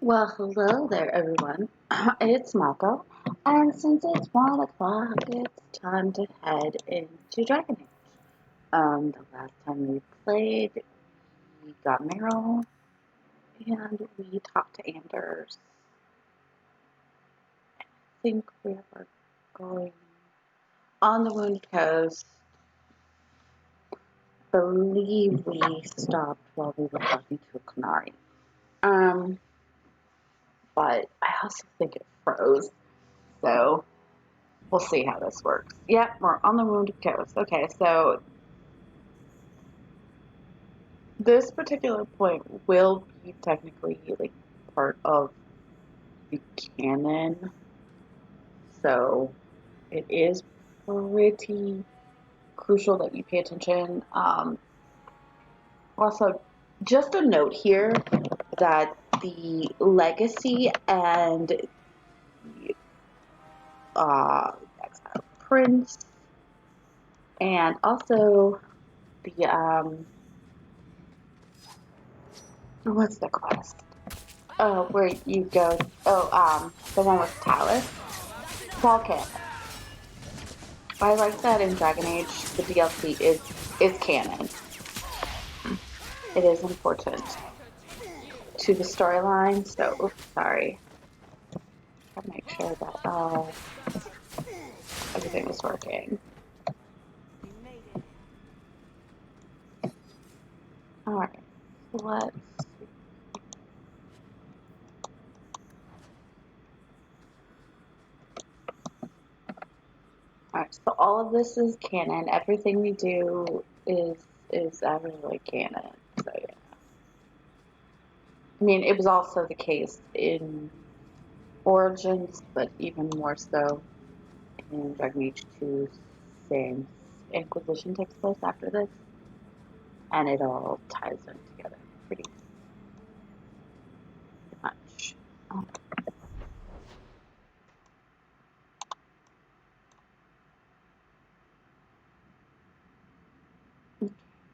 Well, hello there, everyone. It's Mako, and since it's 1 o'clock, it's time to head into Dragon Age. The last time we played, we got Meryl, and we talked to Anders. I think we were going on the Wounded Coast. I believe we stopped while we were talking to a Canary. But I also think it froze, so we'll see how this works. Yep, we're on the Wounded Coast. Okay, so this particular point will be technically like part of the canon, so it is pretty crucial that you pay attention. Also, just a note here that the legacy and the exile prince and also the what's the quest? Oh, where you go? Oh, the one with Talus. It's all canon. I like that in Dragon Age, the DLC is canon. It is important to the storyline. So, oops, sorry. Gotta make sure that everything was working. All right, so let's. Alright, so all of this is canon. Everything we do is actually canon. So yeah. I mean, it was also the case in Origins, but even more so in Dragon Age 2, since Inquisition takes place after this, and it all ties in together pretty much.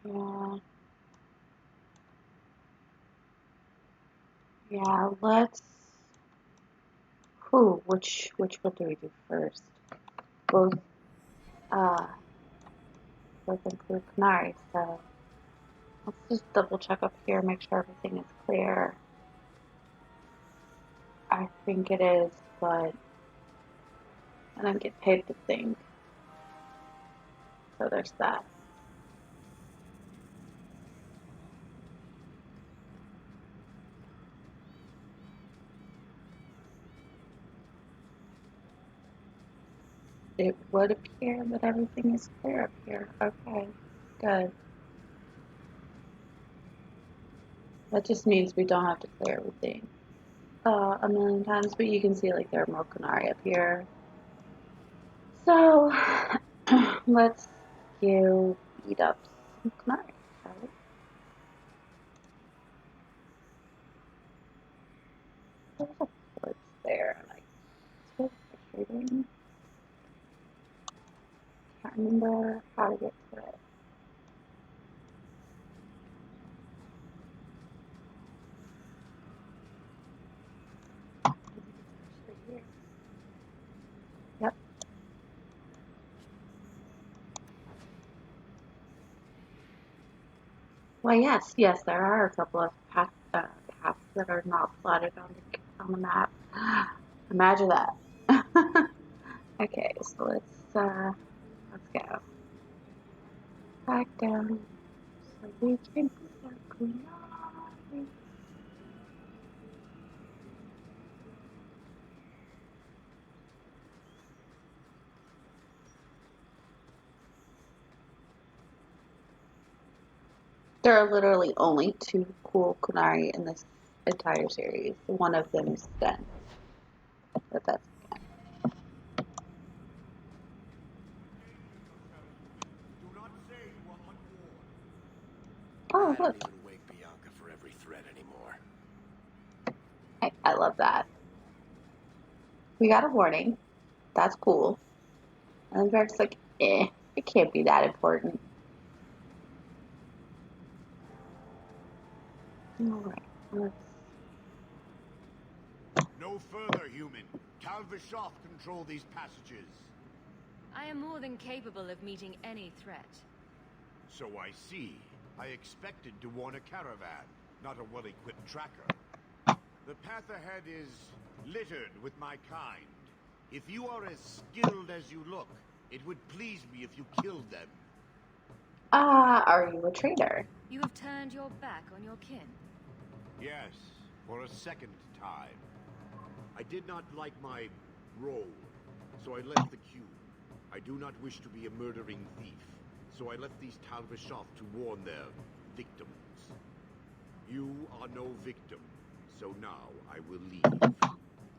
Yeah. Yeah, let's. Which one do we do first? Both include Canary, so let's just double check up here, make sure everything is clear. I think it is, but I don't get paid to think. So there's that. It would appear that everything is clear up here. Okay, good. That just means we don't have to clear everything a million times, but you can see like there are more Canary up here. So let's go beat up some Canary, shall we? There's a forge there, and it's so frustrating. Can't remember how to get to it. Here. Yep. Well, yes, there are a couple of paths that are not plotted on the map. Imagine that. Okay, so let's go back down so we can put our Kunai. There are literally only 2 cool Kunai in this entire series. One of them is Sten, but that's okay. Oh, look. I don't even wake Bianca for every threat anymore. I love that. We got a warning. That's cool. And then Varric's like, it can't be that important. Alright, let's No further, human. Calvishoff control these passages. I am more than capable of meeting any threat. So I see. I expected to warn a caravan, not a well-equipped tracker. The path ahead is littered with my kind. If you are as skilled as you look, it would please me if you killed them. Are you a traitor? You have turned your back on your kin. Yes, for a second time. I did not like my role, so I left the queue. I do not wish to be a murdering thief, so I left these Calvishoff to warn their victims. You are no victim, so now I will leave.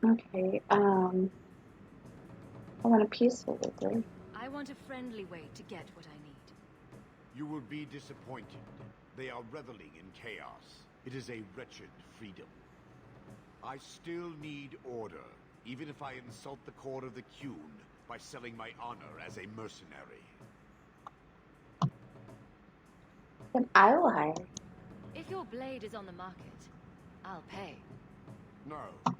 Okay, I want a peaceful victory. I want a friendly way to get what I need. You will be disappointed. They are reveling in chaos. It is a wretched freedom. I still need order, even if I insult the core of the Qun by selling my honor as a mercenary. Then I will hire. If your blade is on the market, I'll pay. No.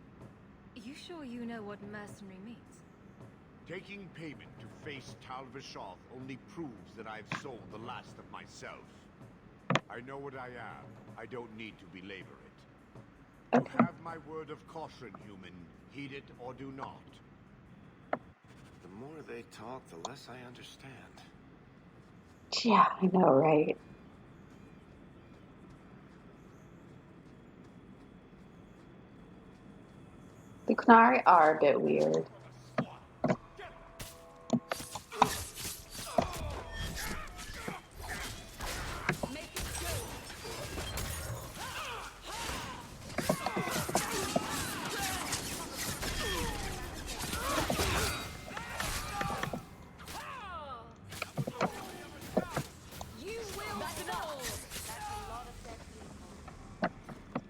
You sure you know what mercenary means? Taking payment to face Calvishoff only proves that I've sold the last of myself. I know what I am. I don't need to belabor it. Okay. You have my word of caution, human. Heed it or do not. The more they talk, the less I understand. Yeah, I know, right? The Qunari are a bit weird.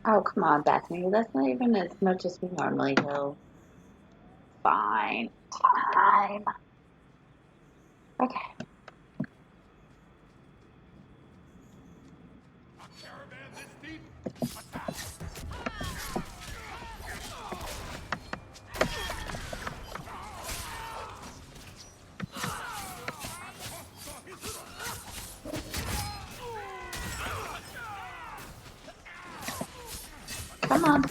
Oh, come on, Bethany. That's not even as much as we normally do. Fine. Time. Okay. Caravan this deep? Attack! Come on.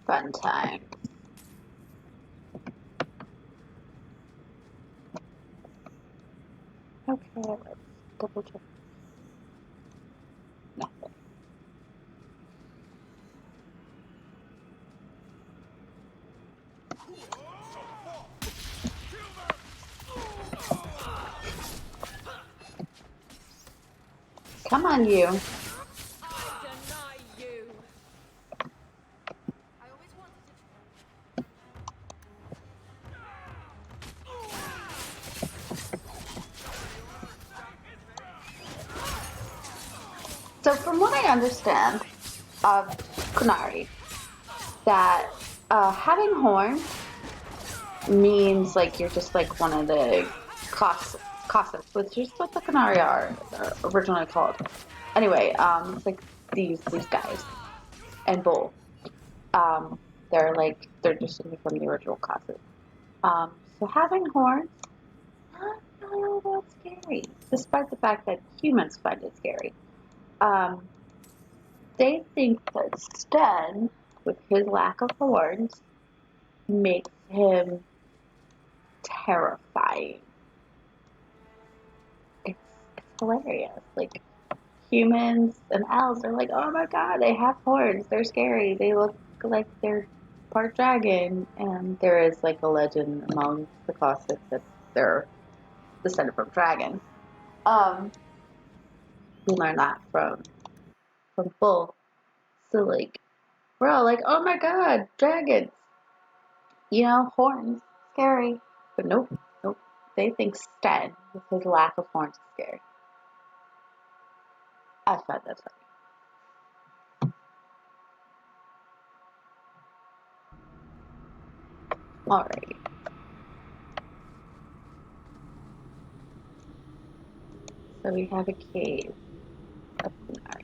Fun time. Okay, let's double check. Nothing. Come on, you. I deny you. I always wanted to. So, from what I understand of Qunari, that having horns means like you're just like one of the Cossacks, which is what the Qunari are originally called. Anyway, it's like these guys and Bull. They're just from the original Cossacks. So having horns, not really that scary, despite the fact that humans find it scary. Um, they think that Sten, with his lack of horns, makes him terrifying. It's hilarious. Like humans and elves are like, oh my god, they have horns. They're scary. They look like they're part dragon. And there is like a legend among the Cossacks that they're descended from dragons. We learned that from Bull. So like we're all like, oh my god, dragons. You know, horns, scary. But nope, nope. They think Sten, with his lack of horns, is scary. That's right, that's right. Alright. So we have a cave up there.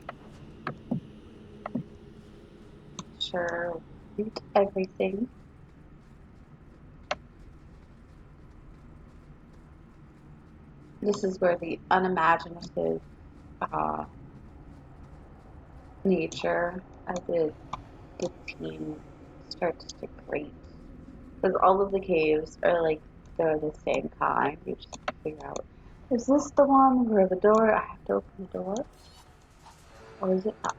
Sure, loot everything. This is where the unimaginative nature of the team starts to grate. Because all of the caves are like, they're the same kind. You just have to figure out, is this the one where the door, I have to open the door? Or is it not?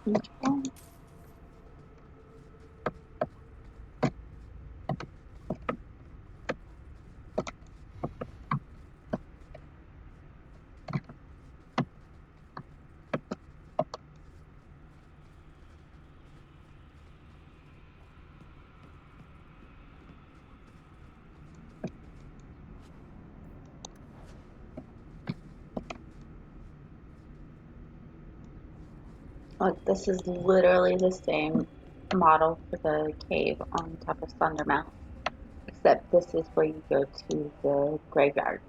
Okay. Look, this is literally the same model for the cave on top of Thunder Mountain, except this is where you go to the graveyard.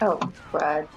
Oh, crud.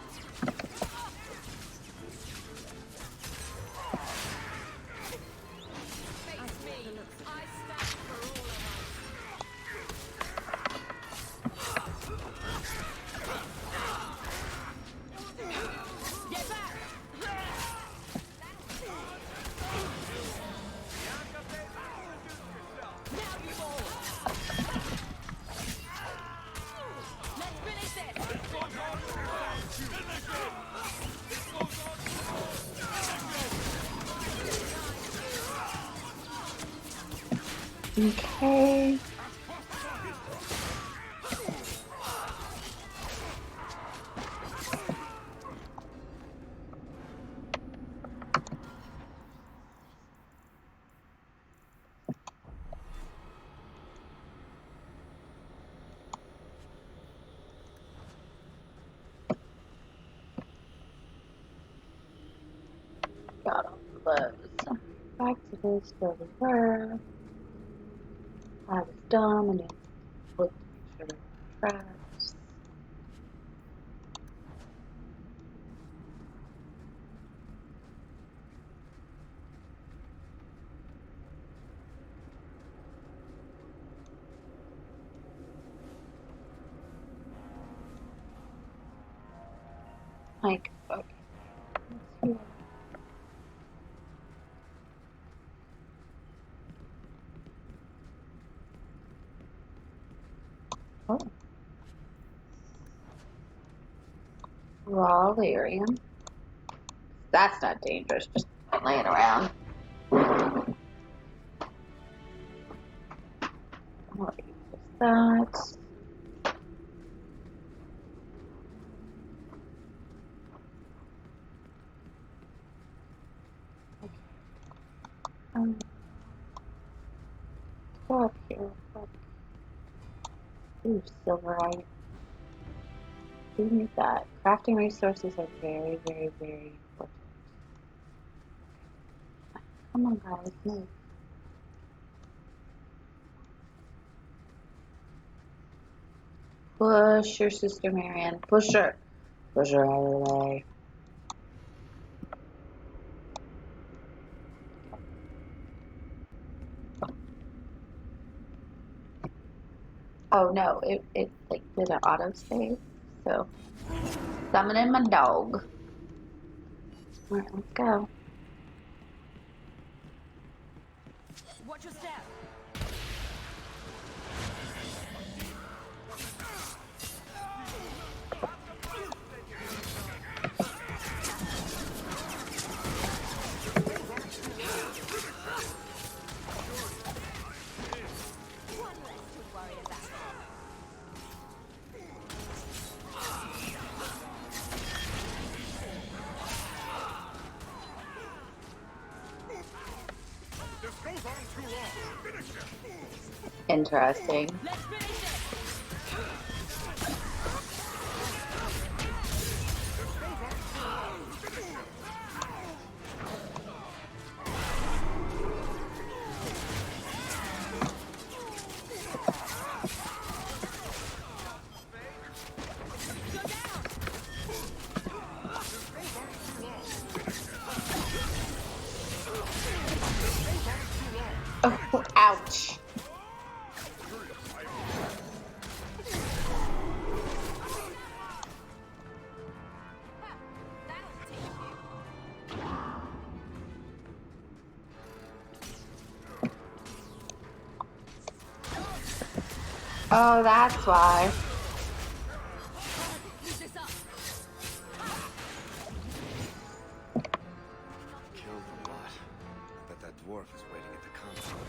Okay. Got all the lows. Back to this where we were. I was dumb and didn't look to make sure there were traps. Like, okay. Let's see. Oh. Raw lyrium. That's not dangerous, just laying around. What is that? Okay. Go up here. Ooh, silverite. Do need that. Crafting resources are very, very, very important. Come on, guys, move. Push your sister, Marianne. Push her. Push her out of the way. Oh no, it like did an auto save. So summoning my dog. Alright, let's go. Watch your step. One less to worry about. This goes on too long. Finish it. Interesting. Let's finish it. Oh, ouch. Oh, that's why. Use this up. Killed a lot. I bet that dwarf is waiting at the console.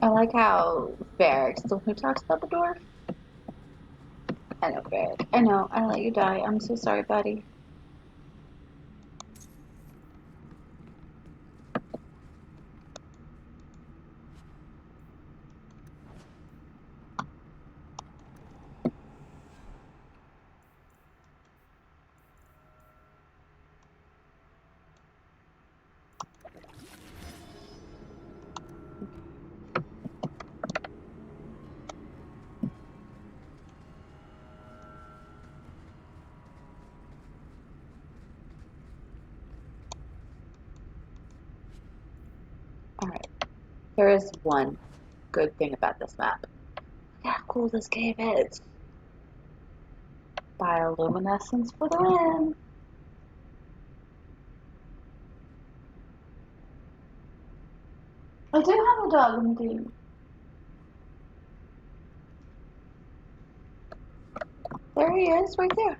I like how Varric's the one who talks about the dwarf. I know, Varric. I know, I let you die. I'm so sorry, buddy. Alright. There is one good thing about this map. Look how cool this cave is. Bioluminescence for the win. I do have a dog in the game. There he is, right there.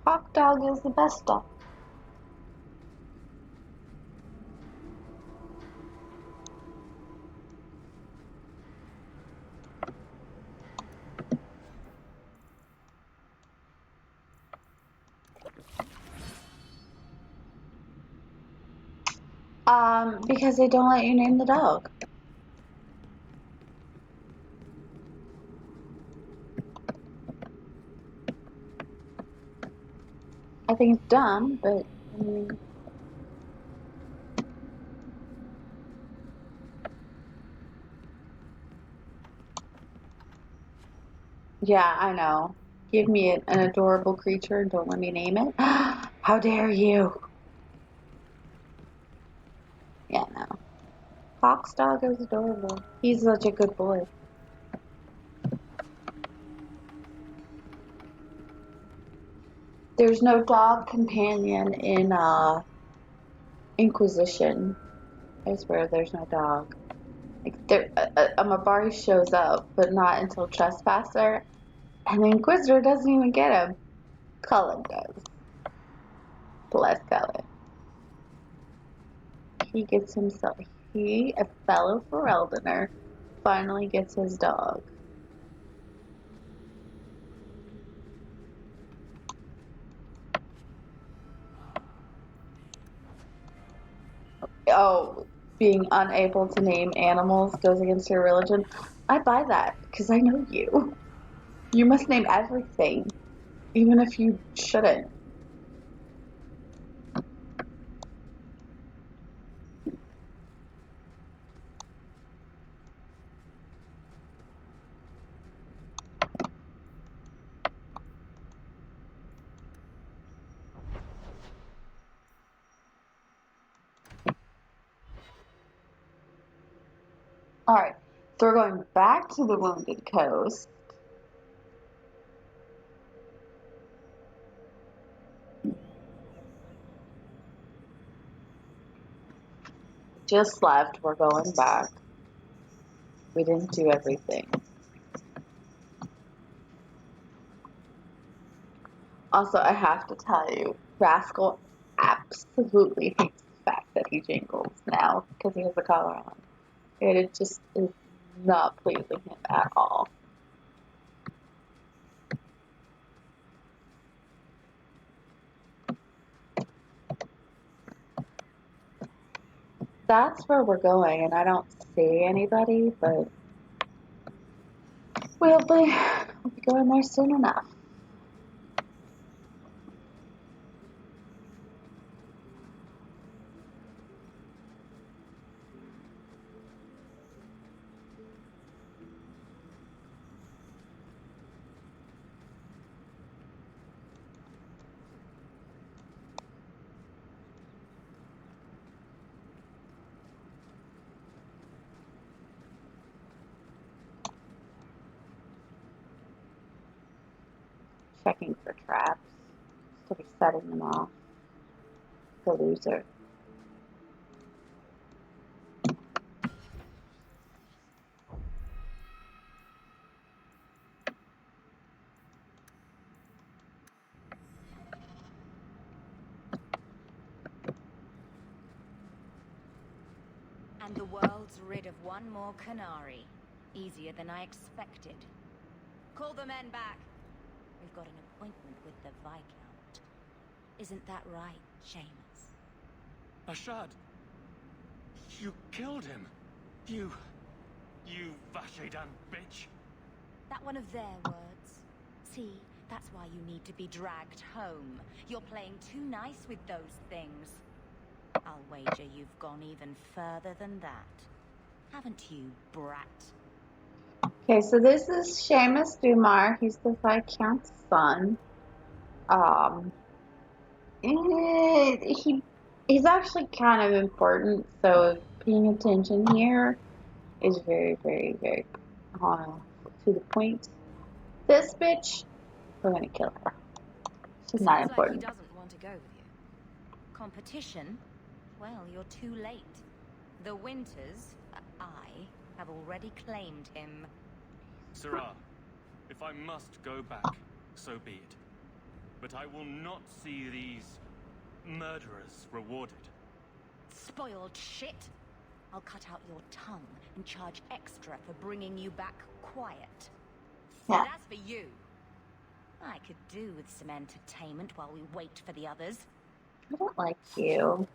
Hawk dog is the best dog. Because they don't let you name the dog. I think it's dumb, but I mean, yeah, I know. Give me an adorable creature and don't let me name it. How dare you? Yeah, no. Hawk's dog is adorable. He's such a good boy. There's no dog companion in Inquisition. I swear there's no dog. Like a Mabari shows up, but not until Trespasser, and the Inquisitor doesn't even get him. Cullen does. Bless Cullen. He gets himself. He, a fellow Fereldener, finally gets his dog. Oh, being unable to name animals goes against your religion. I buy that because I know you. You must name everything, even if you shouldn't. Alright, so we're going back to the Wounded Coast. just left. We're going back. We didn't do everything. Also, I have to tell you, Rascal absolutely hates the fact that he jingles now because he has a collar on. And it just is not pleasing him at all. That's where we're going, and I don't see anybody, but we'll be going there soon enough. Checking for traps, so we're setting them off. The loser. And the world's rid of one more Canary. Easier than I expected. Call the men back. We've got an appointment with the Viscount. Isn't that right, Seamus? Ashad! You killed him! You Vashedan bitch! That one of their words? See, that's why you need to be dragged home. You're playing too nice with those things. I'll wager you've gone even further than that. Haven't you, brat? Okay, so this is Seamus Dumar. He's the Viscount's son. He's actually kind of important, so paying attention here is very, very, very to the point. This bitch, we're gonna kill her. She's not Sounds important. like he doesn't want to go with you. Competition? Well, you're too late. The Winters, I, have already claimed him. Sirrah, if I must go back, so be it. But I will not see these murderers rewarded. Spoiled shit! I'll cut out your tongue and charge extra for bringing you back quiet. Yeah. And as for you, I could do with some entertainment while we wait for the others. I don't like you.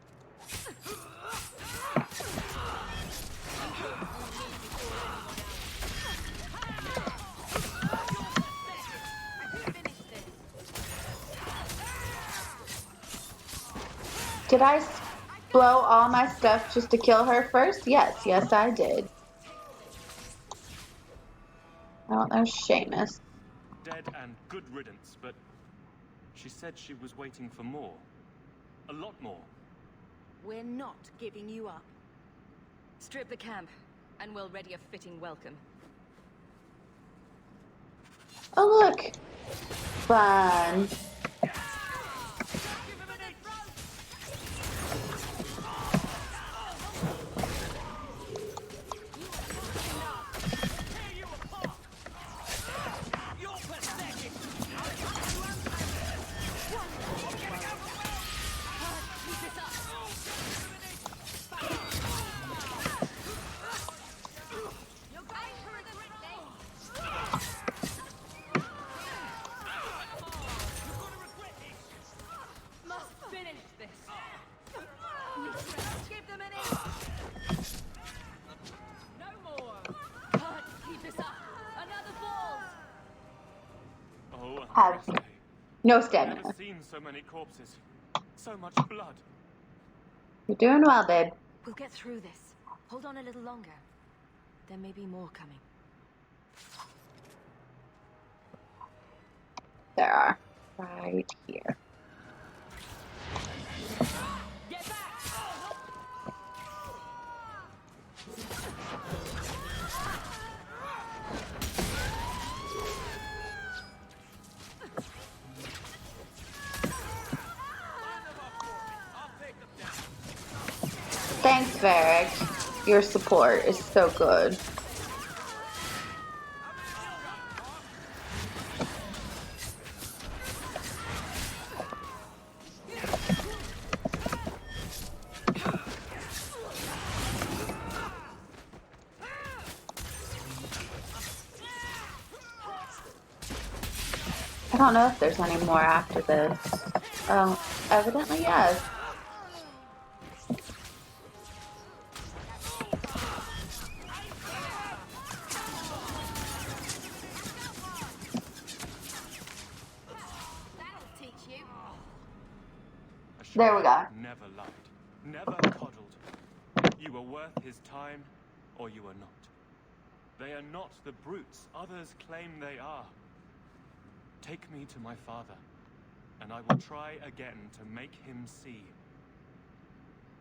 Did I blow all my stuff just to kill her first? Yes, yes I did. I don't know Seamus. Dead and good riddance, but she said she was waiting for more. A lot more. We're not giving you up. Strip the camp, and we'll ready a fitting welcome. Oh look! Fun. Have no I've stamina. never seen so many corpses. So much blood. You're doing well, babe. We'll get through this. Hold on a little longer. There may be more coming. There are. Right here. Get back! Thanks, Varric. Your support is so good. I don't know if there's any more after this. Oh, evidently yes. There we go. Never lied, never coddled. You were worth his time, or you are not. They are not the brutes others claim they are. Take me to my father, and I will try again to make him see.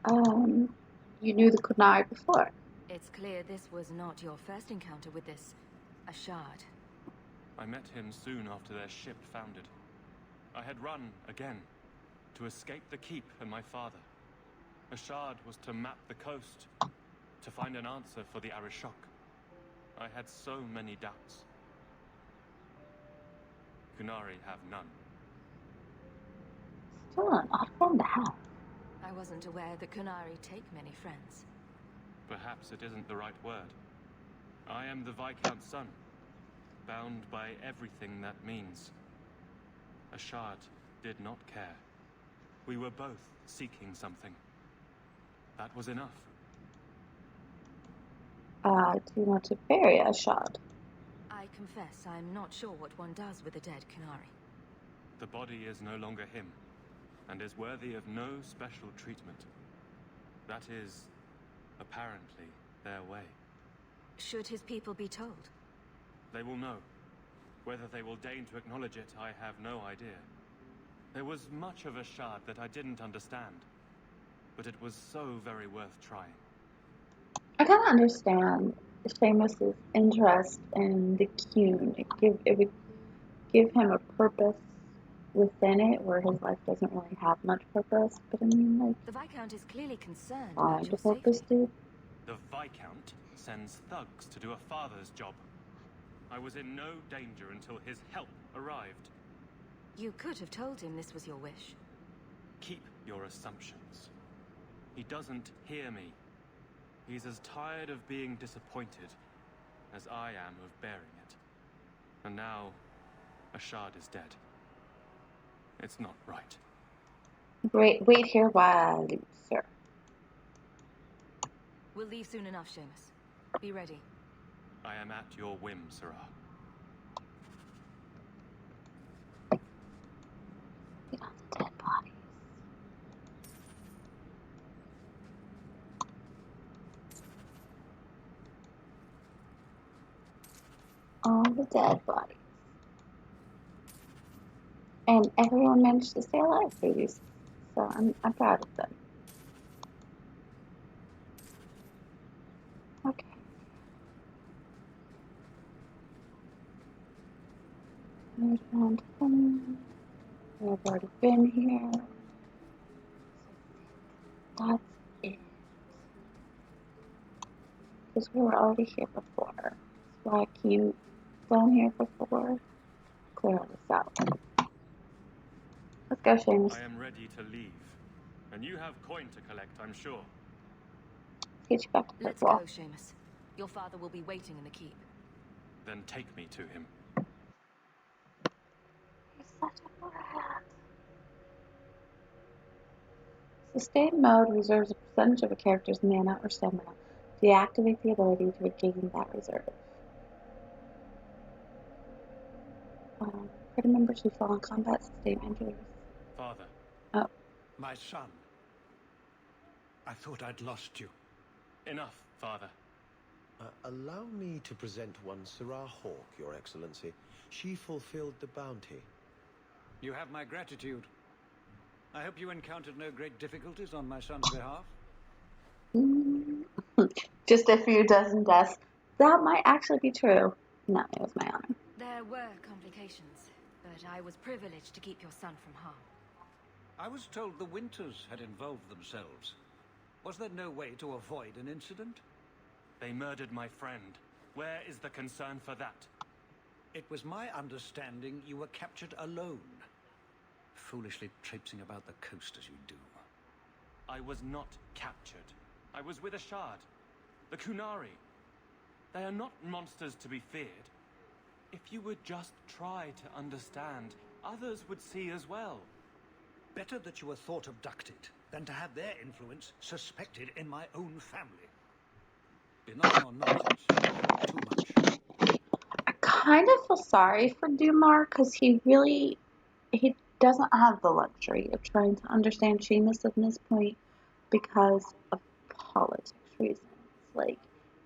You knew the Kunai before. It's clear this was not your first encounter with this Ashard. I met him soon after their ship foundered. I had run again to escape the keep and my father. Ashard was to map the coast, to find an answer for the Arishok. I had so many doubts. Kunari have none. Still an odd friend to have. I wasn't aware that Kunari take many friends. Perhaps it isn't the right word. I am the Viscount's son, bound by everything that means. Ashard did not care. We were both seeking something. That was enough. Do you want to bury Ashard? I confess I'm not sure what one does with a dead Kunari. The body is no longer him, and is worthy of no special treatment. That is, apparently, their way. Should his people be told? They will know. Whether they will deign to acknowledge it, I have no idea. There was much of Ashard that I didn't understand, but it was so very worth trying. I kind of understand Seamus's interest in the Qun. It would give him a purpose within it, where his life doesn't really have much purpose. But I mean, like, The Viscount is clearly concerned about find your a purpose, safety. dude. The Viscount sends thugs to do a father's job. I was in no danger until his help arrived. You could have told him this was your wish. Keep your assumptions. He doesn't hear me. He's as tired of being disappointed as I am of bearing it. And now, Ashard is dead. It's not right. Wait here while I leave, sir. We'll leave soon enough, Seamus. Be ready. I am at your whim, Sarah. Get on the dead bodies. All the dead bodies. And everyone managed to stay alive through these, so I'm proud of them. Okay. There's one thing. I've already been here. That's it. Because we were already here before. That's why I came down here before. Clear all this out. Let's go, Seamus. I am ready to leave. And you have coin to collect, I'm sure. Let's get you back to Let's Kirkwall. go, Seamus. Your father will be waiting in the keep. Then take me to him. He's such a brat. Sustain mode reserves a percentage of a character's mana or stamina. Deactivate the ability to regain that reserve. Party members who fall in combat sustain injuries. Father. Oh. My son. I thought I'd lost you. Enough, Father. Allow me to present one Sarah Hawke, Your Excellency. She fulfilled the bounty. You have my gratitude. I hope you encountered no great difficulties on my son's behalf. Just a few dozen deaths. That might actually be true. No, it was my honor. There were complications, but I was privileged to keep your son from harm. I was told the Winters had involved themselves. Was there no way to avoid an incident? They murdered my friend. Where is the concern for that? It was my understanding you were captured alone. Foolishly traipsing about the coast as you do. I was not captured. I was with a shard. The Kunari. They are not monsters to be feared. If you would just try to understand, others would see as well. Better that you were thought abducted than to have their influence suspected in my own family. Enough more nonsense. Too much. I kind of feel sorry for Dumar because he doesn't have the luxury of trying to understand Seamus at this point because of politics reasons. Like,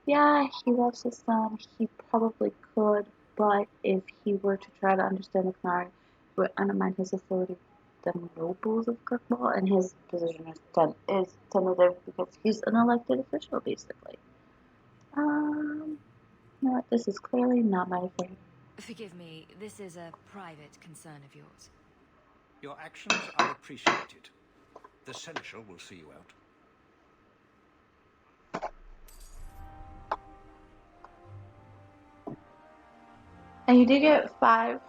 yeah, he loves his son, he probably could, but if he were to try to understand the Kunari, it would undermine his authority with the nobles of Kirkwall, and his position is tentative because he's an elected official, basically. You know what, this is clearly not my thing. Forgive me, this is a private concern of yours. Your actions are appreciated. The Seneschal will see you out. And you do get 5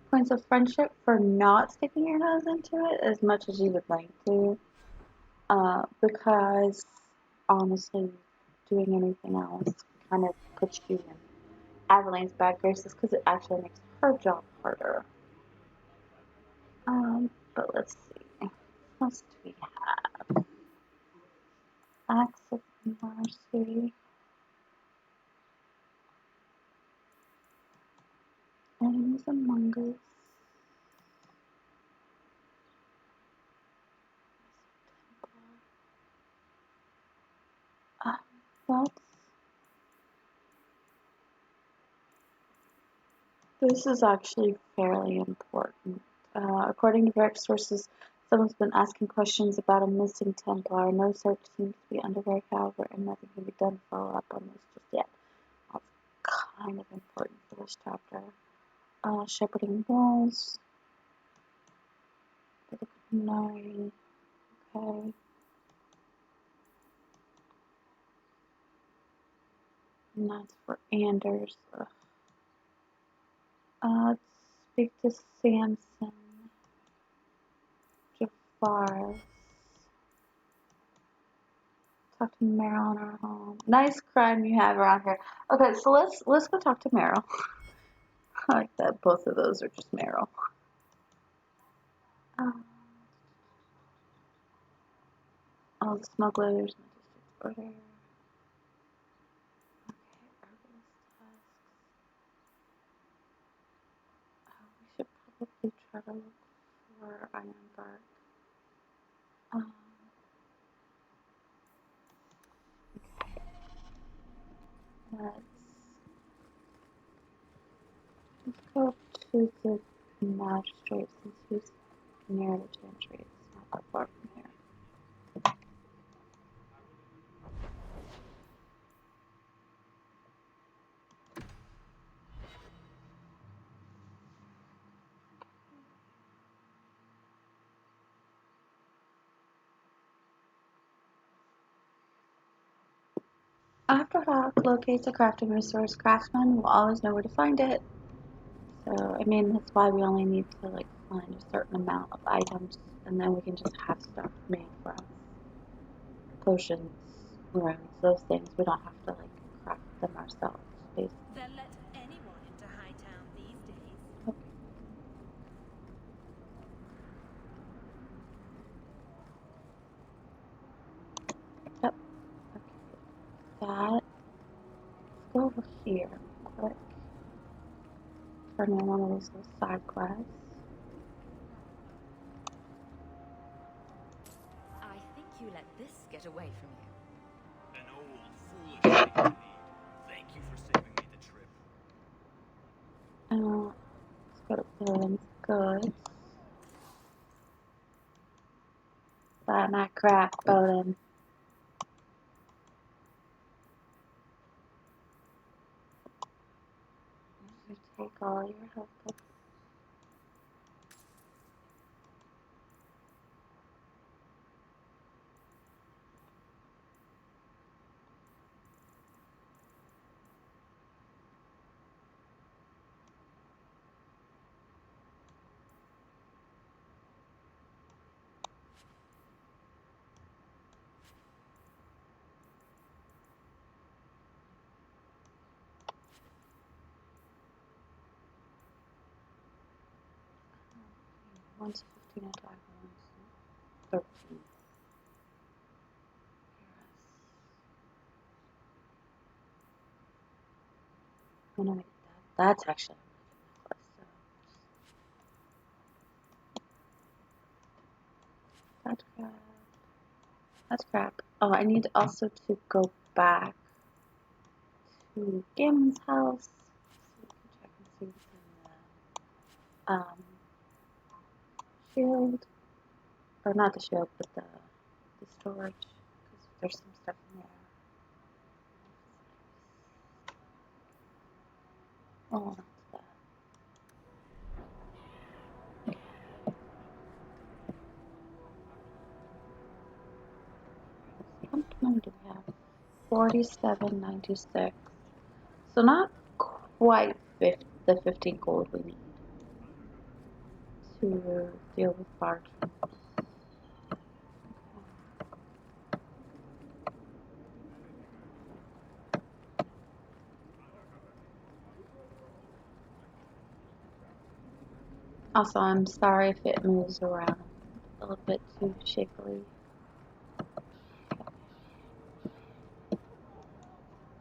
points of friendship for not sticking your nose into it as much as you would like to. Because honestly, doing anything else kind of puts you in Aveline's bad graces because it actually makes her job harder. But let's see. What else do we have? Acts of Mercy. Enemies among us. This is actually fairly important. According to Varric sources, someone's been asking questions about a missing Templar. No search seems to be underway, however, and nothing can be done to follow up on this just yet. That's kind of important for this chapter. Shepherding wolves. Okay. And that's for Anders. Let's speak to Samson. Jafar. Talk to Meryl in her home. Nice crime you have around here. Okay, so let's go talk to Meryl. I like that both of those are just Meryl. All the smugglers. Order. Okay, herbalist tasks. We should probably try to look for iron bark. Okay. Let's go to the magistrate since he's near the chantry. It's not that far from here. After Hawke locates a crafting resource, craftsmen will always know where to find it. So, I mean, that's why we only need to, like, find a certain amount of items, and then we can just have stuff made for us. Potions, runes, those things. We don't have to, like, craft them ourselves, basically. They'll let anyone into Hightown these days. Okay. Yep. Okay. That. Let's go over here real quick. Turn in one of those little side quests. I think you let this get away from you. An old, foolish thing indeed. Thank you for saving me the trip. Let's go to Ferelden's goods. Buy my crap, Odin. You take all your health. Once 15 attack, once 13. Oh no, wait, that's actually a really good necklace, so that's crap. That's crap. Oh, I need also to go back to Gammon's house so we can check and see what's in the shield. Or not the shield, but the storage. Because there's some stuff in there. Oh, not that. How much money do we have? 47.96. So not quite the 15 gold we need to deal with Varric. Also, I'm sorry if it moves around a little bit too shakily.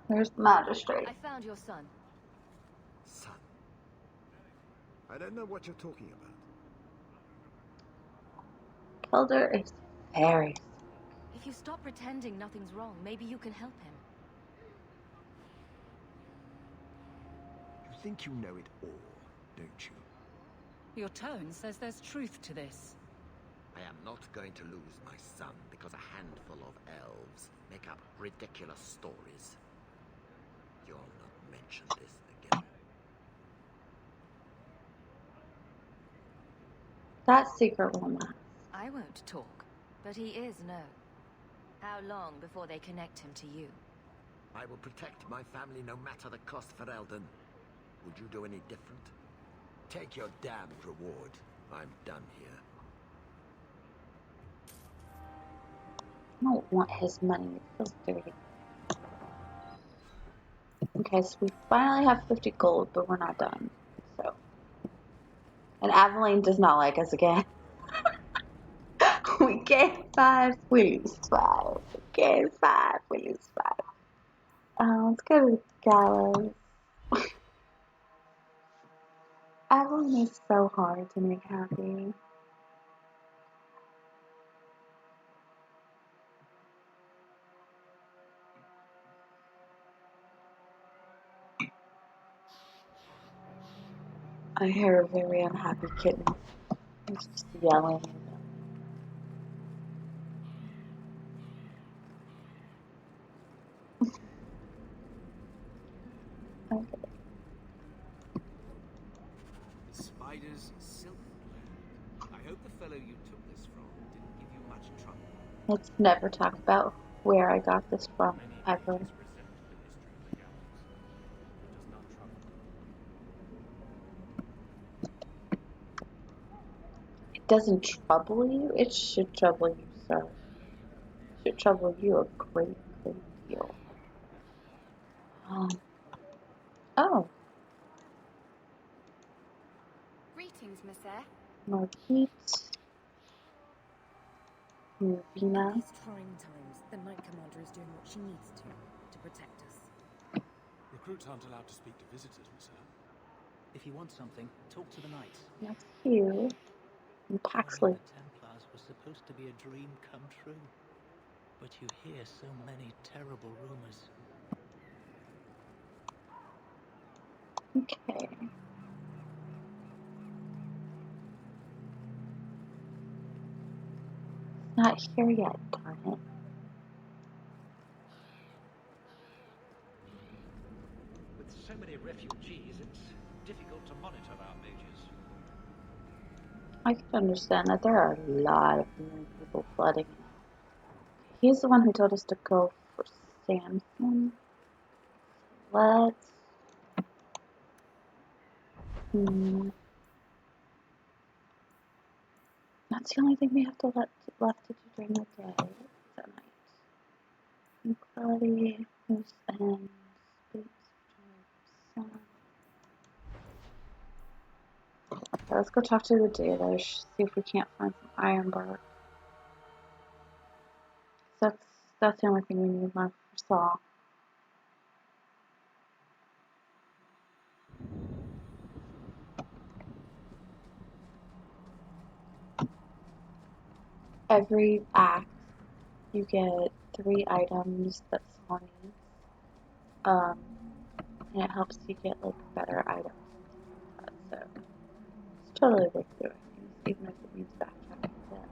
There's the magistrate. I found your son. Son. I don't know what you're talking about. Kelder is very. If you stop pretending nothing's wrong, maybe you can help him. You think you know it all, don't you? Your tone says there's truth to this. I am not going to lose my son because a handful of elves make up ridiculous stories. You'll not mention this again. That secret romance. I won't talk, but he is known. How long before they connect him to you? I will protect my family no matter the cost, Ferelden. Would you do any different? Take your damned reward. I'm done here. I don't want his money. It feels dirty. Okay, so we finally have 50 gold, but we're not done. So, and Aveline does not like us again. We gain 5, we lose 5. We gain 5, we lose 5. Let's go to the gallows. Aveline is so hard to make happy. I hear a very unhappy kitten. It's just yelling. Okay. The spider's silk blade. I hope the fellow you took this from didn't give you much trouble. Let's never talk about where I got this from, ever. Many ages present the history of the gallows. It does not trouble me. It doesn't trouble you? It should trouble you, sir. It should trouble you a great deal. Oh, Greetings, Miss Eyre. Marquise. In Ravina. these trying times, the Knight Commander is doing what she needs to protect us. Recruits aren't allowed to speak to visitors, Miss Eyre. If you want something, talk to the knight. That's you. And Paxley. The Templars was supposed to be a dream come true. But you hear so many terrible rumors. Okay. Not here yet, darn it. With so many refugees, it's difficult to monitor our mages. I can understand that there are a lot of new people flooding. He's the one who told us to go for Samson. Let's... That's the only thing we have to left to do during the day. That night. Equality, loose ends, space, sun. let's go talk to the dealers, see if we can't find some iron bark. That's the only thing we need left for saw. Every act, you get 3 items that Saw needs. And it helps you get like better items and stuff like that. So it's totally worth doing these, even if it means backtracking a bit.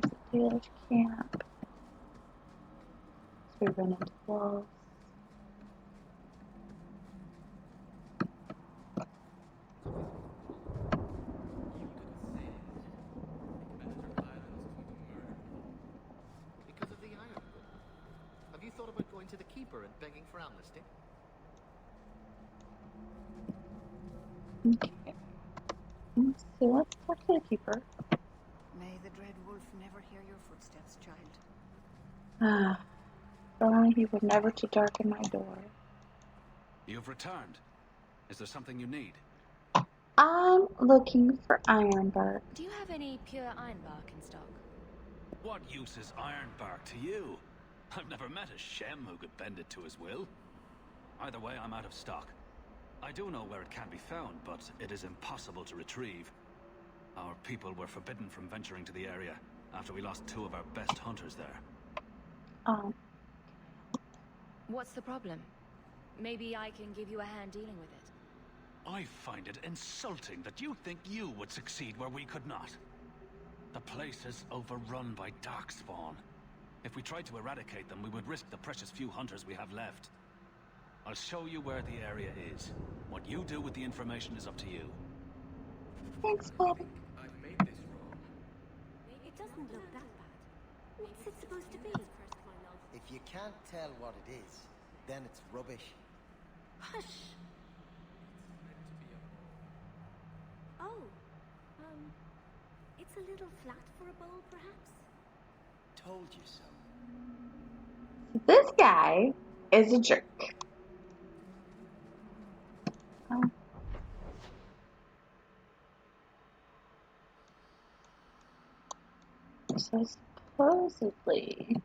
Here's the dealer's camp. So we run into wolves. Because of the iron. Have you thought about going to the Keeper and begging for amnesty? Okay. Let's see, let's talk to the keeper. May the Dread Wolf never hear your footsteps, child. If only he were never to darken my door. You've returned. Is there something you need? I'm looking for iron bark. Do you have any pure ironbark in stock? What use is ironbark to you? I've never met a Shem who could bend it to his will. Either way, I'm out of stock. I do know where it can be found, but it is impossible to retrieve. Our people were forbidden from venturing to the area after we lost 2 of our best hunters there. What's the problem? Maybe I can give you a hand dealing with it. I find it insulting that you think you would succeed where we could not. The place is overrun by darkspawn. If we tried to eradicate them, we would risk the precious few hunters we have left. I'll show you where the area is. What you do with the information is up to you. Thanks, buddy. I've made this wrong. It doesn't look that bad. What's it supposed to be? If you can't tell what it is, then it's rubbish. Hush! Oh, it's a little flat for a bowl, perhaps? Told you so. This guy is a jerk. So supposedly,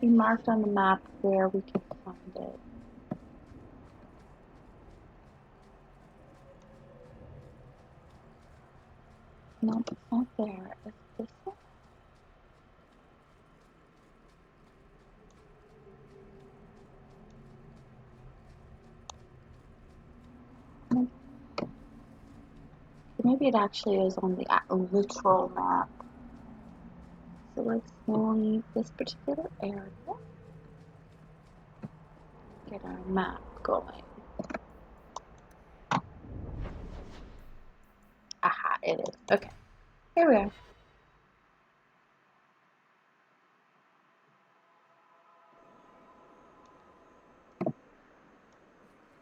he marked on the map where we could find it. Nope, it's not there. Is this it? Nope. Maybe it actually is on the literal map. So let's leave this particular area. Get our map going. Aha, it is. Okay. Here we are.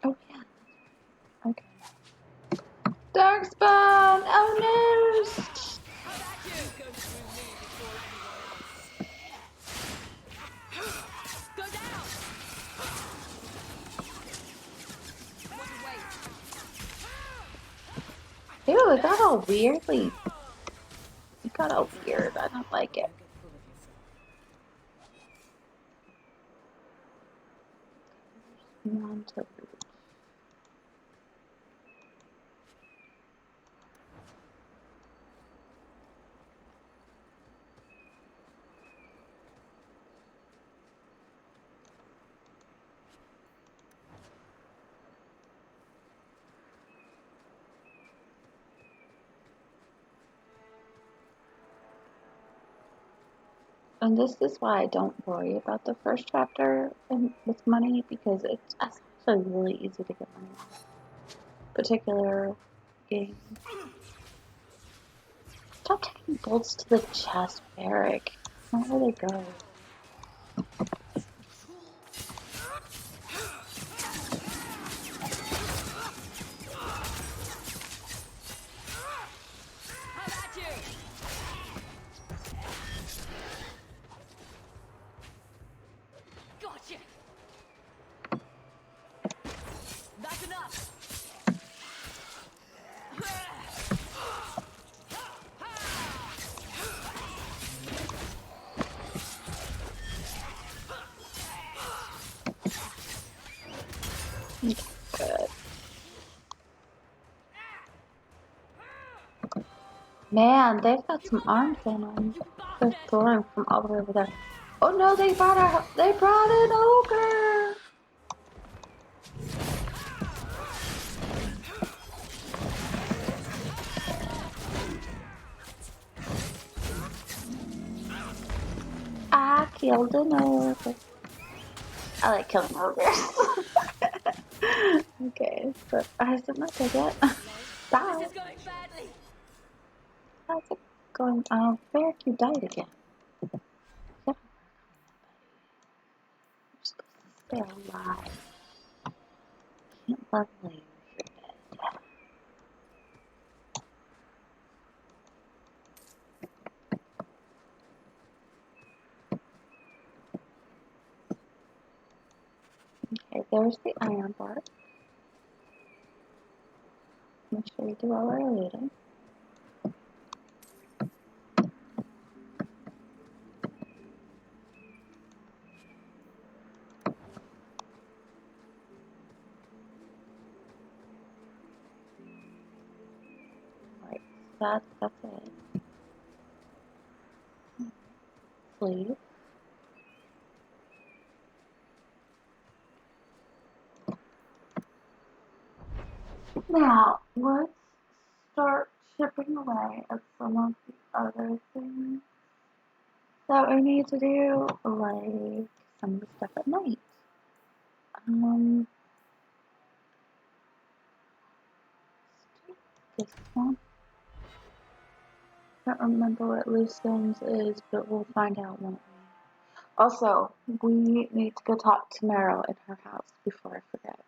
Oh yeah. Okay. Darkspawn! Oh no! Ew, it got all weirdly. It got all weird. I don't like it. Want to reach. And this is why I don't worry about the first chapter with money, because it's actually really easy to get money on. Particular game. Stop taking bolts to the chest, Varric. That's not where they go. Man, they've got some arms in them. They're throwing from all the way over there. Oh no, they brought an ogre! I killed an ogre. I like killing ogres. Okay, but I did not take it. Stop. This is going badly. How's it going? Varric, you died again. You're supposed to stay alive. Can't love you if you're dead. Okay, there's the iron bar. Make sure you do all our looting. Right, that's it. Sleep. Now, let's start chipping away at some of the other things that we need to do, like some of the stuff at night. This one. I don't remember what loose ends is, but we'll find out, won't we? Also, we need to go talk to Meryl in her house before I forget.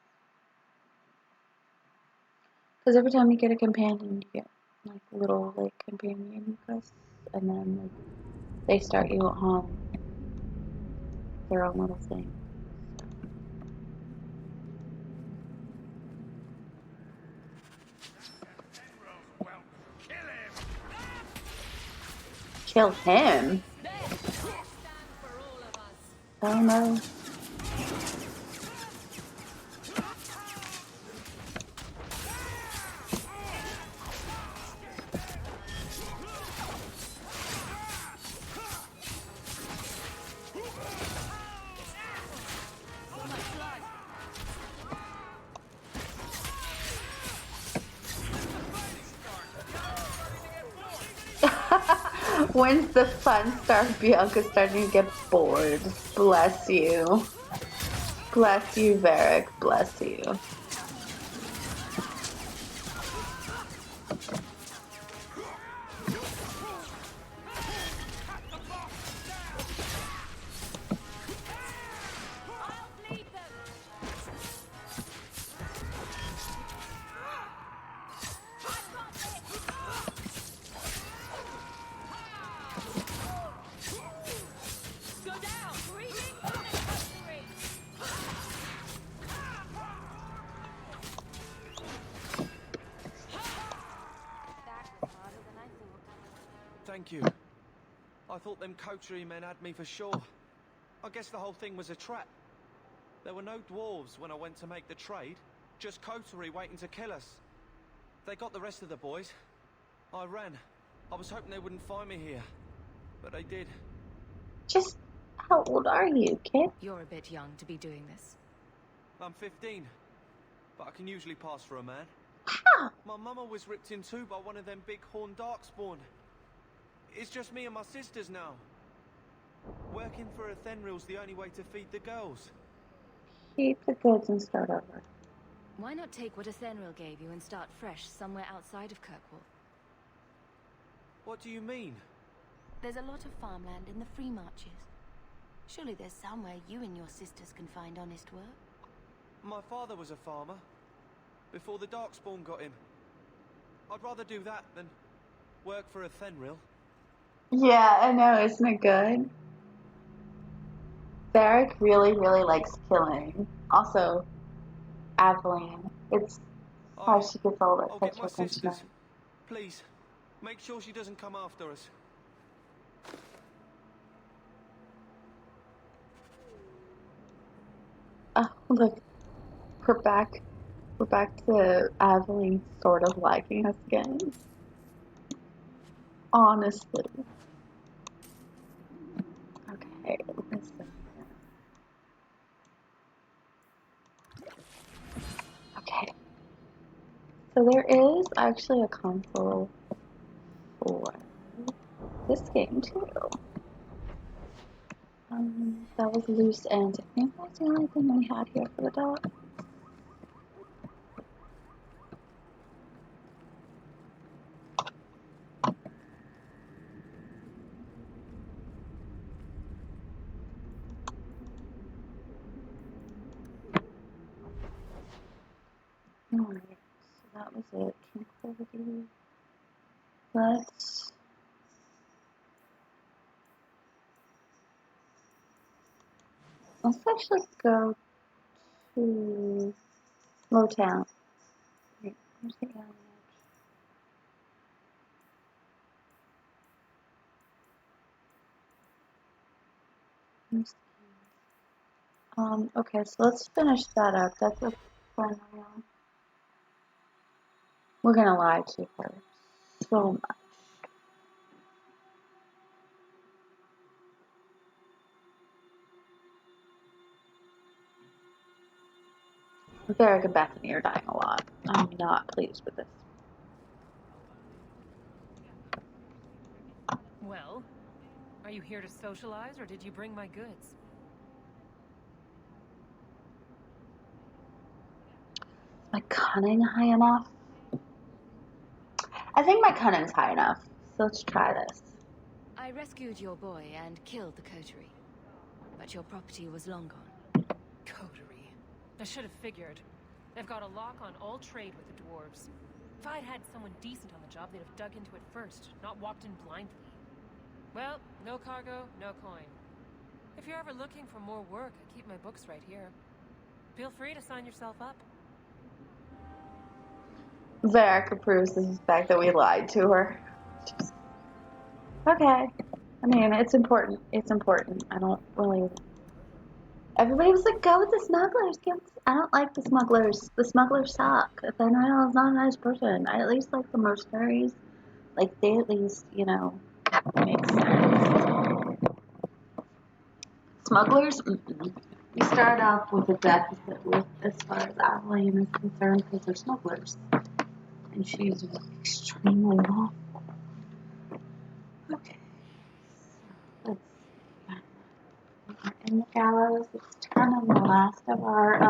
Because every time you get a companion, you get like little companion quests, and then they start you on their own little thing. Kill him? Oh no. When's the fun start? Bianca's starting to get bored. Bless you. Bless you, Varric. Bless you. Thank you. I thought them coterie men had me for sure. I guess the whole thing was a trap. There were no dwarves when I went to make the trade, just coterie waiting to kill us. They got the rest of the boys. I ran. I was hoping they wouldn't find me here, but they did. Just how old are you, kid? You're a bit young to be doing this. I'm 15, but I can usually pass for a man. How? My mama was ripped in two by one of them big horned darkspawn. It's just me and my sisters now. Working for a Fenril's the only way to feed the girls. Keep the goods and start over. Why not take what a Fenril gave you and start fresh somewhere outside of Kirkwall? What do you mean? There's a lot of farmland in the Free Marches. Surely there's somewhere you and your sisters can find honest work. My father was a farmer, before the Darkspawn got him. I'd rather do that than work for a Fenril. Yeah, I know, isn't it good? Varric really, really likes killing. Also, Aveline. It's how she gets all that I'll get sexual my attention. sisters. Please, make sure she doesn't come after us. Oh, look. We're back to Aveline sort of liking us again. Honestly. Okay, listen. Okay. So there is actually a console for this game too. That was loose ends. I think that's the only thing we had here for the dog. Alright, so that was it. Tranquility. Let's actually go to Lowtown. Wait, where's the alien edge? Okay, so let's finish that up. That's a fun one. We're gonna lie to her so much. Varric and Bethany are dying a lot. I'm not pleased with this. Well, are you here to socialize, or did you bring my goods? Is my cunning high enough? I think my cunning's high enough. So let's try this. I rescued your boy and killed the coterie. But your property was long gone. Coterie. I should have figured. They've got a lock on all trade with the dwarves. If I'd had someone decent on the job, they'd have dug into it first, not walked in blindly. Well, no cargo, no coin. If you're ever looking for more work, I keep my books right here. Feel free to sign yourself up. Varric approves the fact that we lied to her. Okay. I mean, it's important. It's important. I don't really... Everybody was like, go with the smugglers. I don't like the smugglers. The smugglers suck. Fenris is not a nice person. I at least like the mercenaries. Like, they at least, you know, make sense. Smugglers? We start off with a deficit with, as far as Aveline is concerned, because they're smugglers. And she's extremely awful. Okay. So we're in the gallows. It's kind of the last of our,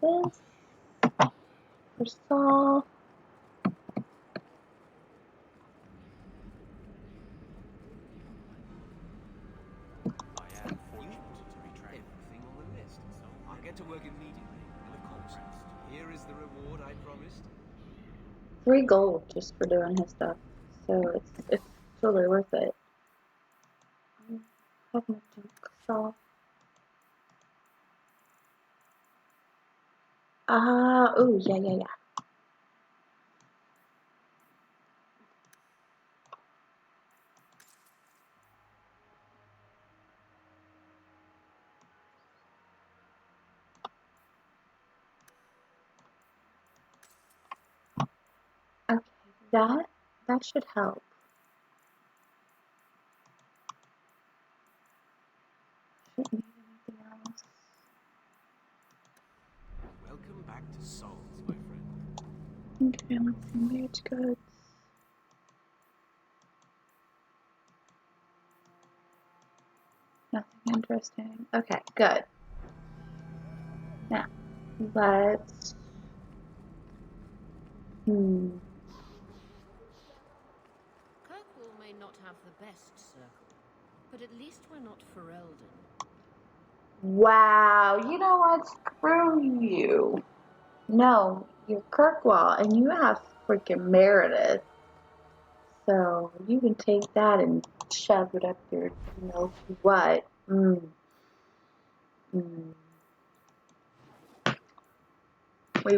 this for Saul. Everything on the list. I'll get to work immediately. And of course, here is the reward I promised. 3 gold just for doing his stuff. So it's totally worth it. Have my junk Saul. Oh, yeah. Okay, that should help. Shouldn't need anything else. Welcome back to Souls, my friend. Okay, let's see, mage goods. Nothing interesting. Okay, good. Now, let's... Kirkwall may not have the best circle, but at least we're not Ferelden. Wow, you know what? Screw you. No, you're Kirkwall, and you have freaking Meredith. So you can take that and shove it up your, you know what. We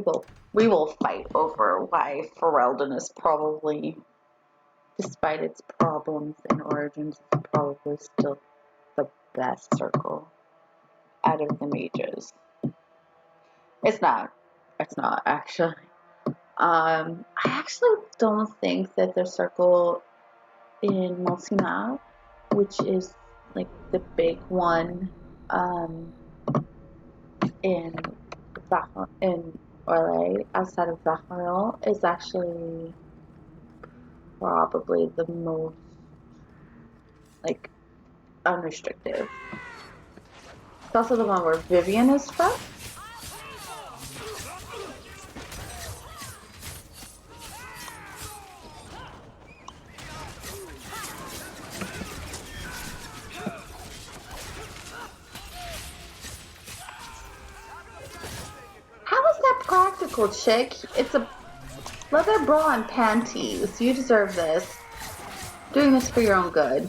will fight over why Ferelden is probably, despite its problems and origins, is probably still the best circle out of the mages. It's not. It's not, actually. I actually don't think that the circle in Multimap, which is like the big one in Orlais, outside of Varric, is actually probably the most like unrestricted. It's also the one where Vivian is from. How is that practical, chick? It's a leather bra and panties. You deserve this. Doing this for your own good.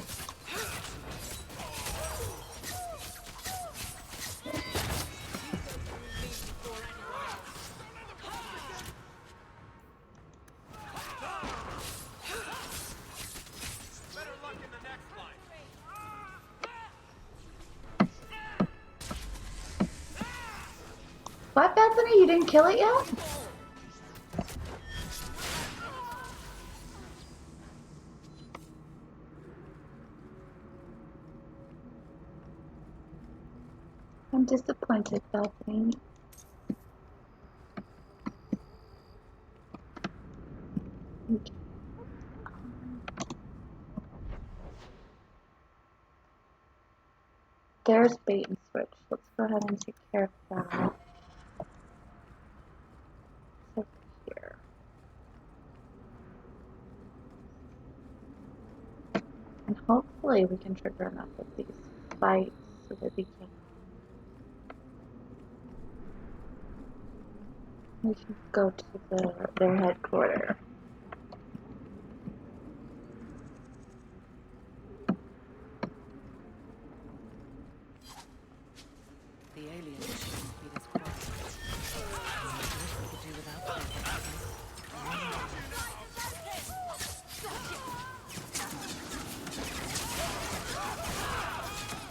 What, Bethany? You didn't kill it yet? I'm disappointed, Bethany. There's bait and switch. Let's go ahead and take care of that. Over here. And hopefully we can trigger enough of these fights so that we can go to their headquarters. The aliens shouldn't be this quiet. I wish we could do without them.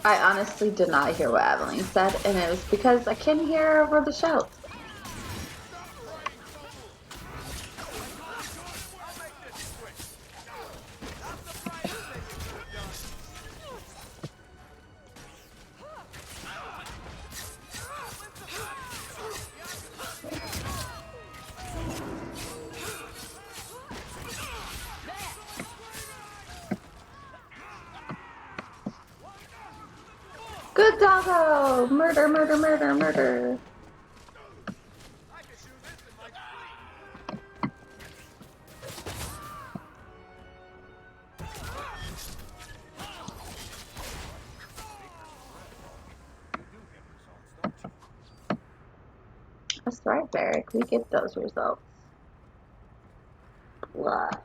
I honestly did not hear what Aveline said, and it was because I couldn't hear over the shouts. Good doggo! Murder, murder, murder, murder. That's right, Varric. We get those results. Blood.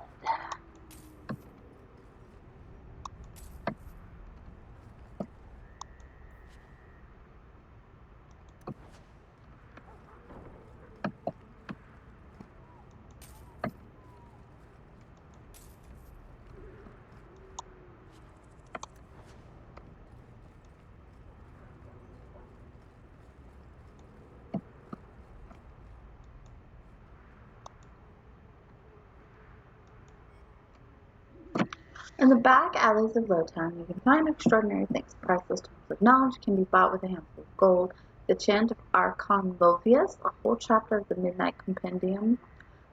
In the back alleys of Lowtown, you can find extraordinary things. Priceless tomes of knowledge can be bought with a handful of gold. The Chant of Archon Lovius, a whole chapter of the Midnight Compendium.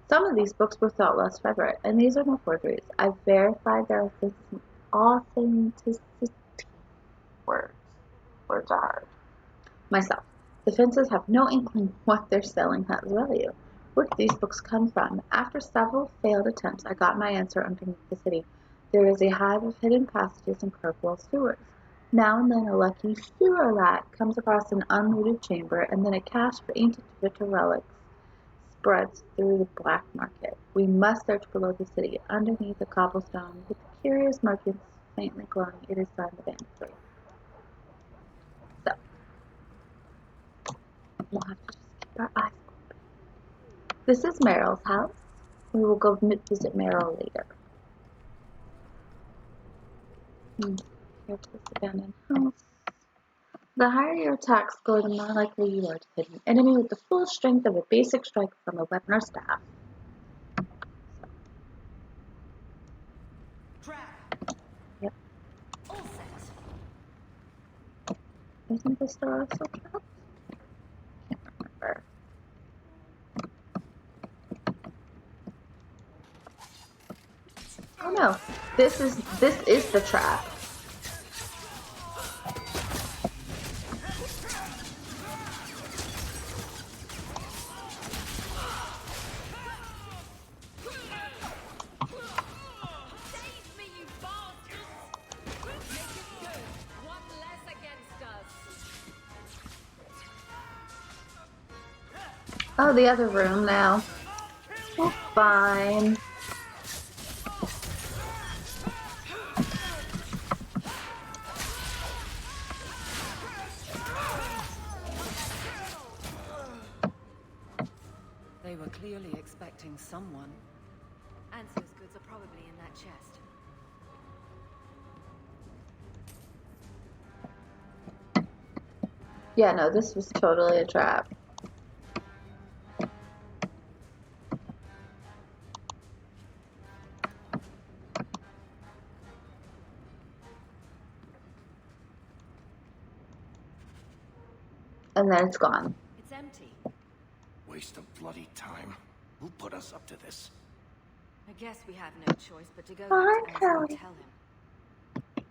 Some of these books were thought less favorite, and these are no forgeries. I've verified their authenticity. Words are hard. Myself. The fences have no inkling what they're selling has value. Where did these books come from? After several failed attempts, I got my answer underneath the city. There is a hive of hidden passages in Kirkwall sewers. Now and then a lucky sewer rat comes across an unlooted chamber, and then a cache of ancient Victor relics spreads through the black market. We must search below the city, underneath the cobblestone, with the curious markings faintly glowing. It is time to bandage. So, we'll have to just keep our eyes open. This is Meryl's house. We will go visit Meryl later. Here's this abandoned house. The higher your attack score, the more likely you are to hit an enemy with the full strength of a basic strike from a weapon or staff. Yep. All set. Isn't this the also trap? Can't remember. Oh no, this is the trap. Oh, the other room now. Oh, fine. They were clearly expecting someone. Answer's goods are probably in that chest. Yeah, no, this was totally a trap. And then it's gone. It's empty. Waste of bloody time. Who put us up to this? I guess we have no choice but to go Hi, back to Answer and Kelly. tell him.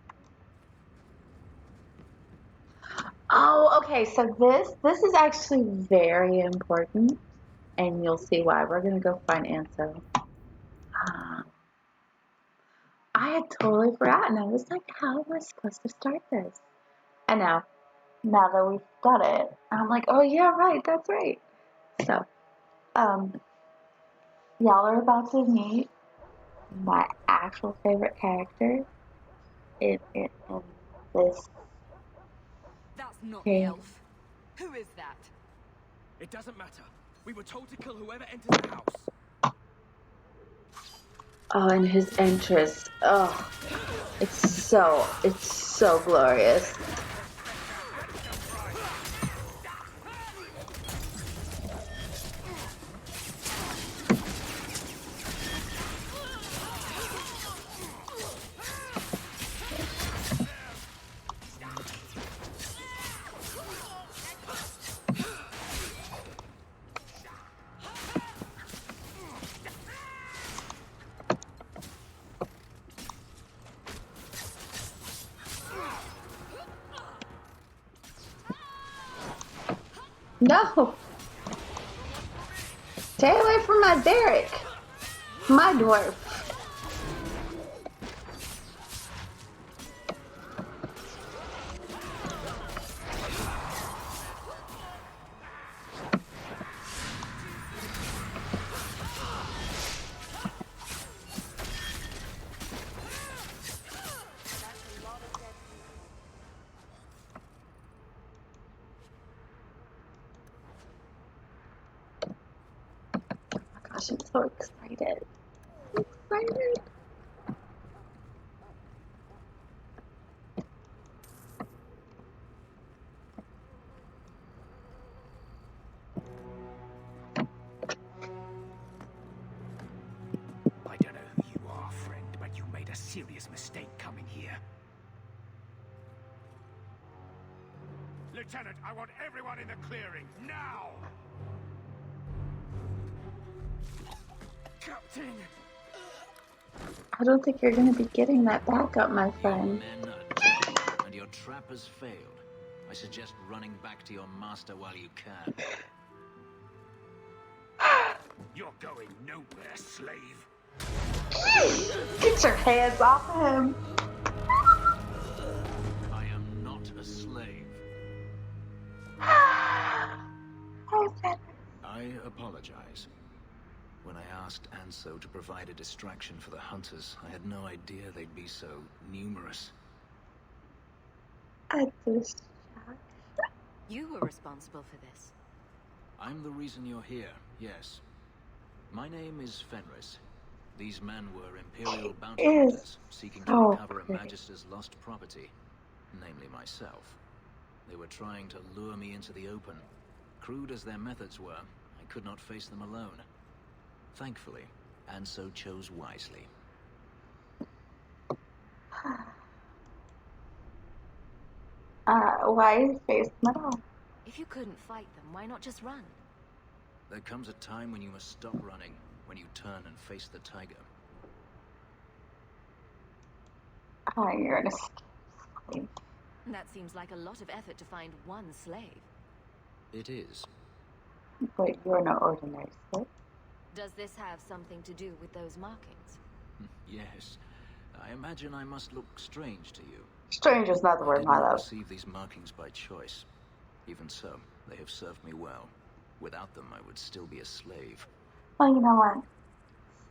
Oh, okay, so this is actually very important, and you'll see why. We're gonna go find Anso. I had totally forgotten. I was like, how am I supposed to start this? And now that we've got it, I'm like, oh yeah, right, that's right. So, y'all are about to meet my actual favorite character in this That's not the game. elf. Who is that? It doesn't matter. We were told to kill whoever enters the house. Oh, and his entrance. Oh, it's so glorious. No! Stay away from my Varric! My dwarf! Gosh, I'm so excited. So excited. I don't know who you are, friend, but you made a serious mistake coming here. Lieutenant, I want everyone in the clearing, now! Captain! I don't think you're gonna be getting that back up, my friend. Men are dead, and your trap has failed. I suggest running back to your master while you can. You're going nowhere, slave. Get your hands off him! I am not a slave. I apologize. When I asked Anso to provide a distraction for the hunters, I had no idea they'd be so numerous. You were responsible for this. I'm the reason you're here, yes. My name is Fenris. These men were Imperial bounty hunters, seeking to recover a Magister's lost property, namely myself. They were trying to lure me into the open. Crude as their methods were, I could not face them alone. Thankfully, Anso chose wisely. Why face metal? If you couldn't fight them, why not just run? There comes a time when you must stop running, when you turn and face the tiger. You're an slave. That seems like a lot of effort to find one slave. It is. But you're no ordinary slave. Does this have something to do with those markings? Yes. I imagine I must look strange to you. Strange is not the word, my I did not love. receive these markings by choice. Even so, they have served me well. Without them, I would still be a slave. Well, you know what?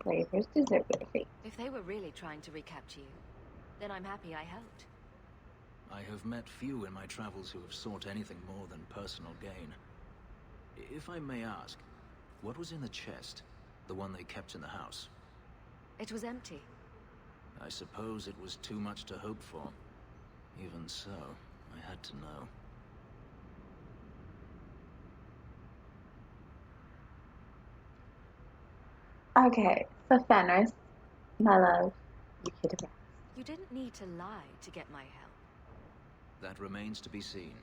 Slavers deserve their fate. If they were really trying to recapture you, then I'm happy I helped. I have met few in my travels who have sought anything more than personal gain. If I may ask, what was in the chest? The one they kept in the house? It was empty. I suppose it was too much to hope for. Even so, I had to know. Okay, so Fenris, my love, you could have. You didn't need to lie to get my help. That remains to be seen.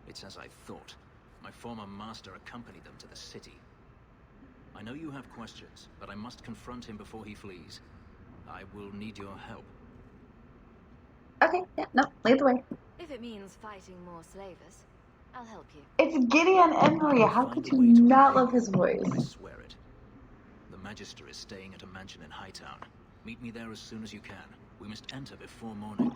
It's as I thought. My former master accompanied them to the city. I know you have questions, but I must confront him before he flees. I will need your help. Okay, yeah, no, lead the way. If it means fighting more slavers, I'll help you. It's Gideon Emery. How could you not love his voice? I swear it. The Magister is staying at a mansion in Hightown. Meet me there as soon as you can. We must enter before morning.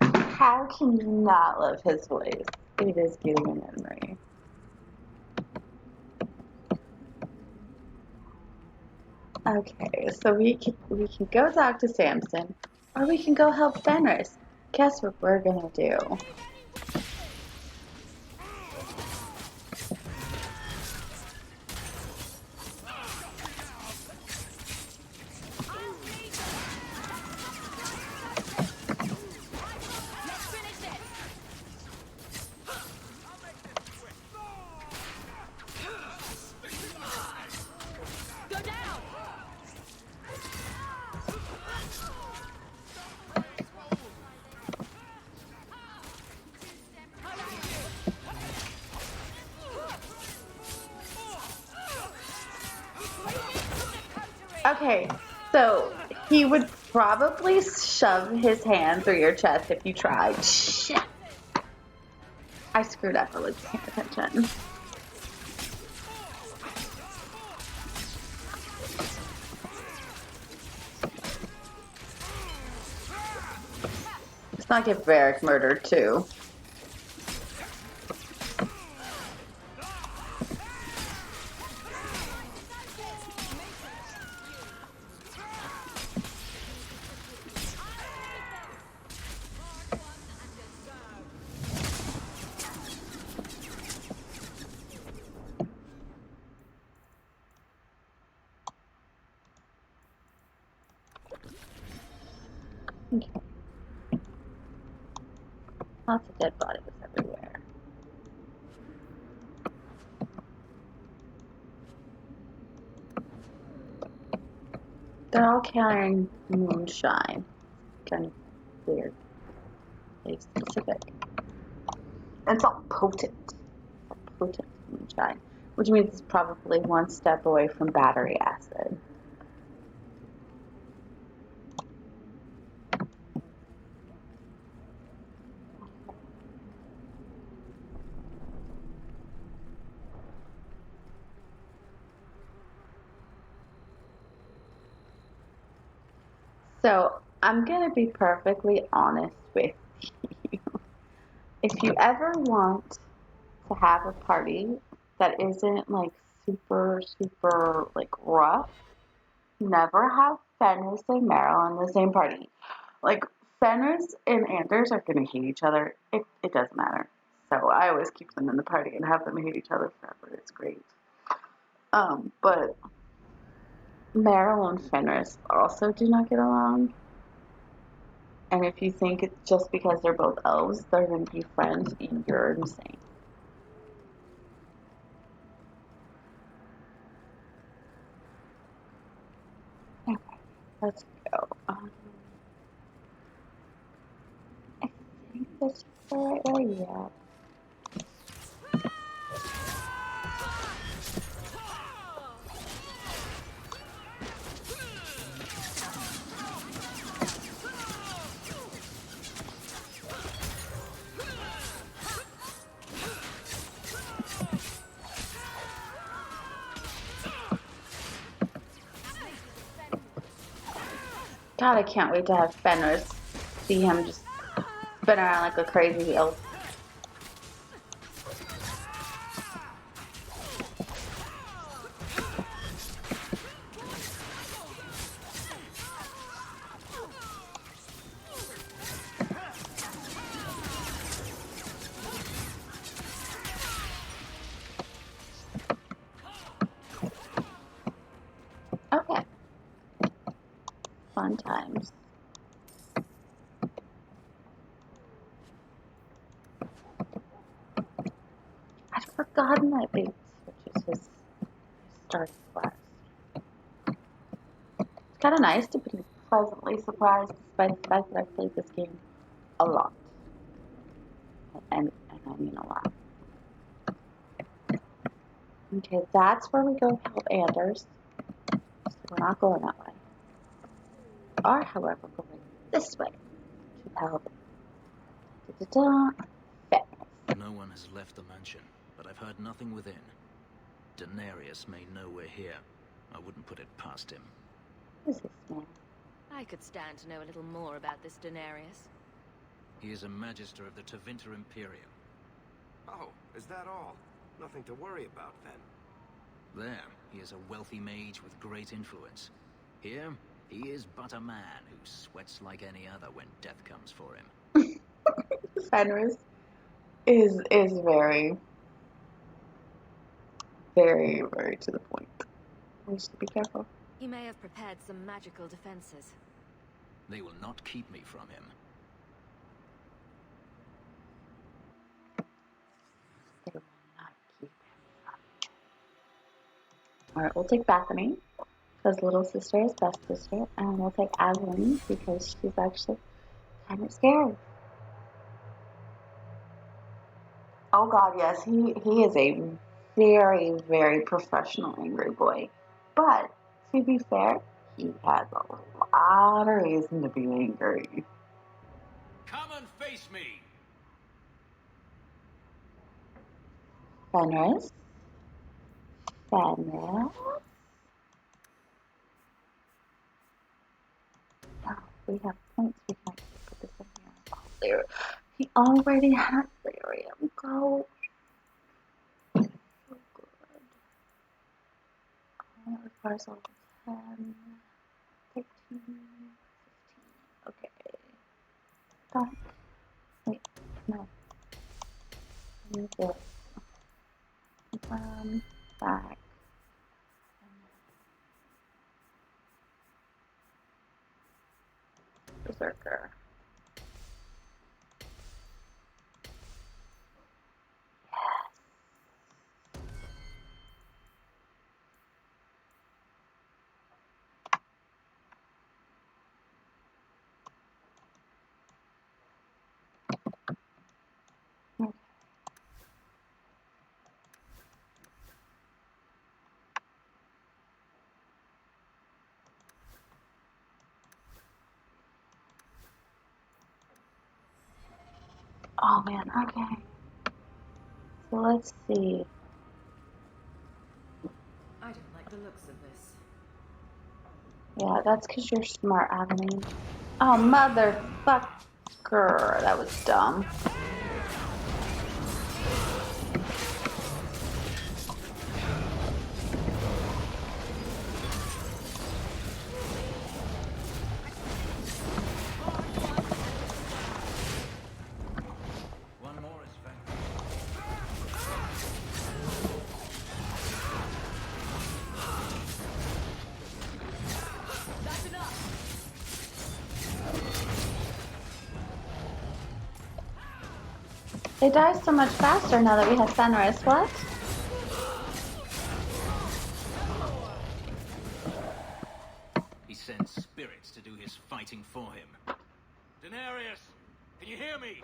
How can you not love his voice? It is Gideon Emery. Okay, so we can go talk to Samson, or we can go help Fenris. Guess what we're gonna do? Okay, so he would probably shove his hand through your chest if you tried. Shit. I screwed up. I was paying attention. Let's not get Varric murdered too. Okay. Lots of dead bodies everywhere. They're all carrying moonshine. Kind of weird. Very specific. It's all potent. Potent moonshine. Which means it's probably one step away from battery acid. So, I'm going to be perfectly honest with you. If you ever want to have a party that isn't like super, like rough, never have Fenris and Meryl in the same party. Like, Fenris and Anders are going to hate each other. It doesn't matter. So, I always keep them in the party and have them hate each other forever. It's great. But Meryl and Fenris also do not get along. And if you think it's just because they're both elves, they're going to be friends, you're insane. Okay, let's go. I think this is the right way, yeah. God, I can't wait to have Fenris see him just spin around like a crazy elf. Okay. Fun times. I'd forgotten that big switch is his starting quest. It's kind of nice to be pleasantly surprised despite the fact that I've played this game a lot. And I mean a lot. Okay, that's where we go to help Anders. So we're not going that way. We are, however, going this way to help. No one has left the mansion, but I've heard nothing within. Daenerys may know we're here. I wouldn't put it past him. Who is this man? I could stand to know a little more about this Daenerys. He is a magister of the Tevinter Imperium. Oh, is that all? Nothing to worry about, then. There, he is a wealthy mage with great influence. Here, he is but a man who sweats like any other when death comes for him. Fenris is very, very, very to the point. We should be careful. He may have prepared some magical defenses. They will not keep me from him. They will not keep him. Alright, we'll take Bethany, because little sister is best sister, and we'll take Aveline, because she's actually kind of scared. Oh god, yes, he is a very, very professional angry boy. But, to be fair, he has a lot of reason to be angry. Come and face me! Fenris? Fenris? Oh, we have points. We can actually put this in here. Oh, there. He already has Therium. Go. So good. It requires all 10, 13, 15. Okay. Back. Wait, no. Move this. Back. Berserker. Oh man, okay. So let's see. I don't like the looks of this. Yeah, that's because you're smart, Aveline. Oh, motherfucker. That was dumb. They die so much faster now that we have Fenris. What? He sends spirits to do his fighting for him. Daenerys, can you hear me?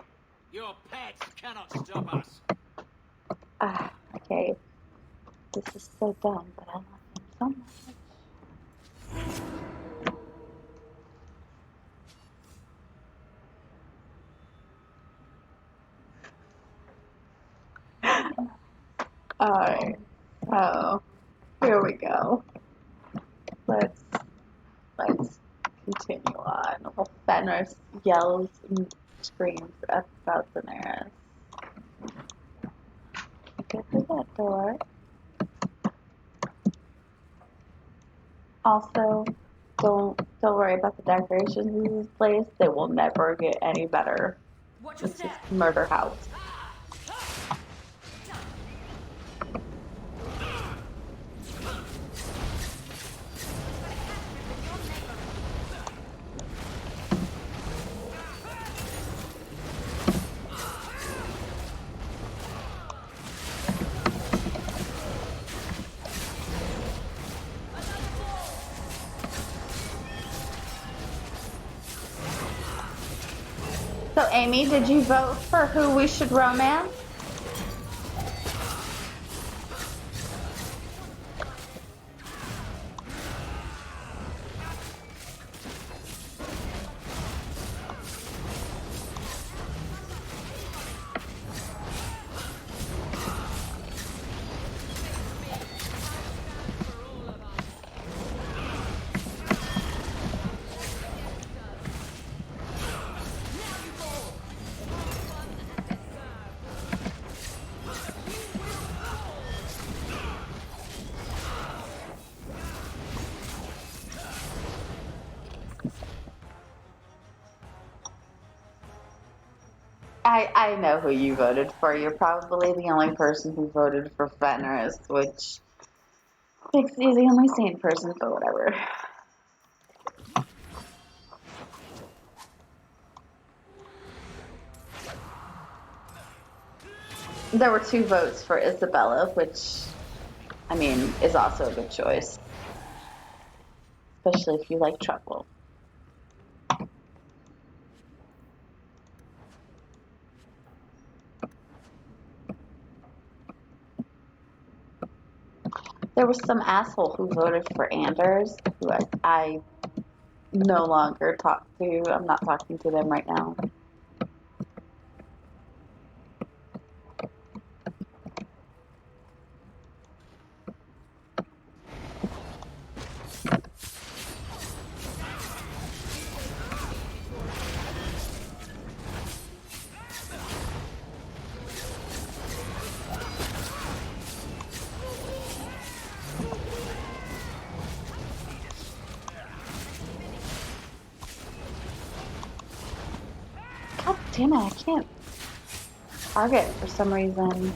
Your pets cannot stop us. Okay. This is so dumb, but I love him so much. Alright, so here we go. Let's continue on. Well, Fenris yells and screams about Daenerys. Get through that door. Also, don't worry about the decorations in this place. They will never get any better. It's just murder house. So, Amy, did you vote for who we should romance? I know who you voted for. You're probably the only person who voted for Fenris, which makes you the only sane person, but whatever. There were 2 votes for Isabela, which, I mean, is also a good choice. Especially if you like truffle. There was some asshole who voted for Anders, who I no longer talk to. I'm not talking to them right now. God damn it, I can't target for some reason.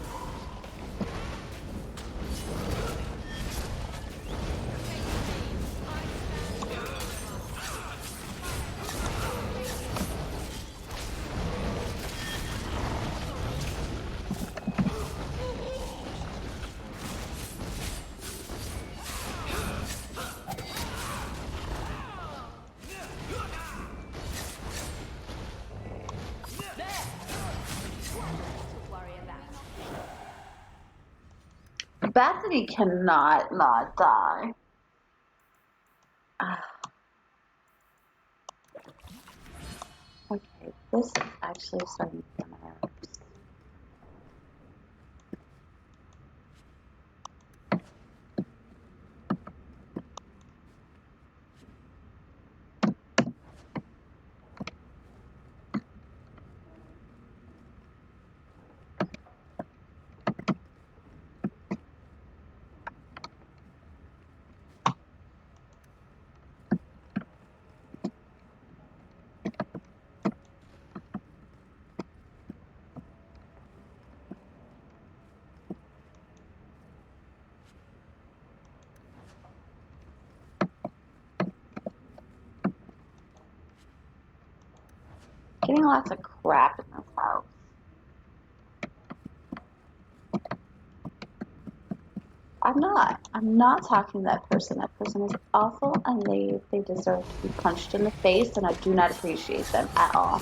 Bethany cannot not die. Okay, this is actually starting to get on my nerves. Getting lots of crap in this house. I'm not. I'm not talking to that person. That person is awful and they deserve to be punched in the face, and I do not appreciate them at all.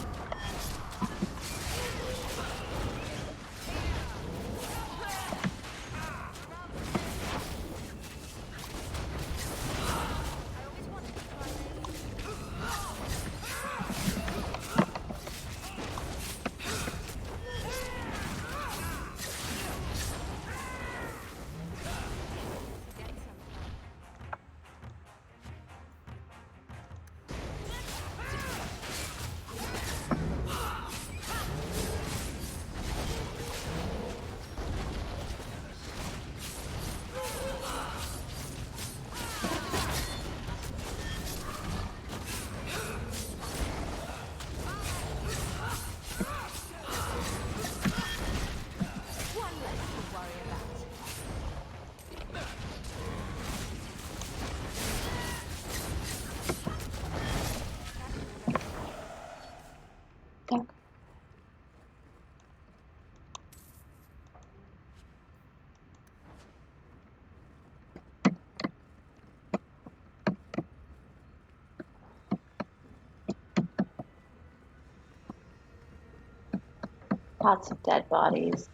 Lots of dead bodies.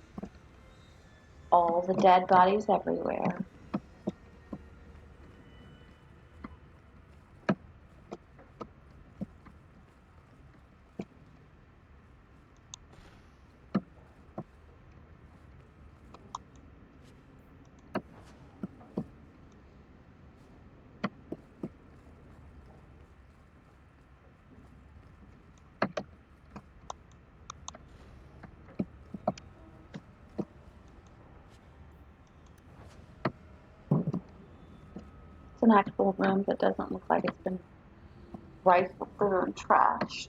All the dead bodies everywhere. It's an actual room that doesn't look like it's been rifled through and trashed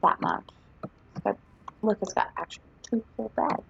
that much. Look, it's got actually 2 full beds.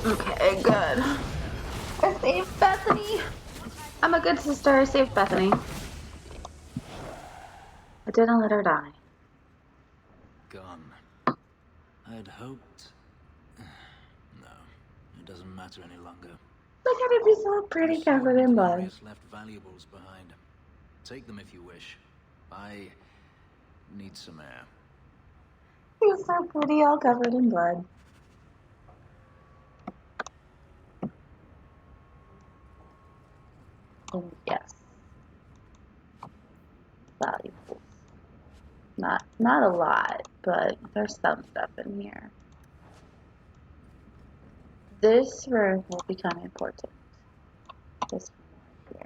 Okay, good. I saved Bethany. I'm a good sister. I saved Bethany. I didn't let her die. Gone. I'd hoped... No, it doesn't matter any longer. Look at it be so pretty covered in blood. Fenris left valuables behind. Take them if you wish. I need some air. He's so pretty, all covered in blood. Oh, yes. Valuables. Not a lot, but there's some stuff in here. This room will become important. This room right here.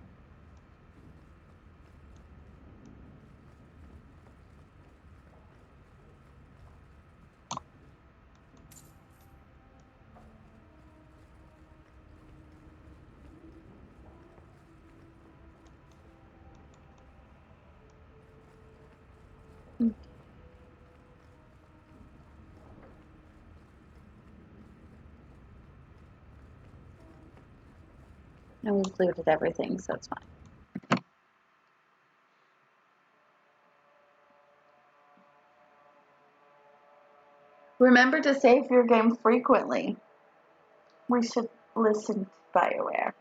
And we've looted everything, so it's fine. Remember to save your game frequently. We should listen to BioWare.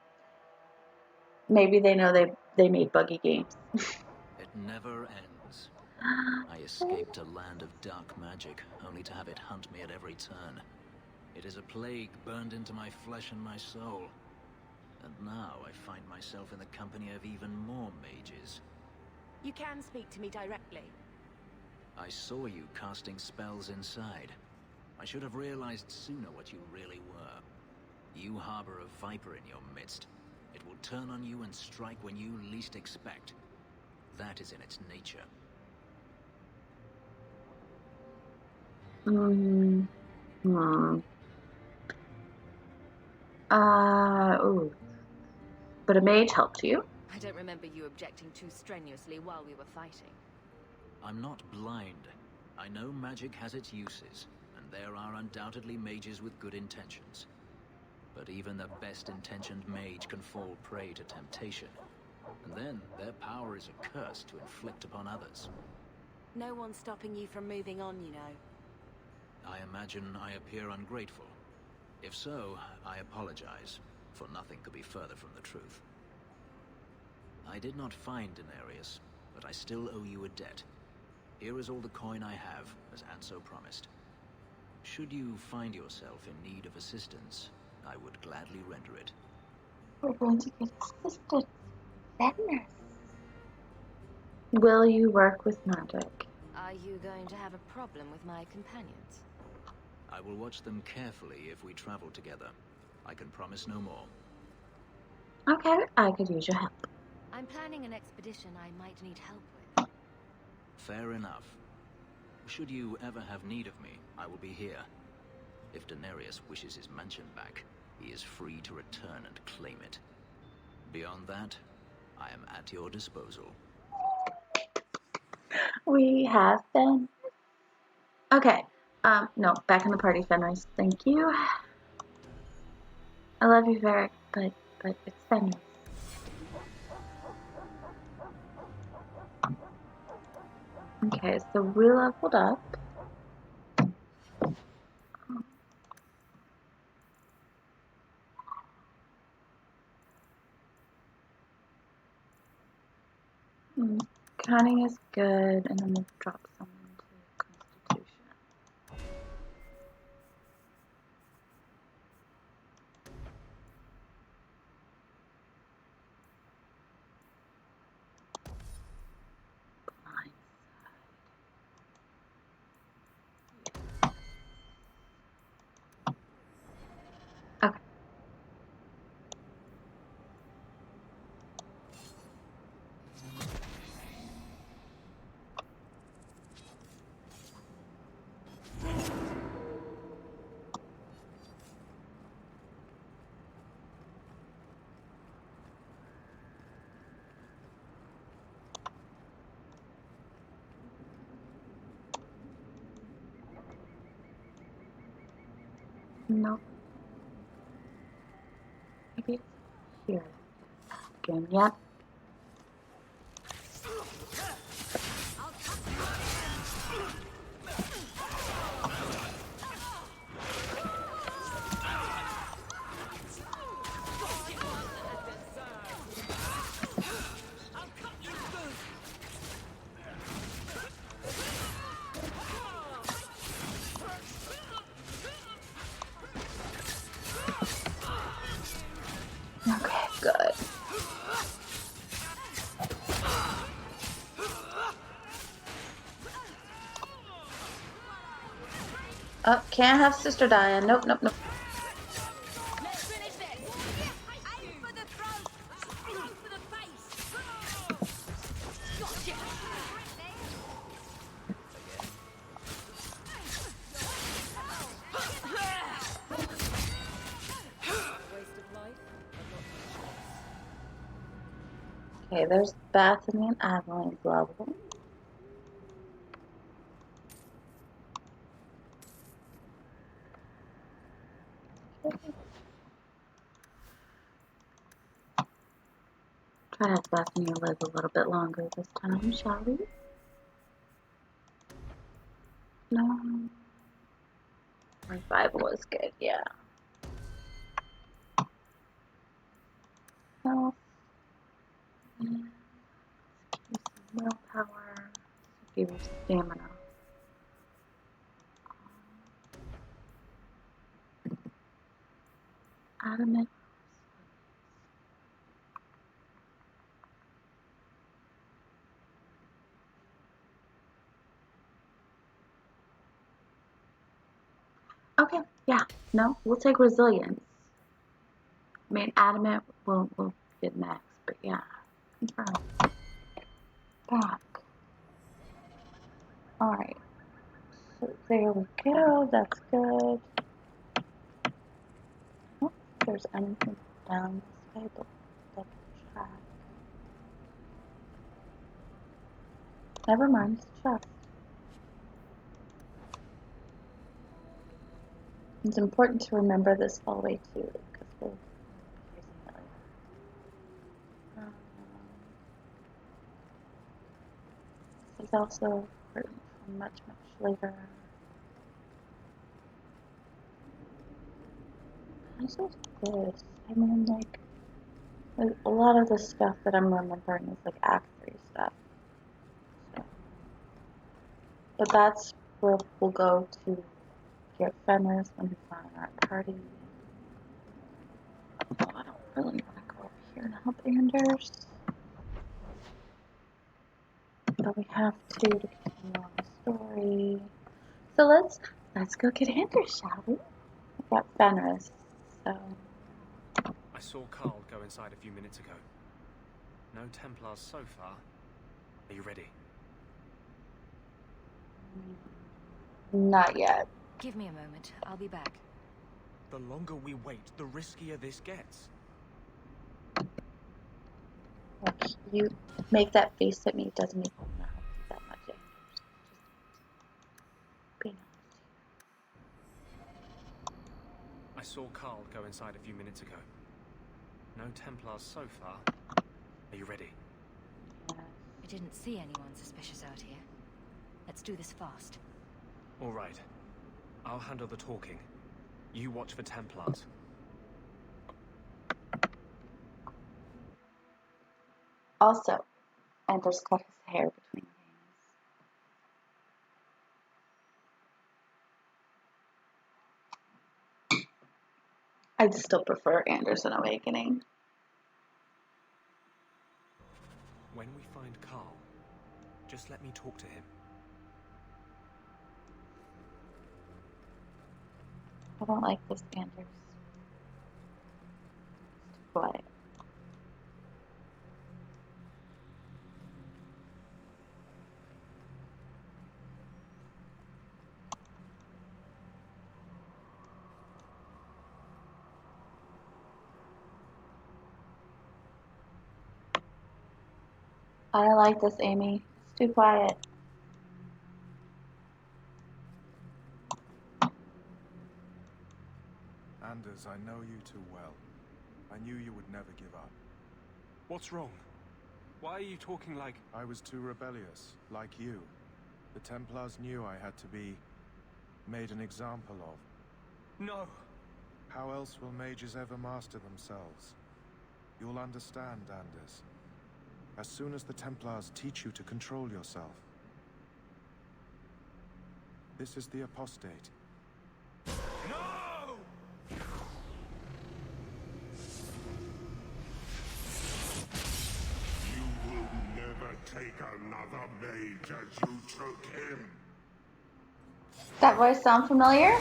Maybe they know they made buggy games. It never ends. I escaped a land of dark magic, only to have it hunt me at every turn. It is a plague burned into my flesh and my soul. And now I find myself in the company of even more mages. You can speak to me directly. I saw you casting spells inside. I should have realized sooner what you really were. You harbor a viper in your midst. It will turn on you and strike when you least expect. That is in its nature. Ooh. But a mage helped you. I don't remember you objecting too strenuously while we were fighting. I'm not blind. I know magic has its uses, and there are undoubtedly mages with good intentions. But even the best-intentioned mage can fall prey to temptation. And then their power is a curse to inflict upon others. No one's stopping you from moving on, you know. I imagine I appear ungrateful. If so, I apologize, for nothing could be further from the truth. I did not find Denarius, but I still owe you a debt. Here is all the coin I have, as Anso promised. Should you find yourself in need of assistance, I would gladly render it. We're going to get assistance. Fenris. Will you work with magic? Are you going to have a problem with my companions? I will watch them carefully if we travel together. I can promise no more. Okay, I could use your help. I'm planning an expedition I might need help with. Fair enough. Should you ever have need of me, I will be here. If Denarius wishes his mansion back, he is free to return and claim it. Beyond that, I am at your disposal. We have been. Okay. No, back in the party, Fenris. Thank you. I love you, Varric, but it's Fenris. Okay, so we leveled up. Cunning is good, and then we'll drop someone to Constitution. Okay. No. Maybe it's here. Again, yep. Okay, good. Oh, can't have sister dying. Nope, nope, nope. Okay, there's Bethany and Aveline's level. Okay. Try to have Bethany live a little bit longer this time, shall we? No. Revival is good, yeah. Health. And give you some willpower. Give you stamina. Adamant. Okay, yeah. No, we'll take resilience. I mean, adamant we'll get next, but yeah. Confirm. Back. Alright. So there we go. That's good. I don't think there's anything down this way, but we'll double check. Never mind, it's a chest. It's important to remember this hallway too, because we'll be using it later. This is also important for much later. How's this? I mean, like, a lot of the stuff that I'm remembering is like Act 3 stuff. So. But that's where we'll go to get Fenris when he's not in our party. Oh, I don't really want to go up here and help Anders. But we have to continue on the story. So let's go get Anders, shall we? We've got Fenris, so... I saw Carl go inside a few minutes ago. No Templars so far. Are you ready? Not yet. Give me a moment. I'll be back. The longer we wait, the riskier this gets. Look, you make that face at me, it doesn't make me want to help you that much, Anders. Just being honest. I saw Carl go inside a few minutes ago. No Templars so far. Are you ready? I didn't see anyone suspicious out here. Let's do this fast. All right. I'll handle the talking. You watch for Templars. Also, Anders cut his hair between games. I'd still prefer Anders in Awakening. When we find Carl, just let me talk to him. I don't like this Anders. It's too quiet. I don't like this, Amy. It's too quiet. Anders, I know you too well. I knew you would never give up. What's wrong? Why are you talking like... I was too rebellious, like you. The Templars knew I had to be made an example of. No! How else will mages ever master themselves? You'll understand, Anders. As soon as the Templars teach you to control yourself. This is the apostate. No! You will never take another mage as you took him. That voice sound familiar?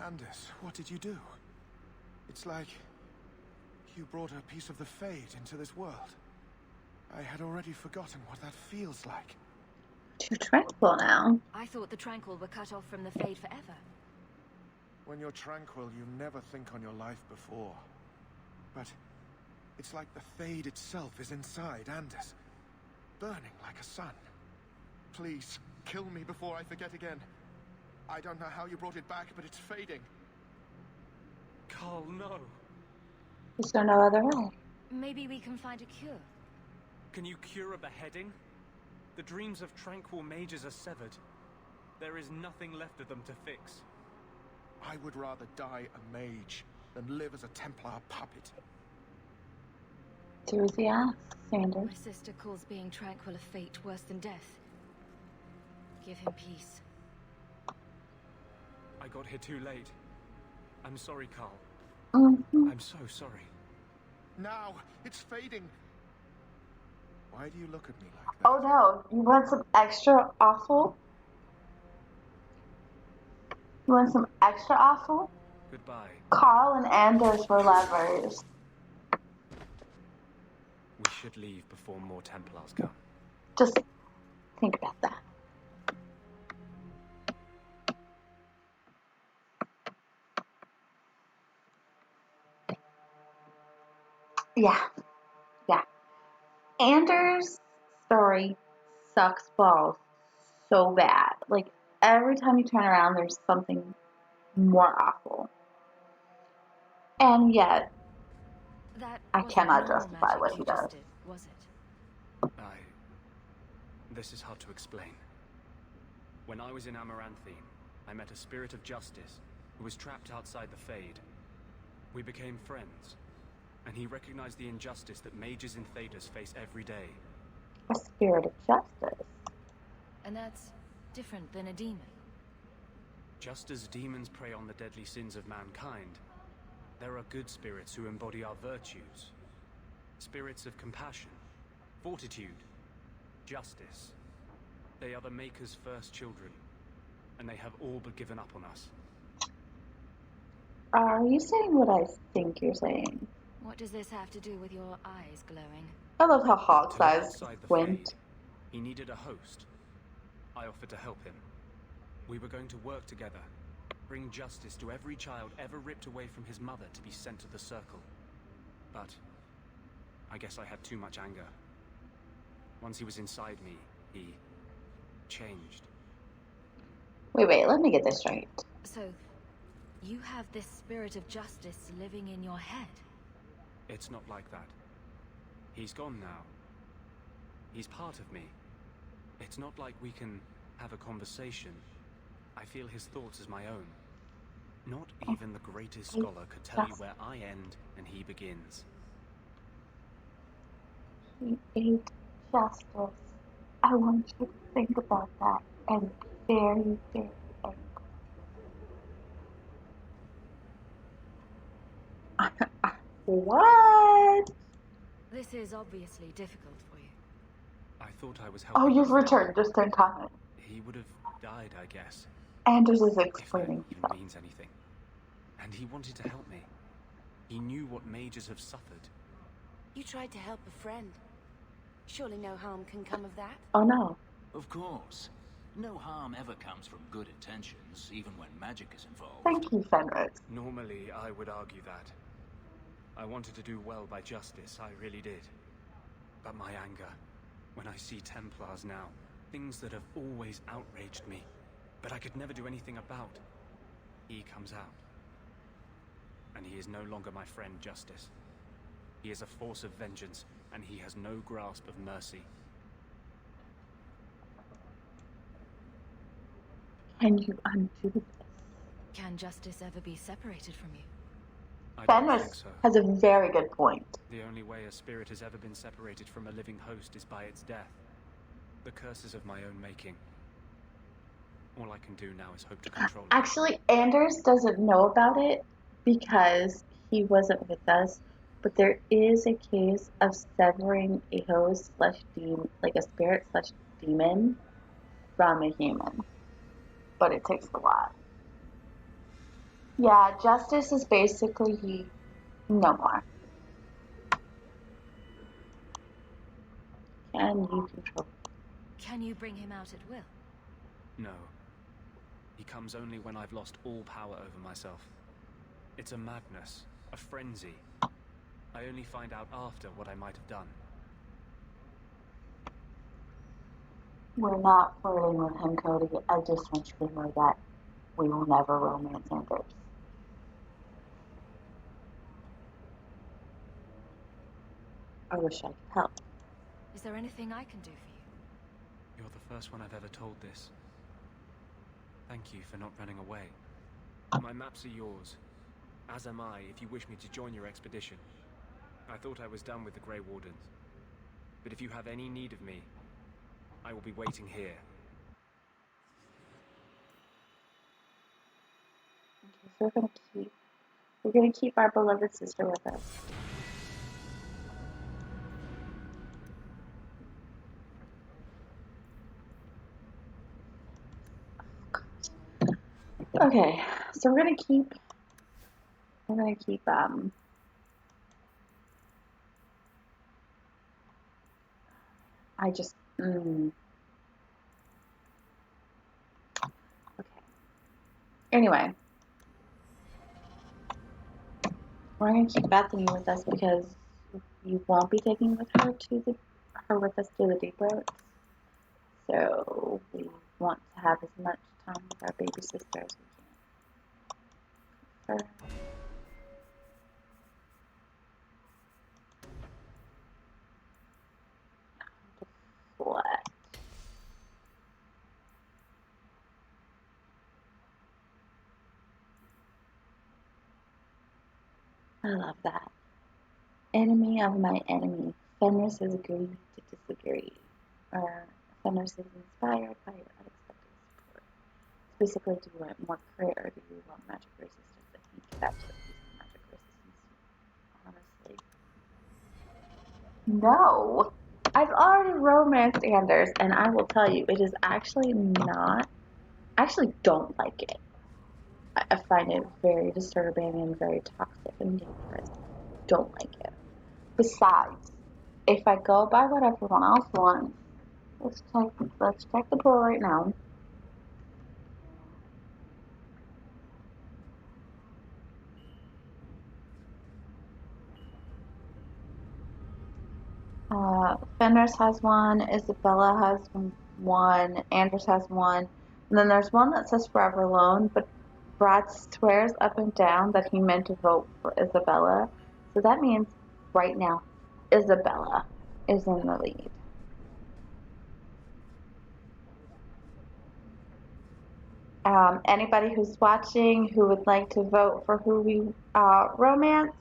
Anders, what did you do? It's like you brought a piece of the Fade into this world. I had already forgotten what that feels like. Too tranquil now. I thought the Tranquil were cut off from the Fade forever. When you're tranquil, you never think on your life before. But it's like the Fade itself is inside Anders, burning like a sun. Please, Kill me before I forget again. I don't know how you brought it back, but it's fading. Carl, no. There's no other way. Maybe we can find a cure. Can you cure a beheading? The dreams of tranquil mages are severed. There is nothing left of them to fix. I would rather die a mage than live as a Templar puppet. Through the ass, Sanders. My sister calls being tranquil a fate worse than death. Give him peace. I got here too late. I'm sorry, Carl. I'm so sorry. Now, it's fading. Why do you look at me like that? Oh no, you want some extra awful? You want some extra awful? Goodbye. Carl and Anders were lovers. We should leave before more Templars come. Just think about that. Yeah. Anders' story sucks balls so bad. Like, every time you turn around, there's something more awful. And yet, I cannot justify what he does. Was it? This is hard to explain. When I was in Amaranthine, I met a spirit of justice who was trapped outside the Fade. We became friends, and he recognized the injustice that mages in Thedas face every day. A spirit of justice. And that's different than a demon. Just as demons prey on the deadly sins of mankind, there are good spirits who embody our virtues. Spirits of compassion, fortitude, justice. They are the Maker's first children, and they have all but given up on us. Are you saying what I think you're saying? What does this have to do with your eyes glowing? I love how Hawke's eyes Outside the went. Fade, he needed a host. I offered to help him. We were going to work together, bring justice to every child ever ripped away from his mother to be sent to the Circle. But I guess I had too much anger. Once he was inside me, he changed. Wait, let me get this straight. So, you have this spirit of justice living in your head? It's not like that. He's gone now. He's part of me. It's not like we can have a conversation. I feel his thoughts as my own. Not even the greatest scholar could tell you where I end and he begins. He ate justice. I want you to think about that and very, very angry. What? This is obviously difficult for you. I thought I was helping. Oh, you've returned just in time. He would have died, I guess. Anders is explaining if that even means anything. And he wanted to help me. He knew what mages have suffered. You tried to help a friend. Surely no harm can come of that? Oh no. Of course. No harm ever comes from good intentions, even when magic is involved. Thank you, Fenris. Normally, I would argue that. I wanted to do well by justice, I really did. But my anger, when I see Templars now, things that have always outraged me, but I could never do anything about, he comes out. And he is no longer my friend, Justice. He is a force of vengeance, and he has no grasp of mercy. Can you undo this? Can justice ever be separated from you? I don't think Fenris so. has a very good point. The only way a spirit has ever been separated from a living host is by its death. The curses of my own making. All I can do now is hope to control it. Actually, Anders doesn't know about it because he wasn't with us, but there is a case of severing a host / demon, like a spirit / demon, from a human. But it takes a lot. Yeah, justice is basically no more. Can you control? Can you bring him out at will? No. He comes only when I've lost all power over myself. It's a madness, a frenzy. I only find out after what I might have done. We're not flirting with him, Cody. I just want you to know that we will never romance Anders. I wish I could help. Is there anything I can do for you? You're the first one I've ever told this. Thank you for not running away. My maps are yours, as am I if you wish me to join your expedition. I thought I was done with the Grey Wardens. But if you have any need of me, I will be waiting here. Okay, so we're gonna keep our beloved sister with us. Okay, so we're gonna keep I just okay. Anyway, we're gonna keep Bethany with us because you won't be taking her with us to the deep roads. So we want to have as much time with our baby sister as we can. What? I love that. Enemy of my enemy. Fenris has agreed to disagree. Or Fenris is inspired by your unexpected support. Basically, do you want more crit or do you want magic resistance? I think that's what he's magic resistance. Honestly. No! I've already romanced Anders, and I will tell you, it is actually not. I actually don't like it. I find it very disturbing and very toxic and dangerous. Don't like it. Besides, if I go by what everyone else wants, let's check the pool right now. Fenris has one, Isabela has one, Anders has one, and then there's one that says Forever Alone, but Brad swears up and down that he meant to vote for Isabela, so that means right now Isabela is in the lead. Anybody who's watching who would like to vote for who we romance,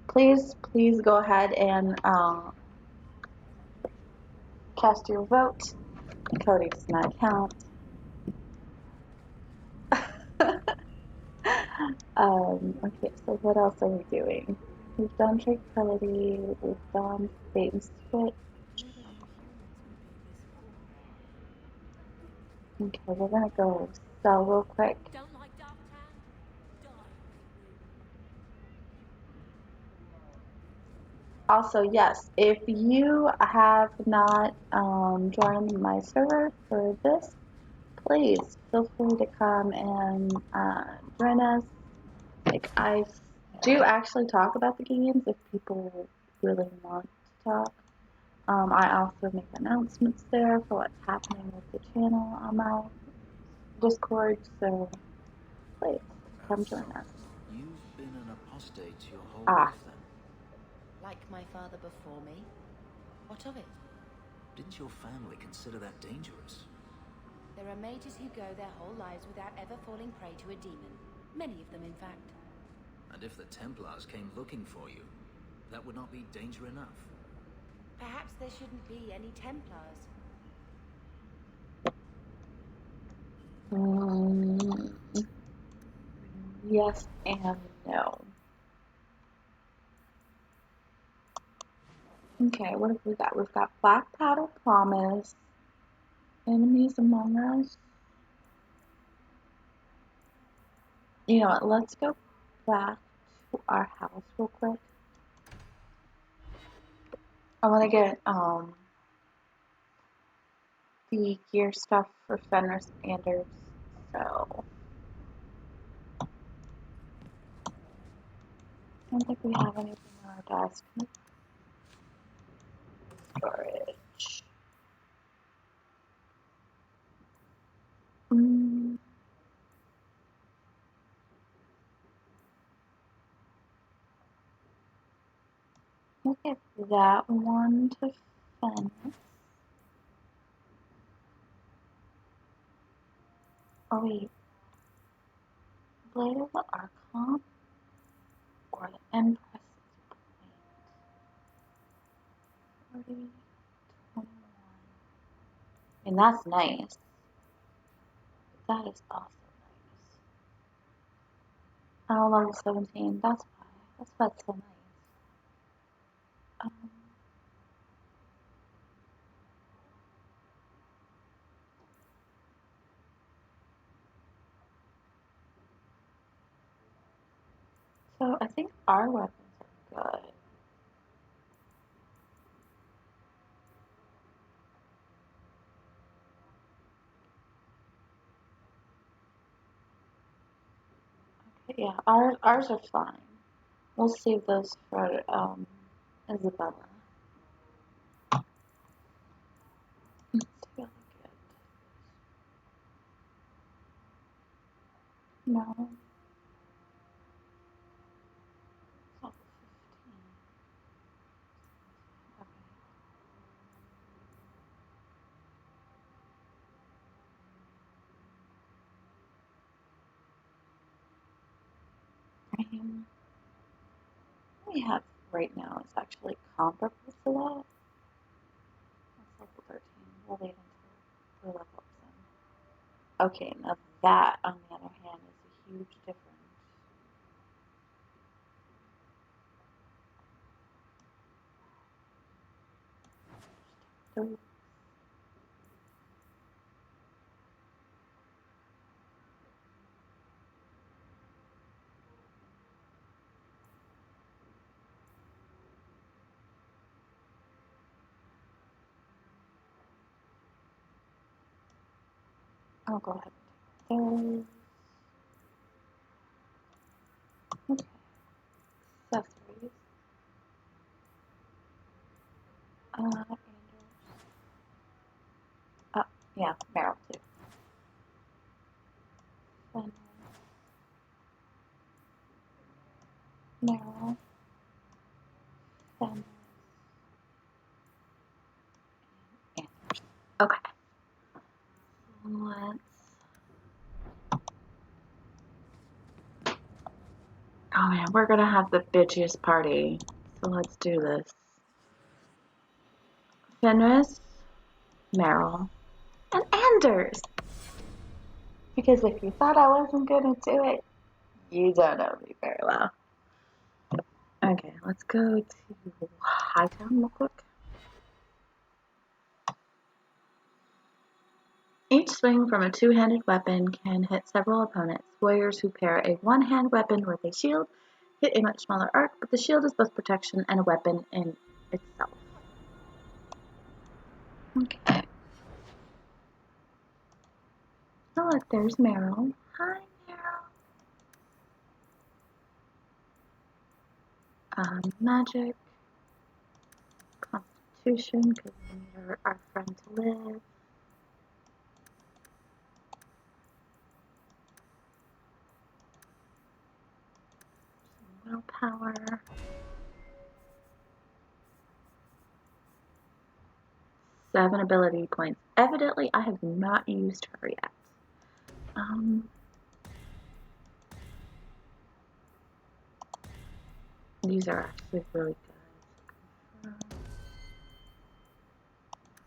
please go ahead and cast your vote. Cody does not count. Okay, so what else are we doing? We've done tranquility, we've done bait and switch. Okay, we're gonna go sell real quick. Also, yes, if you have not joined my server for this, please feel free to come and join us. Like, I do actually talk about the games if people really want to talk. I also make announcements there for what's happening with the channel on my Discord, so please come join us. You've been an apostate your whole Ah. life then? Like my father before me? What of it? Didn't your family consider that dangerous? There are mages who go their whole lives without ever falling prey to a demon. Many of them, in fact. And if the Templars came looking for you, that would not be danger enough. Perhaps there shouldn't be any Templars. Yes and no. Okay, what have we got? We've got Black Powder Promise, Enemies Among Us. You know what, let's go back to our house real quick. I want to get the gear stuff for Fenris and Anders, so I don't think we have anything on our desk. Storage. We'll give that one to Fenris. Oh wait. Blade of the Archon or the Empress Blade. 40, 21. And that's nice. That is also nice. Oh, level 17. That's why. That's why it's so nice. So I think our weapons are good. Okay, yeah, ours are fine. We'll save those for Isabela. It's really good. No. Level 15. What we have right now is actually comparable to that. That's level 13. We'll wait until we level up some. Okay, now that, on the other hand, is a huge difference. So, I'll go ahead and take those. Okay. Accessories. Yeah, Meryl too. Fenris. Meryl. Fenris. Anders. Okay. Let's. Oh man, we're gonna have the bitchiest party. So let's do this. Fenris, Meryl, and Anders. Because if you thought I wasn't gonna do it, you don't know me very well. Okay, let's go to Hightown real quick. Each swing from a two-handed weapon can hit several opponents. Warriors who pair a one-hand weapon with a shield hit a much smaller arc, but the shield is both protection and a weapon in itself. Okay. Oh, look, there's Meryl. Hi, Meryl. Magic. Constitution, because we need our friend to live. Some willpower. 7 ability points. Evidently, I have not used her yet. These are actually really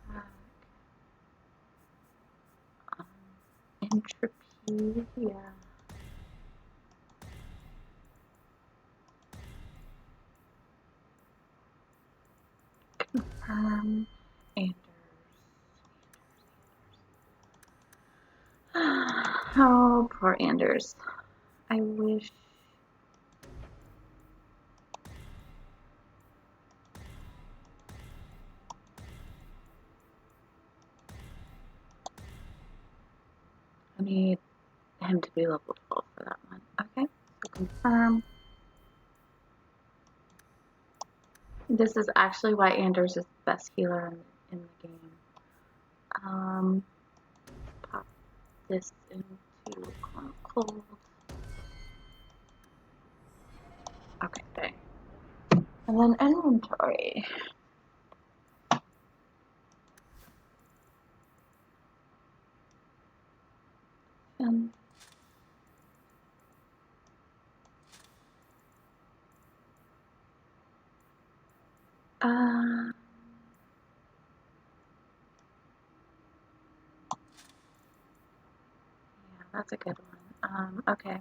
good. Entropy, yeah. Confirm. Anders. Oh, poor Anders. I wish. I need him to be level 12 for that one. Okay, so confirm. This is actually why Anders is the best healer in the game. Pop this into cold. Okay, dang. And then inventory. And yeah, that's a good one. Okay.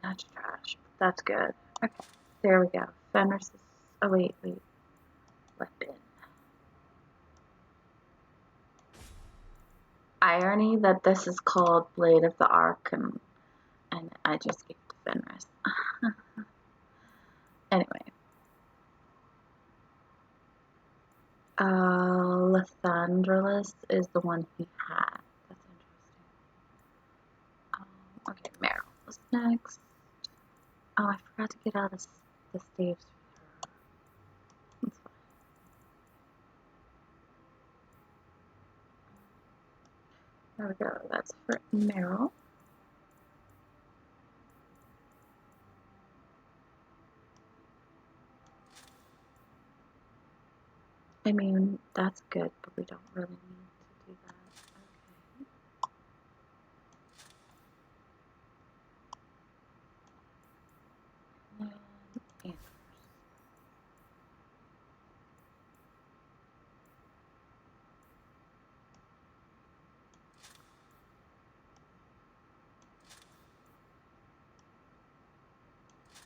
That's trash. That's good. Okay. There we go. Fenris is... Oh, wait. Weapon. Irony that this is called Blade of the Ark and I just gave it to Fenris. Anyway. Lethandrellis is the one he had. That's interesting. Okay, Meryl was next. Oh, I forgot to get out of the staves for her. That's fine. There we go. That's for Meryl. I mean, that's good, but we don't really need to do that. Okay.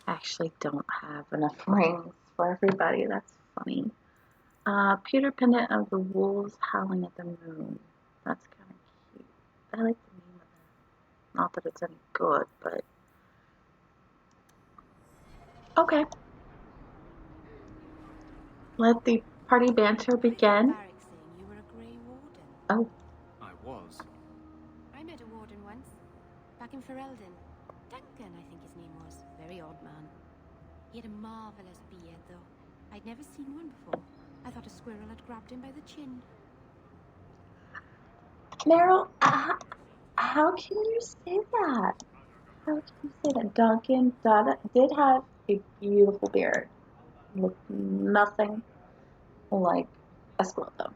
And I actually don't have enough rings for everybody. That's funny. Pewter Pendant of the Wolves Howling at the Moon. That's kind of cute. I like the name of that. Not that it's any good, but... Okay. Let the party banter begin. Varric saying you were a Grey Warden. Oh. I was. I met a Warden once, back in Ferelden. Duncan, I think his name was. Very odd man. He had a marvelous beard, though. I'd never seen one before. I thought a squirrel had grabbed him by the chin. Meryl, how can you say that? How can you say that? Duncan did have a beautiful beard. Looked nothing like a squirrel, though.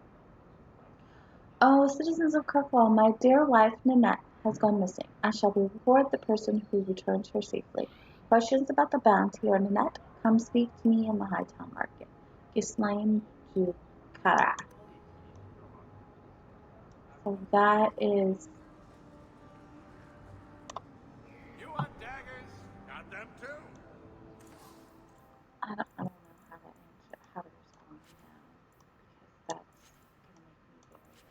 Oh, citizens of Kirkwall, my dear wife Nanette has gone missing. I shall reward the person who returns her safely. Questions about the bounty or Nanette? Come speak to me in the Hightown Market. Gislaine Jukara. So that is... You want daggers? Got them too. I don't know how to answer, how to respond now, because that's gonna make me very, very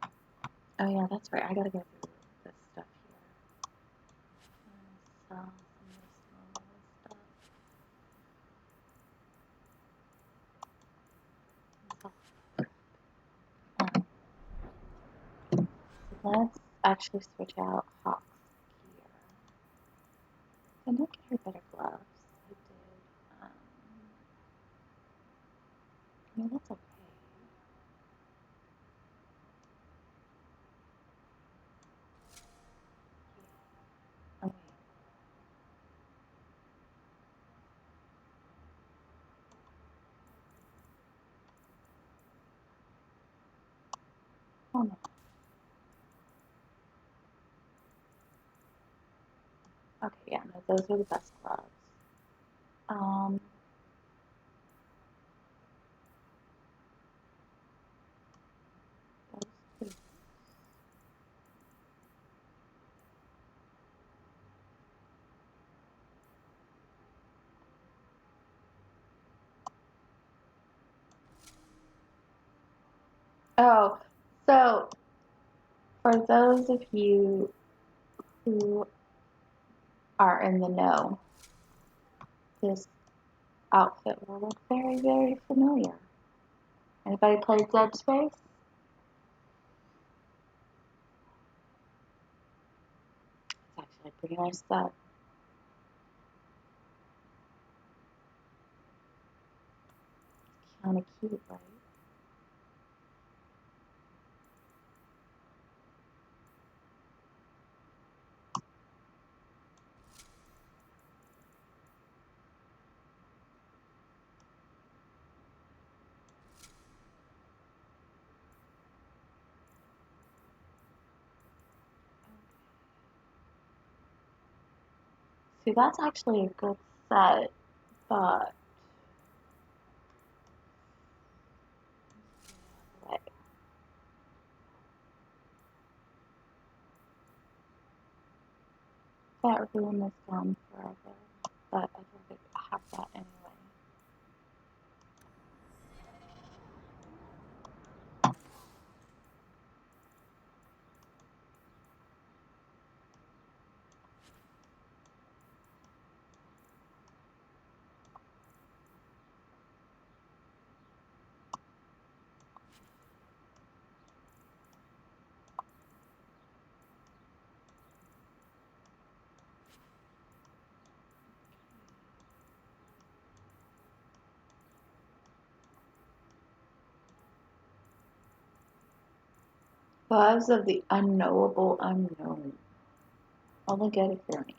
sad. Oh yeah, that's right. I gotta go through this stuff here. Sell some of this stuff. So let's actually switch out Hawke's gear. I did get her better gloves. I did. I mean, that's okay. Oh, wait. Oh no. Okay, yeah, no, those are the best gloves. Those two. Oh, so for those of you who are in the know, this outfit will look very, very familiar. Anybody play Dead Space? It's actually a pretty nice set. kind of cute, right? See, that's actually a good set, but right. That room is gone forever, but I think I have that anyway. Lives of the unknowable unknown. Only get if you're an age.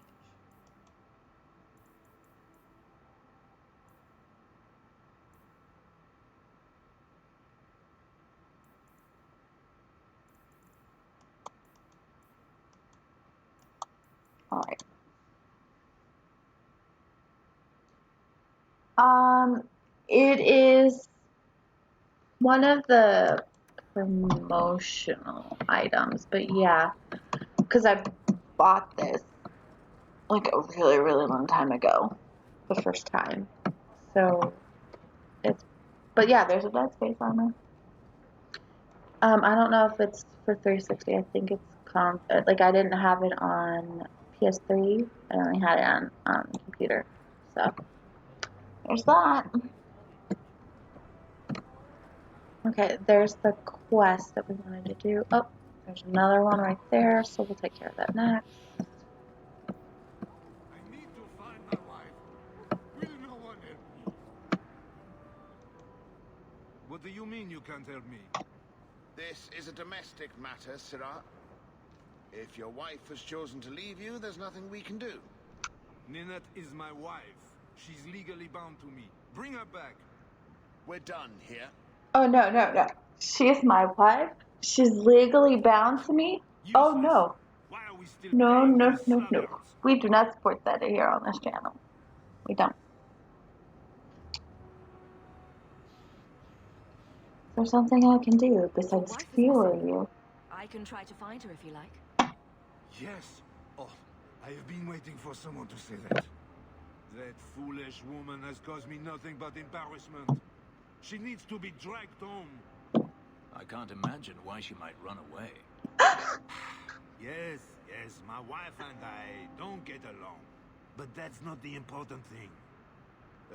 Alright. It is one of the promotional items, but yeah, because I bought this like a really, really long time ago, the first time. So it's, but yeah, there's a Dead Space armor. I don't know if it's for 360. I think it's like I didn't have it on PS3. I only had it on computer. So there's that. Okay, there's the quest that we wanted to do. Oh, there's another one right there, so we'll take care of that next. I need to find my wife. Will no one help me? What do you mean you can't help me? This is a domestic matter, Sirrah. If your wife has chosen to leave you, there's nothing we can do. Ninette is my wife. She's legally bound to me. Bring her back. We're done here. Oh, no, no, no. She's my wife. She's legally bound to me. Oh, no. Why are we still No, paying no, these no, no. sluggards? We do not support that here on this channel. We don't. Is there something I can do besides fuel you? I can try to find her if you like. Yes. Oh, I have been waiting for someone to say that. That foolish woman has caused me nothing but embarrassment. She needs to be dragged home. I can't imagine why she might run away. Yes, my wife and I don't get along. But that's not the important thing.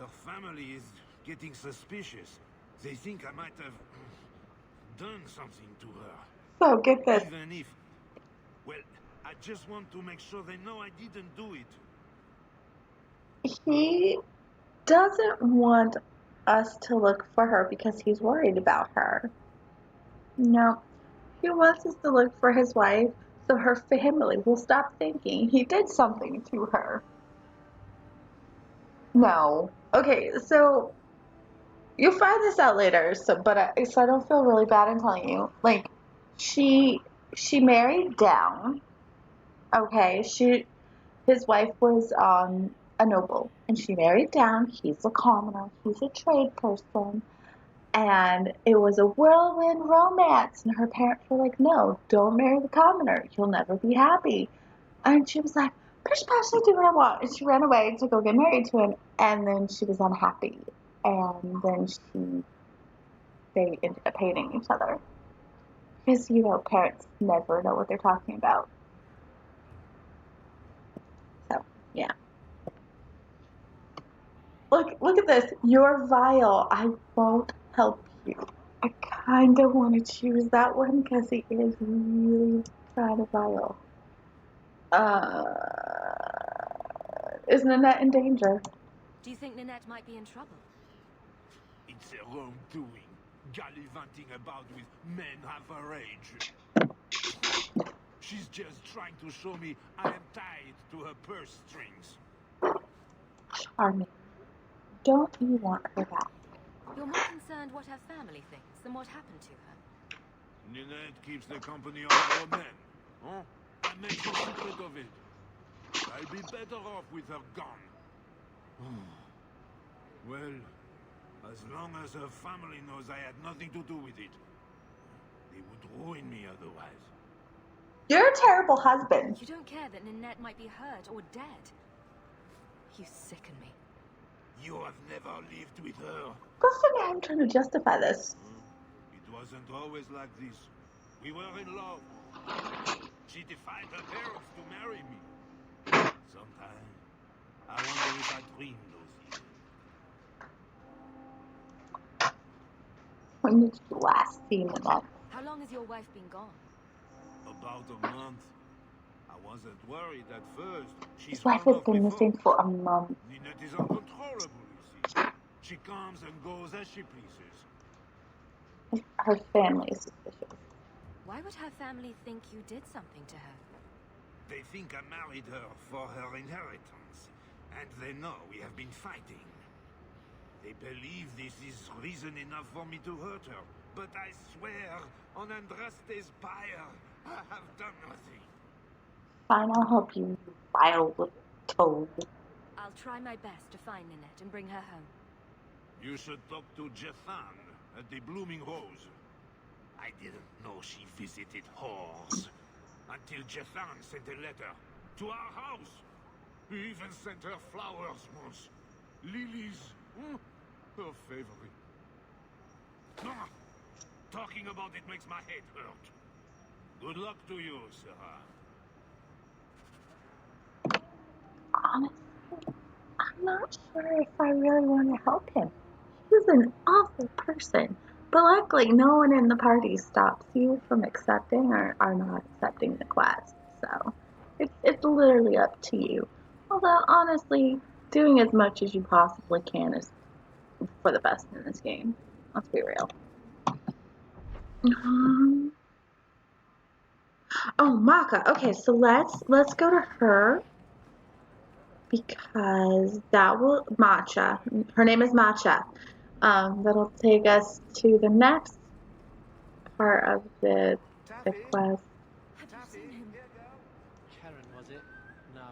Her family is getting suspicious. They think I might have done something to her. So, get this. Even if... Well, I just want to make sure they know I didn't do it. He doesn't want us to look for her because he's worried about her. No. He wants us to look for his wife so her family will stop thinking he did something to her. No. Okay, so you'll find this out later, so I don't feel really bad in telling you. Like, she married down. Okay, his wife was a noble, and she married down. He's a commoner. He's a trade person. And it was a whirlwind romance. And her parents were like, no, don't marry the commoner. You'll never be happy. And she was like, pish posh, I do what I want. And she ran away to go get married to him. And then she was unhappy. And then they ended up hating each other. Because, parents never know what they're talking about. So, yeah. Look at this. You're vile. I won't help you. I kind of want to choose that one because he is really kind of vile. Is Ninette in danger? Do you think Ninette might be in trouble? It's her own doing, gallivanting about with men half her age. She's just trying to show me I am tied to her purse strings. Charming. Don't you want her back? You're more concerned what her family thinks than what happened to her. Ninette keeps the company of our men. Huh? I make no secret of it. I'll be better off with her gone. Well, as long as her family knows I had nothing to do with it, they would ruin me otherwise. You're a terrible husband. You don't care that Ninette might be hurt or dead. You sicken me. You have never lived with her. Listen, I'm trying to justify this. It wasn't always like this. We were in love. She defied her parents to marry me. Sometimes, I wonder if I dreamed those years. When did you last see Ninette? How long has your wife been gone? About a month. I wasn't worried at first. His wife has been missing for a month. Ninette is uncontrollable, you see. She comes and goes as she pleases. Her family is suspicious. Why would her family think you did something to her? They think I married her for her inheritance, and they know we have been fighting. They believe this is reason enough for me to hurt her, but I swear on Andraste's pyre, I have done nothing. Fine, I'll help you, vile little toad. I'll try my best to find Ninette and bring her home. You should talk to Jethan at the Blooming Rose. I didn't know she visited whores until Jethan sent a letter to our house. He even sent her flowers once. Lilies, her favorite. Talking about it makes my head hurt. Good luck to you, Sarah. Honestly, I'm not sure if I really want to help him. He's an awful person. But luckily, no one in the party stops you from accepting or are not accepting the quest. So, it's literally up to you. Although, honestly, doing as much as you possibly can is for the best in this game. Let's be real. Oh, Maka. Okay, so let's go to her. Because that will Matcha. Her name is Matcha. That'll take us to the next part of the quest. Have you seen him? Karen, was it? No.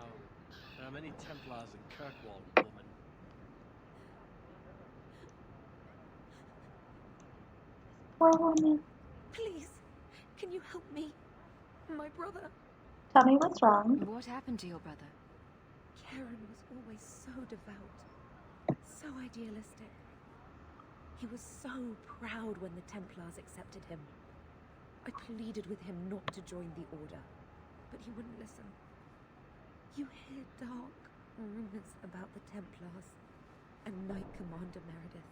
There are many Templars in Kirkwall, woman. Poor woman. Please, can you help me? My brother. Tell me what's wrong. What happened to your brother? Karen was always so devout, so idealistic. He was so proud when the Templars accepted him. I pleaded with him not to join the Order, but he wouldn't listen. You hear dark rumors about the Templars and Knight Commander Meredith.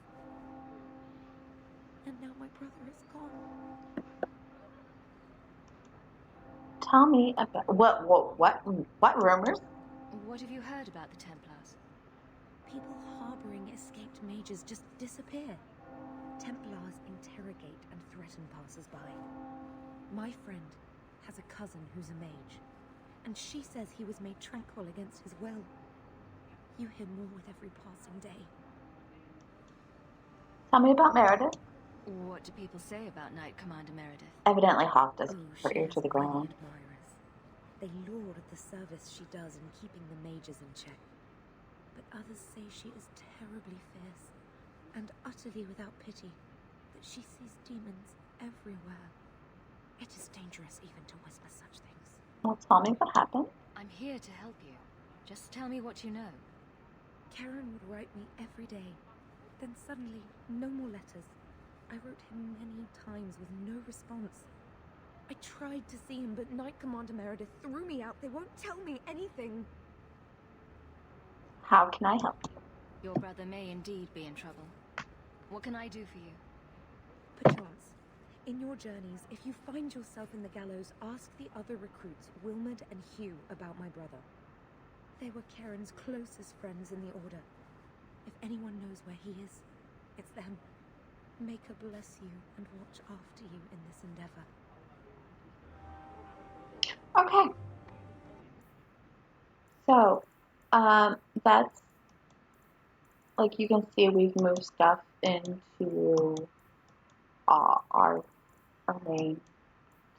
And now my brother is gone. Tell me about what rumors? What have you heard about the Templars? People harboring escaped mages just disappear. Templars interrogate and threaten passers-by. My friend has a cousin who's a mage, and she says he was made tranquil against his will. You hear more with every passing day. Tell me about Meredith. What do people say about Knight Commander Meredith? Evidently Hawke does her ear to the ground. They laud the service she does in keeping the mages in check. But others say she is terribly fierce and utterly without pity, that she sees demons everywhere. It is dangerous even to whisper such things. Well, tell me what happened. I'm here to help you. Just tell me what you know. Karen would write me every day. Then suddenly, no more letters. I wrote him many times with no response. I tried to see him, but Knight Commander Meredith threw me out. They won't tell me anything. How can I help you? Your brother may indeed be in trouble. What can I do for you? Perchance, in your journeys, if you find yourself in the gallows, ask the other recruits, Wilmerd and Hugh, about my brother. They were Karen's closest friends in the Order. If anyone knows where he is, it's them. Maker bless you and watch after you in this endeavor. Okay. So, that's, like you can see, we've moved stuff into our main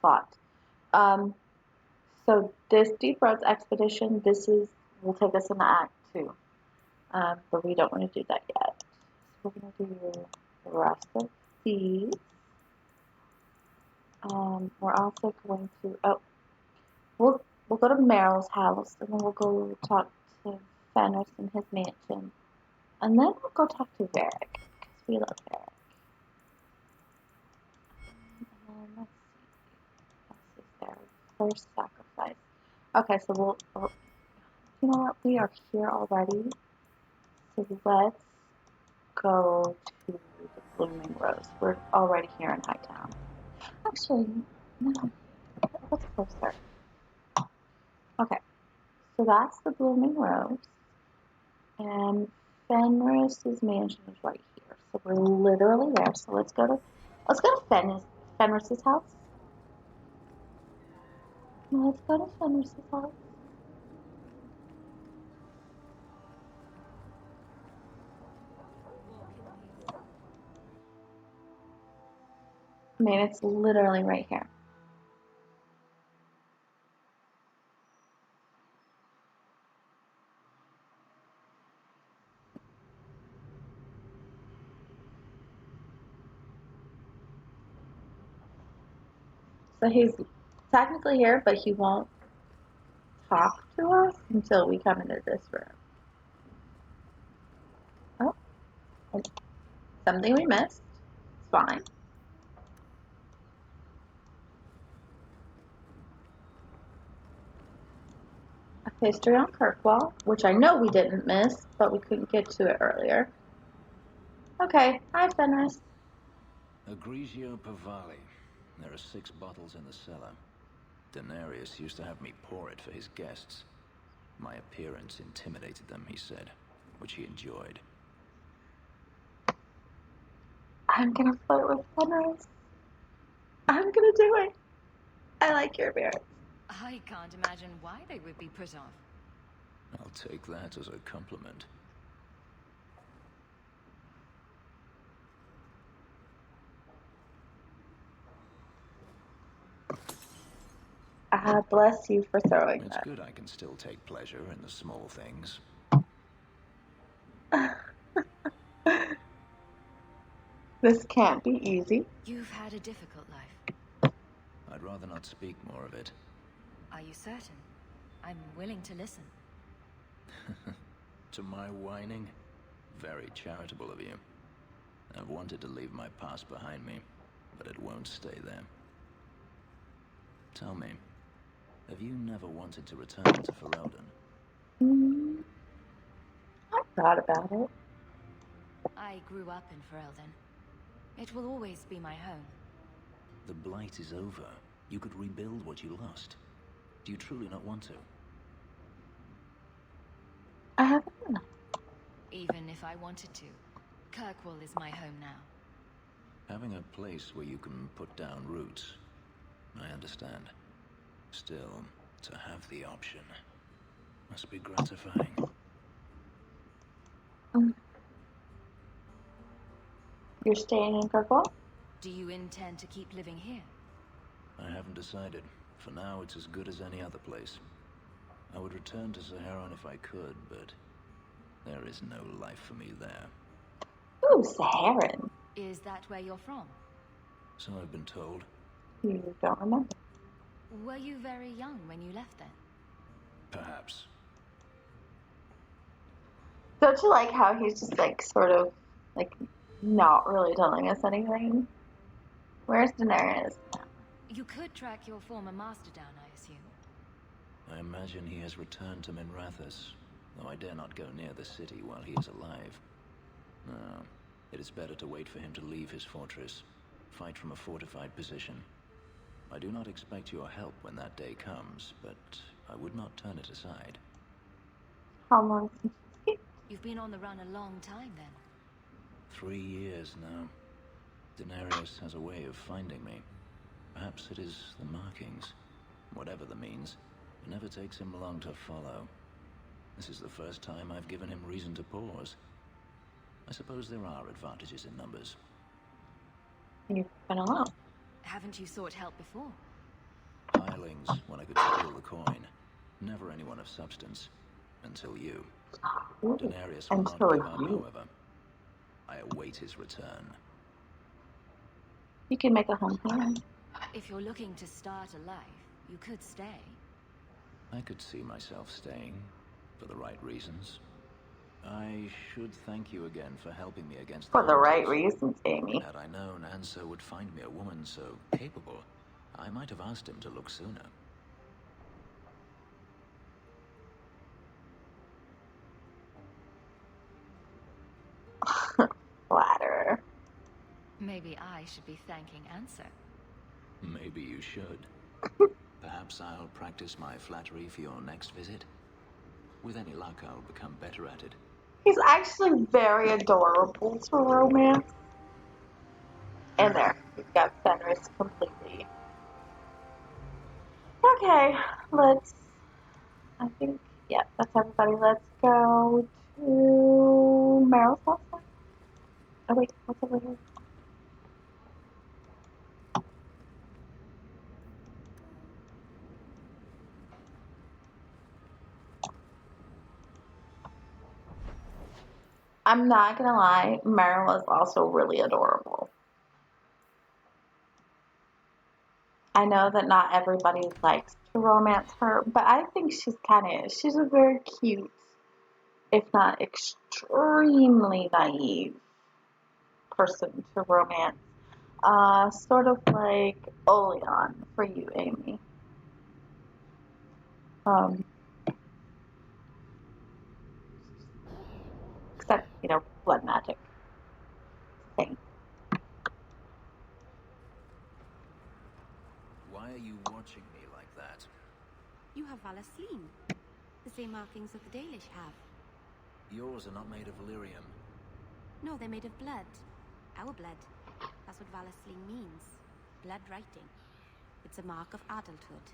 plot. So this Deep Roads expedition, will take us into Act 2. But we don't want to do that yet. So we're going to do the rest of these. We're also going to, we'll go to Meryl's house, and then we'll go talk to Fenris in his mansion. And then we'll go talk to Varric, because we love Varric. Let's see. This is their first sacrifice. Okay, so you know what? We are here already. So let's go to the Blooming Rose. We're already here in Hightown. Actually, no. What's closer? Okay, so that's the Blooming Rose. And Fenris's mansion is right here. So we're literally there. So let's go to Fenris's house. Let's go to Fenris's house. I mean, it's literally right here. So he's technically here, but he won't talk to us until we come into this room. Oh, something we missed. It's fine. A history on Kirkwall, which I know we didn't miss, but we couldn't get to it earlier. Okay, hi Fenris. Egregio Pavali. There are 6 bottles in the cellar. Denarius used to have me pour it for his guests. My appearance intimidated them, he said, which he enjoyed. I'm gonna flirt with Fenris. I'm gonna do it. I like your appearance. I can't imagine why they would be put off. I'll take that as a compliment. Bless you for throwing It's that. good I can still take pleasure in the small things. This can't be easy. You've had a difficult life. I'd rather not speak more of it. Are you certain? I'm willing to listen. To my whining? Very charitable of you. I've wanted to leave my past behind me, but it won't stay there. Tell me, have you never wanted to return to Ferelden? I thought about it. I grew up in Ferelden. It will always be my home. The Blight is over. You could rebuild what you lost. Do you truly not want to? I haven't. Even if I wanted to, Kirkwall is my home now. Having a place where you can put down roots, I understand. Still, to have the option must be gratifying. You're staying in Kirkwall? Do you intend to keep living here? I haven't decided. For now, it's as good as any other place. I would return to Saharan if I could, but there is no life for me there. Ooh, Saharan. Is that where you're from? So I've been told. You don't remember. Were you very young when you left then? Perhaps. Don't you like how he's just like sort of like not really telling us anything? Where's Daenerys now? You could track your former master down, I assume. I imagine he has returned to Minrathous, though I dare not go near the city while he is alive. No, it is better to wait for him to leave his fortress, fight from a fortified position. I do not expect your help when that day comes, but I would not turn it aside. How long since You've been on the run a long time then. 3 years now. Daenerys has a way of finding me. Perhaps it is the markings. Whatever the means, it never takes him long to follow. This is the first time I've given him reason to pause. I suppose there are advantages in numbers. You've been alone. Haven't you sought help before? Hirelings when I could steal the coin. Never anyone of substance. Until you. Ooh, Daenerys will not until give up, you. however. I await his return. You can make a home here. If you're looking to start a life, you could stay. I could see myself staying, for the right reasons. I should thank you again for helping me against For the right hunters. reasons, Amy. Had I known Anso would find me a woman so capable, I might have asked him to look sooner. Flatterer. Maybe I should be thanking Anso. Maybe you should. Perhaps I'll practice my flattery for your next visit. With any luck, I'll become better at it. He's actually very adorable to romance. And there, we've got Fenris completely. Okay, I think, yeah, that's everybody. Let's go to Meryl's house now. Oh wait, what's over here? I'm not gonna lie, Meryl is also really adorable. I know that not everybody likes to romance her, but I think she's a very cute, if not extremely naive person to romance. Sort of like Oleon for you, Amy. Except, blood magic. Thing. Why are you watching me like that? You have Valasleen. The same markings that the Dalish have. Yours are not made of Valyrium. No, they're made of blood. Our blood. That's what Valasleen means. Blood writing. It's a mark of adulthood.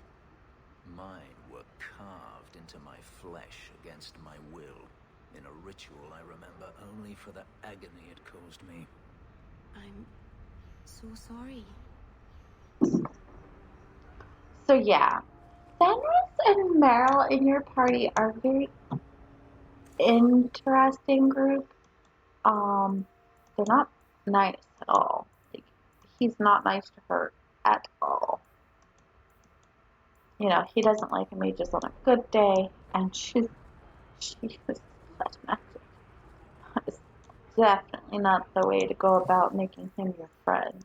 Mine were carved into my flesh against my will, in a ritual I remember only for the agony it caused me. I'm so sorry. So yeah, Fenris and Meryl in your party are a very interesting group. They're not nice at all. Like, he's not nice to her at all. He doesn't like mages on a good day, and she was blood magic. It's definitely not the way to go about making him your friend.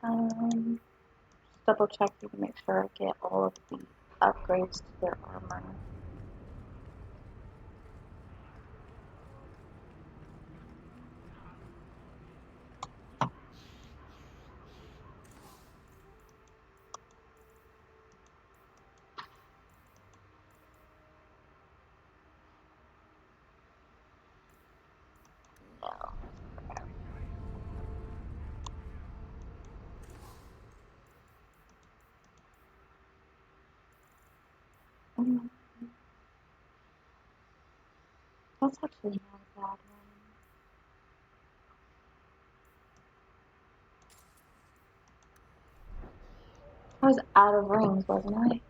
Just double checking to make sure I get all of the upgrades to their armor. That's actually not a bad one. I was out of rings, wasn't I?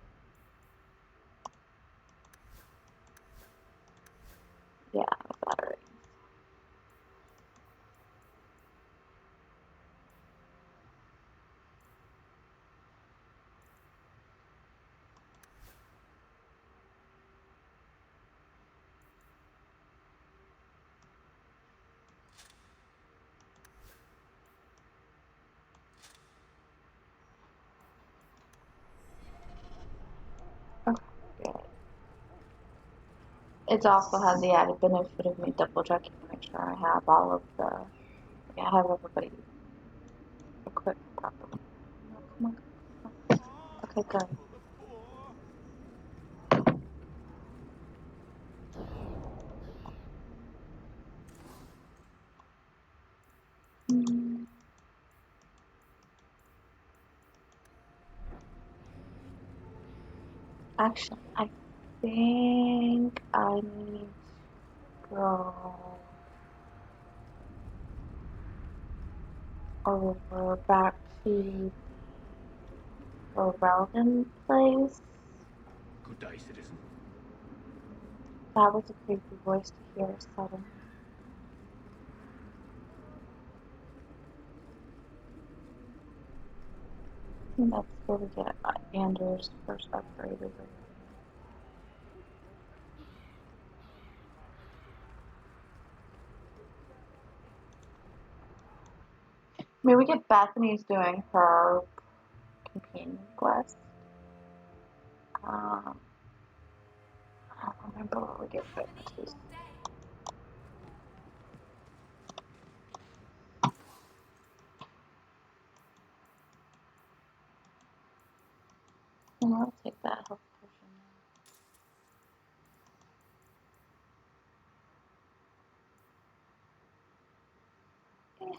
Yeah, I was out of rings. Okay, good. It also has the added benefit of me double checking to make sure I have all of I have everybody equipped properly. No, come on. Okay, good. Actually, I think I need to go over back to the Ferelden place. Good day, citizen. That was a creepy voice to hear suddenly. And that's where we get Anders' first upgrade over here. I mean, we get Bethany's doing her companion quest. I don't remember what we get Bethany's. And I'll take that health potion now.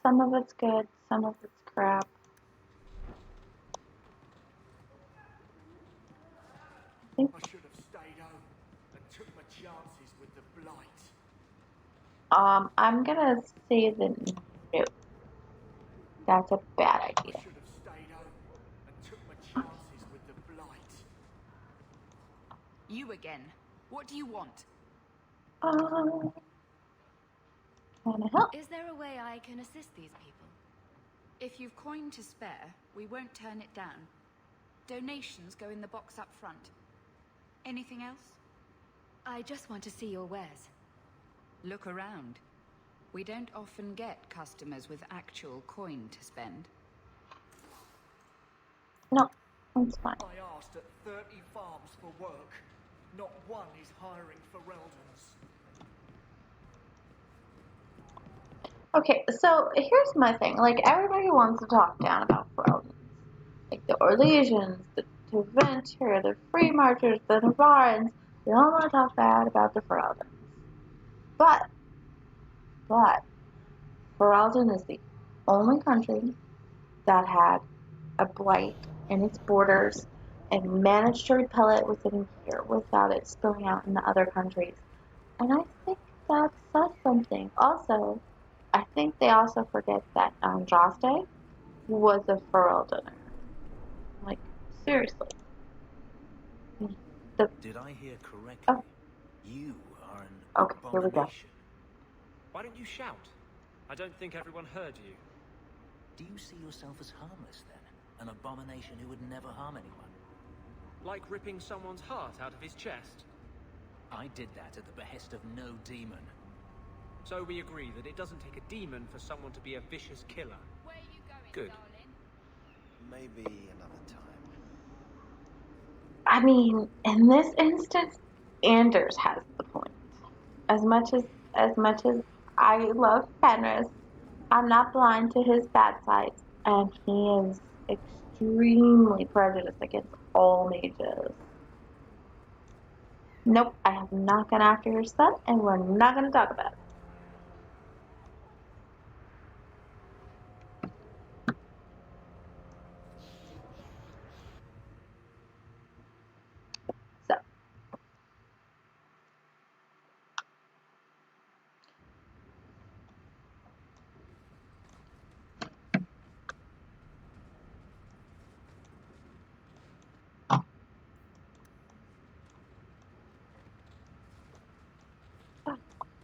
Some of it's good, some of it's crap. I should have stayed home and took my chances with the Blight. I'm gonna say that no. That's a bad I idea. should have stayed home and took my chances with the Blight. You again. What do you want? Can I help? Is there a way I can assist these people? If you've coin to spare, we won't turn it down. Donations go in the box up front. Anything else? I just want to see your wares. Look around. We don't often get customers with actual coin to spend. No, that's fine. I asked at 30 farms for work. Not one is hiring Fereldens. Okay, so here's my thing. Like, everybody wants to talk down about Ferelden. Like, the Orlesians, the Teventur, the Free Marchers, the Navarans, they all want to talk bad about the Fereldens. But, Ferelden is the only country that had a blight in its borders and managed to repel it within a year without it spilling out into other countries. And I think that says something. Also, I think they also forget that Andraste was a Fereldener. Like, seriously. Did I hear correctly? Oh. You are an Okay, here we go. abomination. Why don't you shout? I don't think everyone heard you. Do you see yourself as harmless then? An abomination who would never harm anyone? Like ripping someone's heart out of his chest? I did that at the behest of no demon. So we agree that it doesn't take a demon for someone to be a vicious killer. Where are you going, Good. darling? Maybe another time. I mean, in this instance, Anders has the point. As much as I love Fenris, I'm not blind to his bad sides, and he is extremely prejudiced against all mages. Nope, I have not gone after your son, and we're not going to talk about it. So,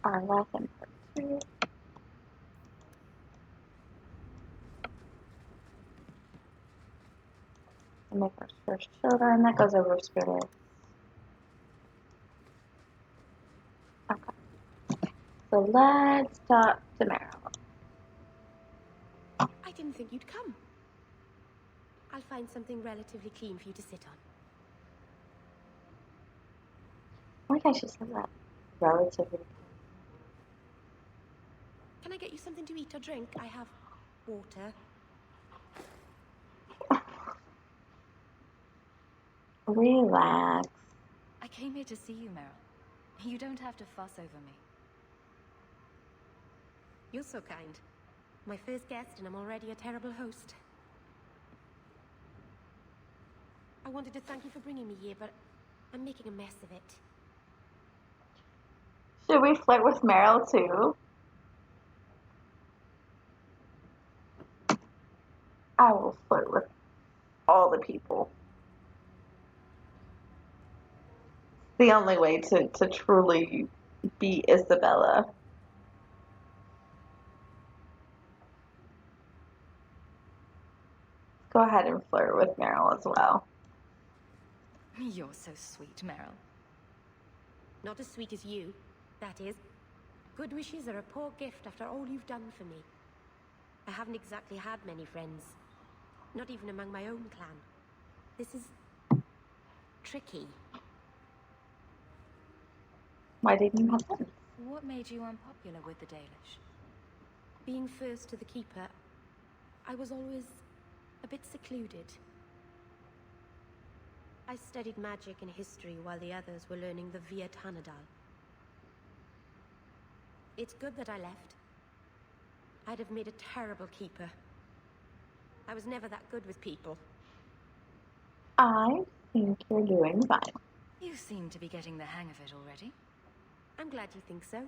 our lesson for 2. And make our first children. That goes over spirits. Okay. So let's talk to Meryl. I didn't think you'd come. I'll find something relatively clean for you to sit on. I like how she said that. Relatively. Can I get you something to eat or drink? I have water. Relax. I came here to see you, Meryl. You don't have to fuss over me. You're so kind. My first guest, and I'm already a terrible host. I wanted to thank you for bringing me here, but I'm making a mess of it. Should we flirt with Meryl too? I will flirt with all the people. The only way to truly be Isabela. Go ahead and flirt with Meryl as well. You're so sweet, Meryl. Not as sweet as you, that is. Good wishes are a poor gift after all you've done for me. I haven't exactly had many friends. Not even among my own clan. This is... tricky. Why didn't you have friends? What made you unpopular with the Dalish? Being first to the Keeper, I was always a bit secluded. I studied magic and history while the others were learning the Via Tanadal. It's good that I left. I'd have made a terrible keeper. I was never that good with people. I think you're doing fine. You seem to be getting the hang of it already. I'm glad you think so.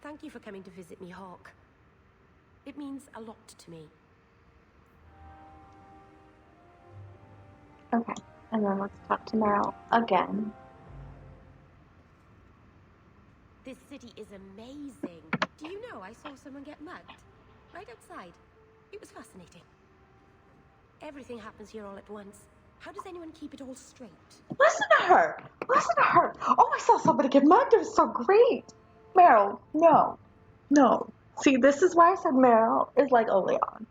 Thank you for coming to visit me, Hawke. It means a lot to me. Okay, and then let's talk to Meryl again. This city is amazing. Do you know I saw someone get mugged? Right outside. It was fascinating. Everything happens here all at once. How does anyone keep it all straight? Listen to her! Listen to her! Oh, I saw somebody get mugged. It was so great. Meryl, no. No. See, this is why I said Meryl is like Oleon.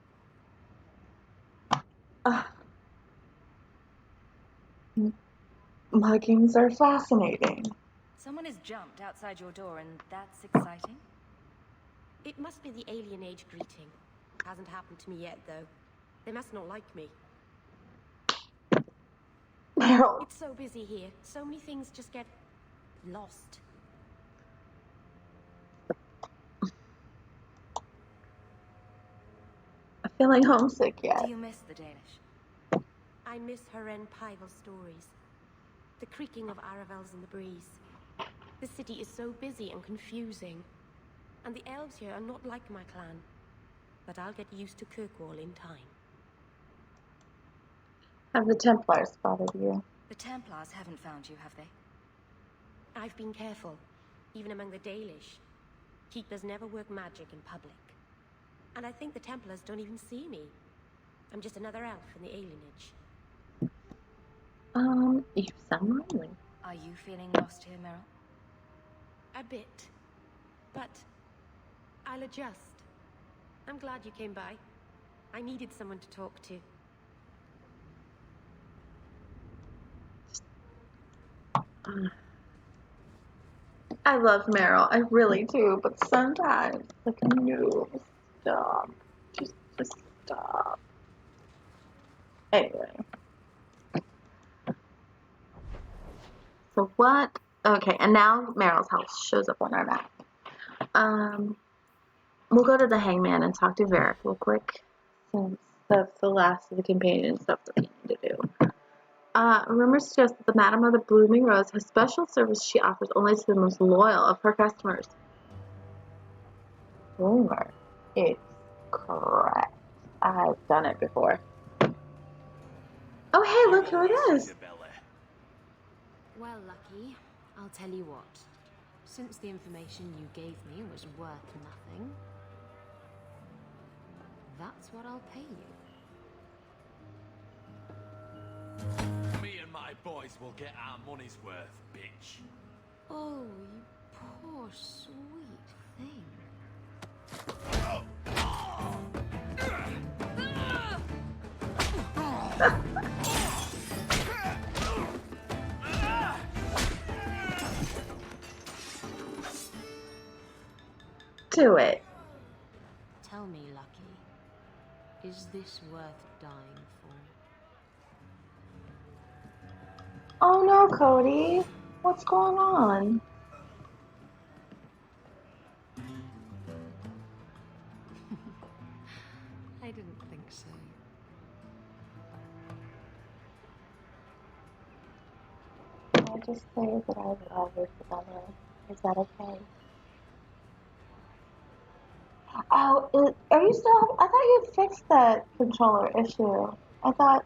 Muggings are fascinating. Someone has jumped outside your door and that's exciting? It must be the alien age greeting. Hasn't happened to me yet, though. They must not like me. Meryl. It's so busy here. So many things just get lost. I'm feeling homesick yet. Do you miss the Danish? I miss Heren Pyvel stories. The creaking of Aravels in the breeze. The city is so busy and confusing. And the elves here are not like my clan. But I'll get used to Kirkwall in time. Have the Templars spotted you? The Templars haven't found you, have they? I've been careful, even among the Dalish. Keepers never work magic in public. And I think the Templars don't even see me. I'm just another elf in the alienage. You sound lonely. Are you feeling lost here, Meryl? A bit. But I'll adjust. I'm glad you came by. I needed someone to talk to. I love Meryl. I really do. But sometimes, like, no, stop. Just stop. Anyway. So what? Okay, and now Meryl's house shows up on our map. We'll go to the Hangman and talk to Varric real quick, since that's the last of the companion stuff that we need to do. Rumors suggest that the Madam of the Blooming Rose has special service she offers only to the most loyal of her customers. Rumor. It's correct. I've done it before. Oh, hey, look who it is. Well, Lucky, I'll tell you what. Since the information you gave me was worth nothing, that's what I'll pay you. Me and my boys will get our money's worth, bitch. Oh, you poor sweet thing. Do it. Tell me, Lucky, is this worth dying for? Oh no, Cody. What's going on? didn't think so. Can I just say that I love Isabela? Is that okay? Oh, are you still? I thought you fixed that controller issue. I thought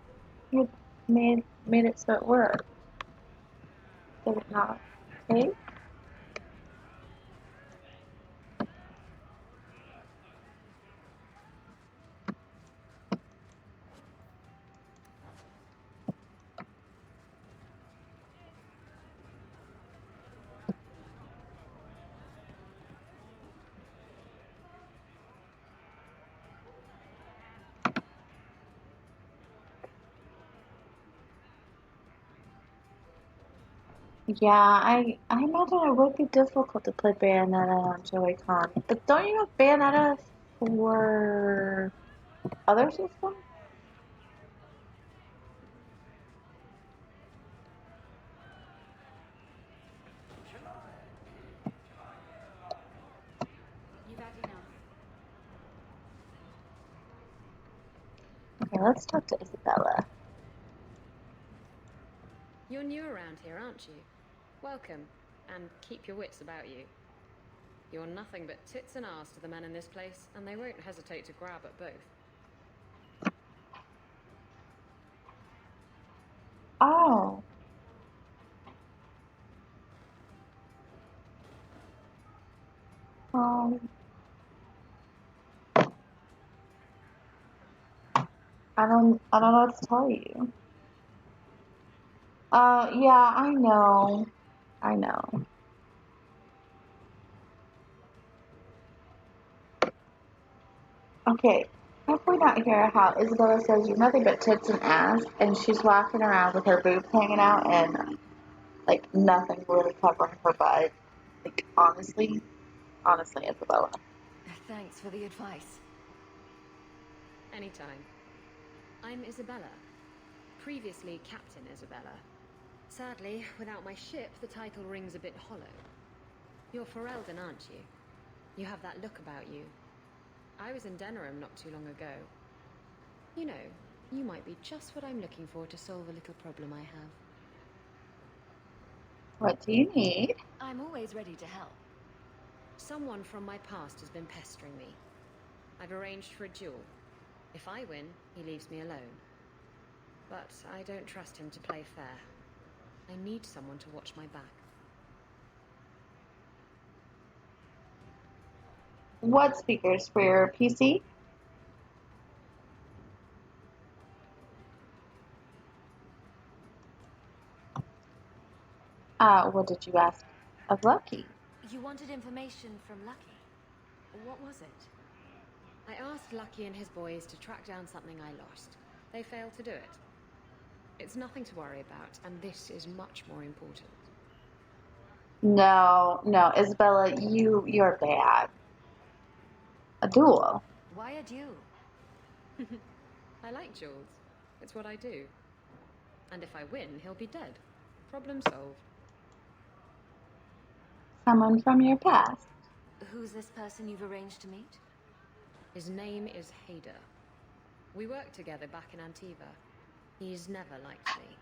you made it so it worked. Did it not? Okay. Yeah, I imagine it would be difficult to play Bayonetta on Joy-Con. But don't you have Bayonetta for other systems? You've had enough. Okay, let's talk to Isabela. You're new around here, aren't you? Welcome, and keep your wits about you. You're nothing but tits and arse to the men in this place, and they won't hesitate to grab at both. Oh. I don't know what to tell you. Yeah, I know. I know. Okay, can I point out here how Isabela says you're nothing but tits and ass, and she's walking around with her boobs hanging out and, like, nothing really covering her butt. Like, honestly, Isabela. Thanks for the advice. Anytime. I'm Isabela. Previously Captain Isabela. Sadly, without my ship, the title rings a bit hollow. You're Ferelden, aren't you? You have that look about you. I was in Denerim not too long ago. You know, you might be just what I'm looking for to solve a little problem I have. What do you need? I'm always ready to help. Someone from my past has been pestering me. I've arranged for a duel. If I win, he leaves me alone. But I don't trust him to play fair. I need someone to watch my back. What speakers for your PC? What did you ask of Lucky? You wanted information from Lucky. What was it? I asked Lucky and his boys to track down something I lost. They failed to do it. It's nothing to worry about, and this is much more important. No, Isabela, you're bad. A duel. Why a duel? I like duels. It's what I do. And if I win, he'll be dead. Problem solved. Someone from your past. Who's this person you've arranged to meet? His name is Hader. We worked together back in Antiva. He's never liked me.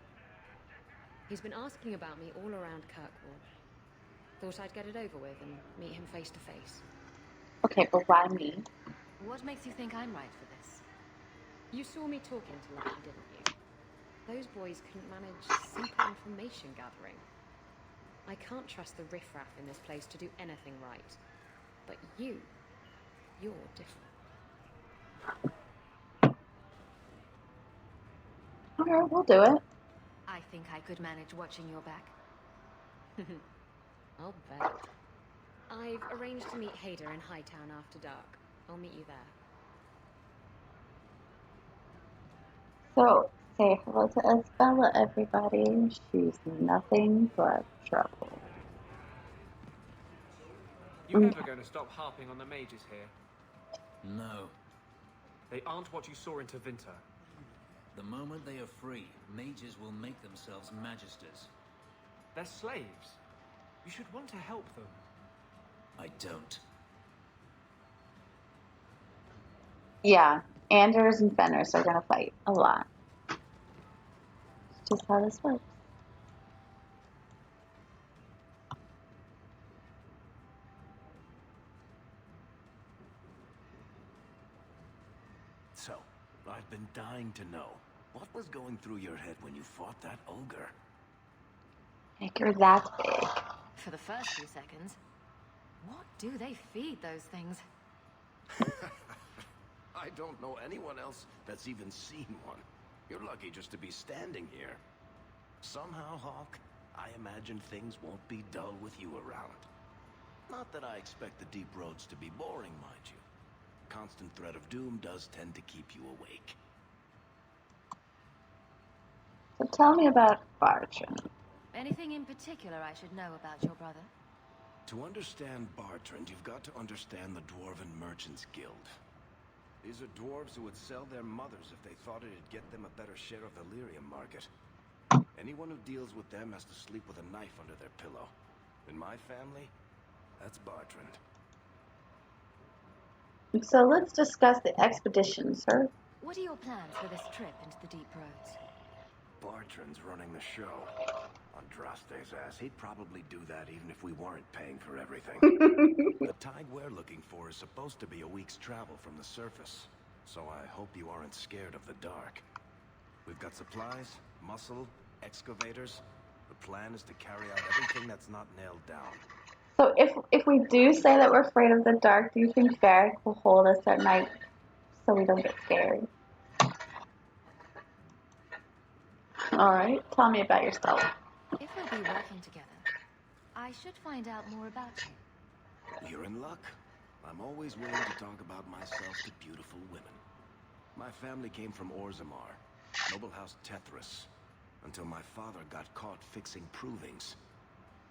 He's been asking about me all around Kirkwall. Thought I'd get it over with and meet him face to face. Okay, but why me? What makes you think I'm right for this? You saw me talking to Lucky, didn't you? Those boys couldn't manage simple information gathering. I can't trust the riffraff in this place to do anything right. But you're different. Alright, we'll do it. I think I could manage watching your back. I'll bet. I've arranged to meet Hader in Hightown after dark. I'll meet you there. So, say hello to Isabela, everybody. She's nothing but trouble. You ever going to stop harping on the mages here? No. They aren't what you saw in Tevinter. The moment they are free, mages will make themselves magisters. They're slaves. You should want to help them. I don't. Yeah, Anders and Fenris are gonna fight a lot. It's just how this works. So, I've been dying to know. What was going through your head when you fought that ogre? Like you're that big. For the first few seconds. What do they feed those things? I don't know anyone else that's even seen one. You're lucky just to be standing here. Somehow, Hawke, I imagine things won't be dull with you around. Not that I expect the deep roads to be boring, mind you. Constant threat of doom does tend to keep you awake. So tell me about Bartram. Anything in particular I should know about your brother? To understand Bartrand, you've got to understand the Dwarven Merchants Guild. These are dwarves who would sell their mothers if they thought it'd get them a better share of the lyrium market. Anyone who deals with them has to sleep with a knife under their pillow. In my family, that's Bartrand. So let's discuss the expedition, sir. What are your plans for this trip into the deep roads? Bartrand's running the show. Andraste's ass, he'd probably do that even if we weren't paying for everything. The tide we're looking for is supposed to be a week's travel from the surface, so I hope you aren't scared of the dark. We've got supplies, muscle, excavators. The plan is to carry out everything that's not nailed down. So if we do say that we're afraid of the dark, do you think Varric will hold us at night so we don't get scared? Alright, tell me about yourself. If we'll be working together, I should find out more about you. You're in luck. I'm always willing to talk about myself to beautiful women. My family came from Orzammar, noble house Tethris, until my father got caught fixing provings.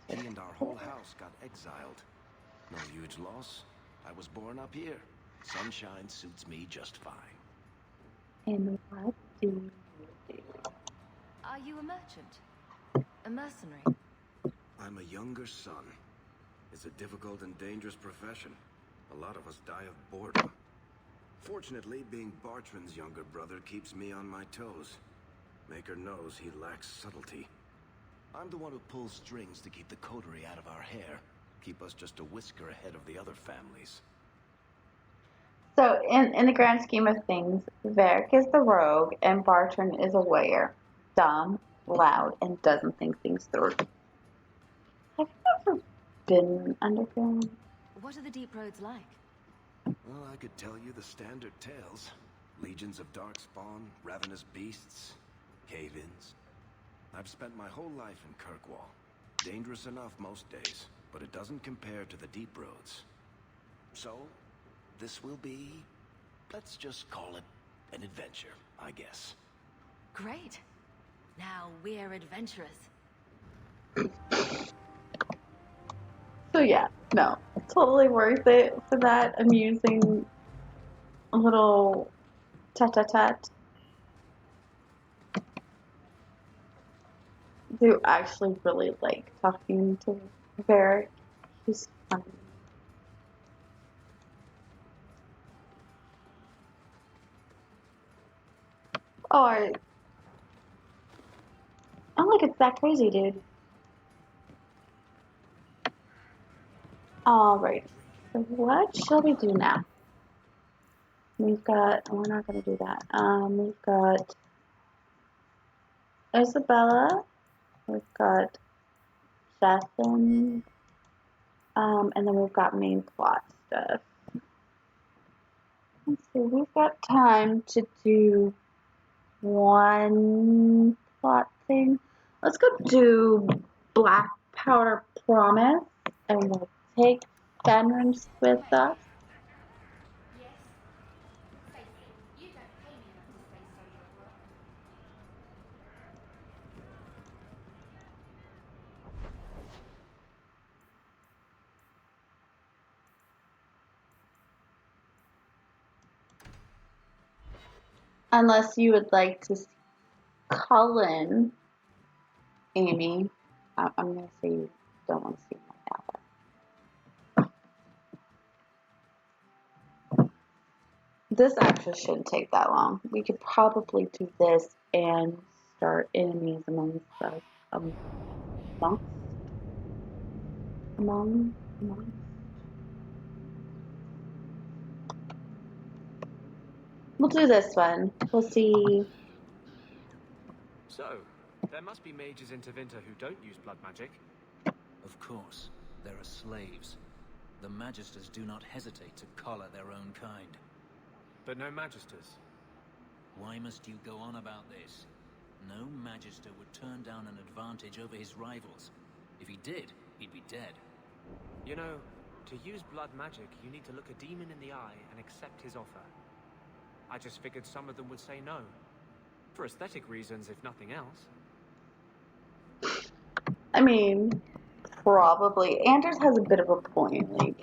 He and our whole house got exiled. No huge loss. I was born up here. Sunshine suits me just fine. And what do you do? Are you a merchant? A mercenary? I'm a younger son. It's a difficult and dangerous profession. A lot of us die of boredom. Fortunately, being Bartrand's younger brother keeps me on my toes. Maker knows he lacks subtlety. I'm the one who pulls strings to keep the coterie out of our hair. Keep us just a whisker ahead of the other families. So, in the grand scheme of things, Varric is the rogue and Bartrand is a warrior. Dumb, loud, and doesn't think things through. Have you ever been underground? What are the deep roads like? Well, I could tell you the standard tales. Legions of darkspawn, ravenous beasts, cave-ins. I've spent my whole life in Kirkwall. Dangerous enough most days, but it doesn't compare to the deep roads. So, this will be, let's just call it an adventure, I guess. Great. Now we're adventurous. So yeah, no, totally worth it for that amusing little tete-a-tete. Do actually really like talking to Varric. He's funny. Oh, oh look, it's that crazy dude. Alright, so what shall we do now? We've got, we're not going to do that. We've got Isabela, we've got Sebastian, and then we've got main plot stuff. Let's see, we've got time to do one plot thing. Let's go do Black Powder Promise, and we'll take Fenris with us. Unless you would like to see Cullen, Amy. I'm going to say you don't want to see him right now. This actually shouldn't take that long. We could probably do this and start enemies amongst us. Among. We'll do this one. We'll see. So, there must be mages in Tevinter who don't use blood magic. Of course, there are slaves. The Magisters do not hesitate to collar their own kind. But no Magisters. Why must you go on about this? No Magister would turn down an advantage over his rivals. If he did, he'd be dead. You know, to use blood magic, you need to look a demon in the eye and accept his offer. I just figured some of them would say no. For aesthetic reasons, if nothing else. I mean, probably. Anders has a bit of a point, like.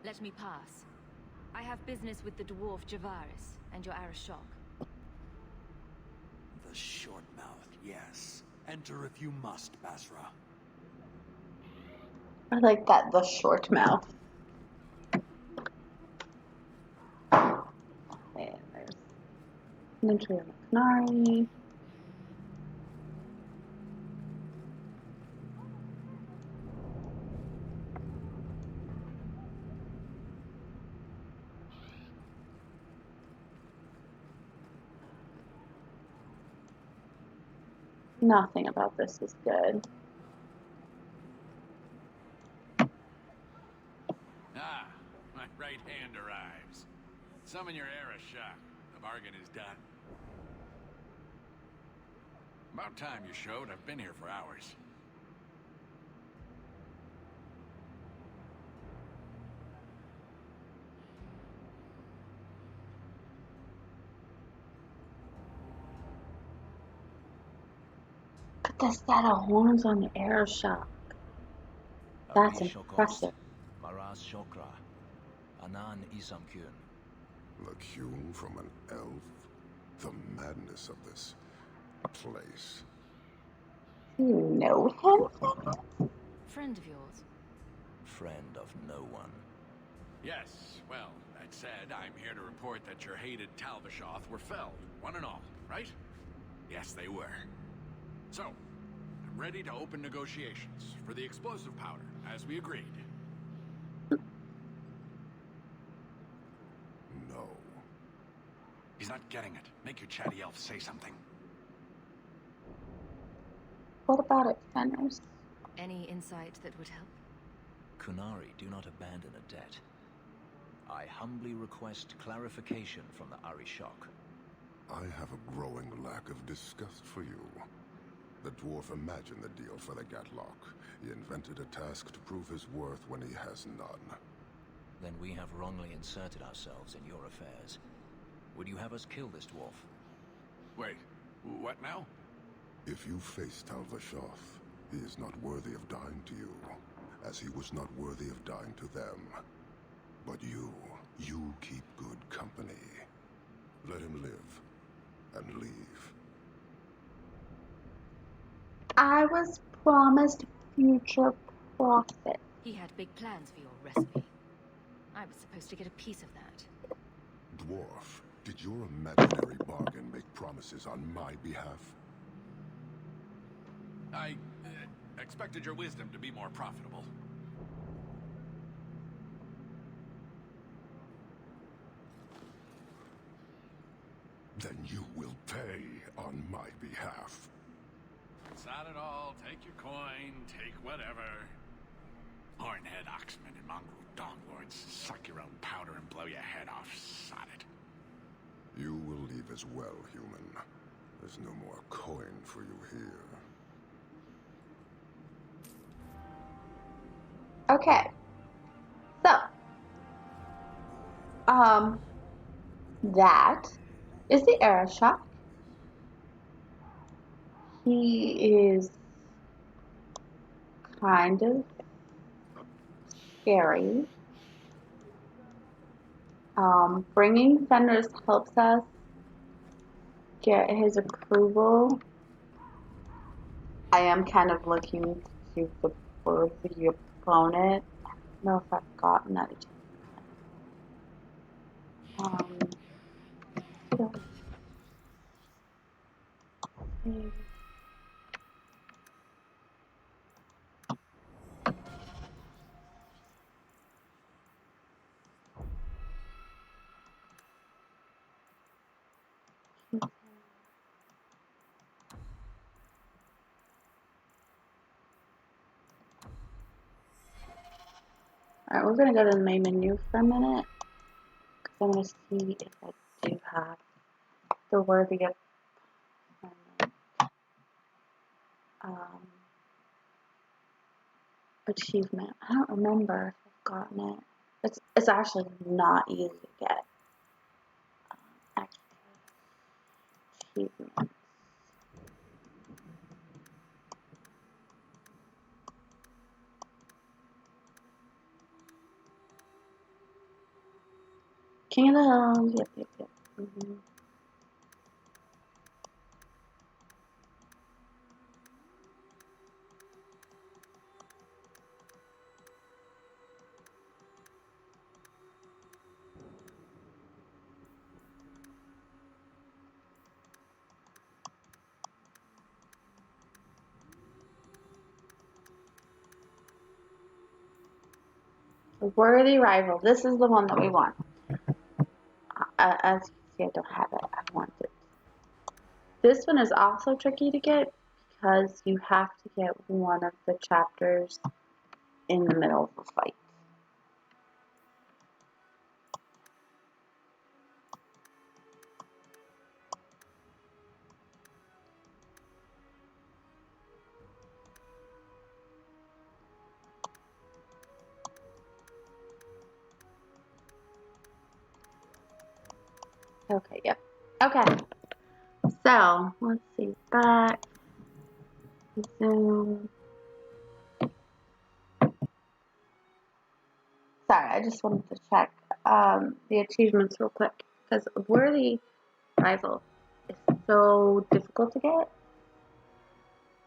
Let me pass. I have business with the dwarf Javaris and your Arashok. The short mouth, yes. Enter if you must, Basra. I like that, the short mouth. And there's Ninja McNary. Nothing about this is good. Ah, my right hand arrives. Summon your Arashok. The bargain is done. About time you showed. I've been here for hours. Put the set of horns on the Arashok. That's impressive. Maraz Shokra. Anan Isamkyun. The Kyun from an elf? The madness of this place. You know him? Friend of yours? Friend of no one. Yes, well, that said, I'm here to report that your hated Talvishoth were felled, one and all, right? Yes, they were. So, I'm ready to open negotiations for the explosive powder, as we agreed. No. He's not getting it. Make your chatty elf say something. What about it, Fenris? Any insight that would help? Kunari do not abandon a debt. I humbly request clarification from the Arishok. I have a growing lack of disgust for you. The dwarf imagined the deal for the Gatlock. He invented a task to prove his worth when he has none. Then we have wrongly inserted ourselves in your affairs. Would you have us kill this dwarf? Wait, what now? If you face Talvishoth, he is not worthy of dying to you, as he was not worthy of dying to them. But you keep good company. Let him live, and leave. I was promised future profit. He had big plans for your recipe. I was supposed to get a piece of that. Dwarf, did your imaginary bargain make promises on my behalf? I expected your wisdom to be more profitable. Then you will pay on my behalf. It's not at all. Take your coin, take whatever. Hornhead Oxman and mongrel donglords suck your own powder and blow your head off. Sod it. You will leave as well, human. There's no more coin for you here. Okay. So, that is the Arashok. He is kind of scary. Bringing Fenris helps us get his approval. I am kind of looking to the worthy opponent. I don't know if I've gotten that. Alright, we're gonna go to the main menu for a minute. Because I want to see if I do have the worthy of achievement. I don't remember if I've gotten it. It's actually not easy to get. Achievement. King of the Hills. Yep. Worthy rival. This is the one that we want. As you see, I don't have it. I want it. This one is also tricky to get because you have to get one of the chapters in the middle of the fight. Okay, yep. Okay. So, let's see. Back. Zoom. Sorry, I just wanted to check the achievements real quick. Because Worthy Rival is so difficult to get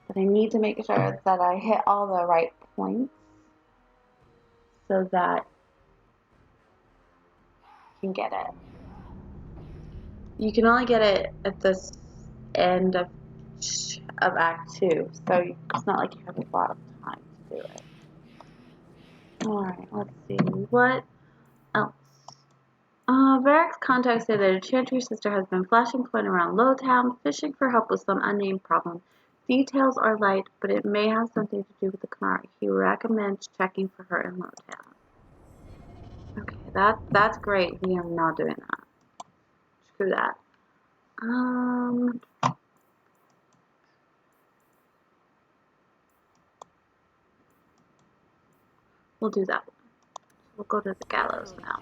that I need to make sure that I hit all the right points so that I can get it. You can only get it at the end of Act 2, so it's not like you have a lot of time to do it. Alright, let's see. What else? Varric's contacts say that a Chantry sister has been flashing coin around Lowtown, fishing for help with some unnamed problem. Details are light, but it may have something to do with the Canary. He recommends checking for her in Lowtown. Okay, that's great. We are not doing that. Screw that. We'll do that one. We'll go to the gallows now.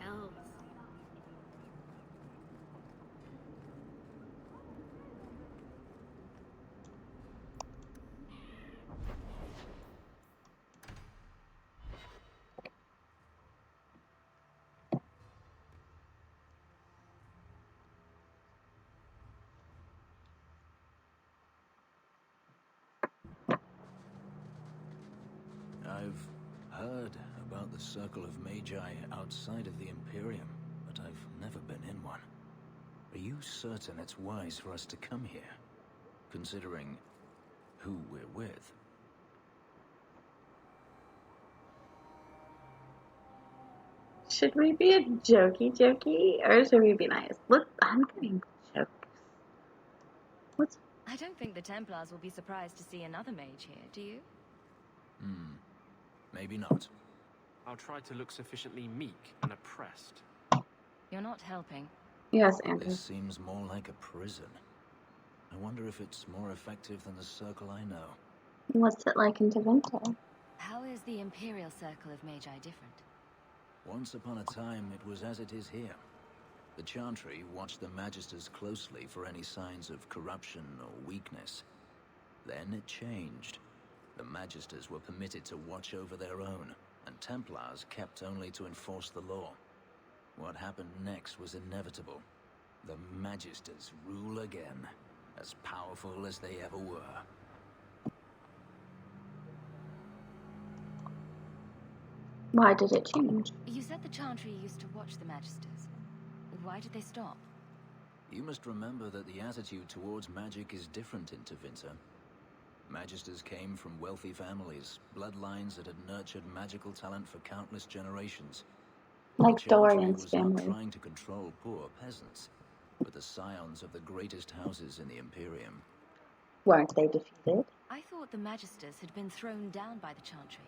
I've heard about the Circle of Magi outside of the Imperium, but I've never been in one. Are you certain it's wise for us to come here, considering who we're with? Should we be a jokey, or should we be nice? Look, I'm getting jokes. I don't think the Templars will be surprised to see another mage here, do you? Maybe not. I'll try to look sufficiently meek and oppressed. You're not helping. Yes, Andrew. This seems more like a prison. I wonder if it's more effective than the Circle I know. What's it like in Devento? How is the Imperial Circle of Magi different? Once upon a time, it was as it is here. The Chantry watched the Magisters closely for any signs of corruption or weakness. Then it changed. The Magisters were permitted to watch over their own, and Templars kept only to enforce the law. What happened next was inevitable. The Magisters rule again, as powerful as they ever were. Why did it change? You said the Chantry used to watch the Magisters. Why did they stop? You must remember that the attitude towards magic is different in Tevinter. Magisters came from wealthy families, bloodlines that had nurtured magical talent for countless generations. Like the Chantry Dorian's was family. not trying to control poor peasants, but the scions of the greatest houses in the Imperium. Weren't they defeated? I thought the Magisters had been thrown down by the Chantry.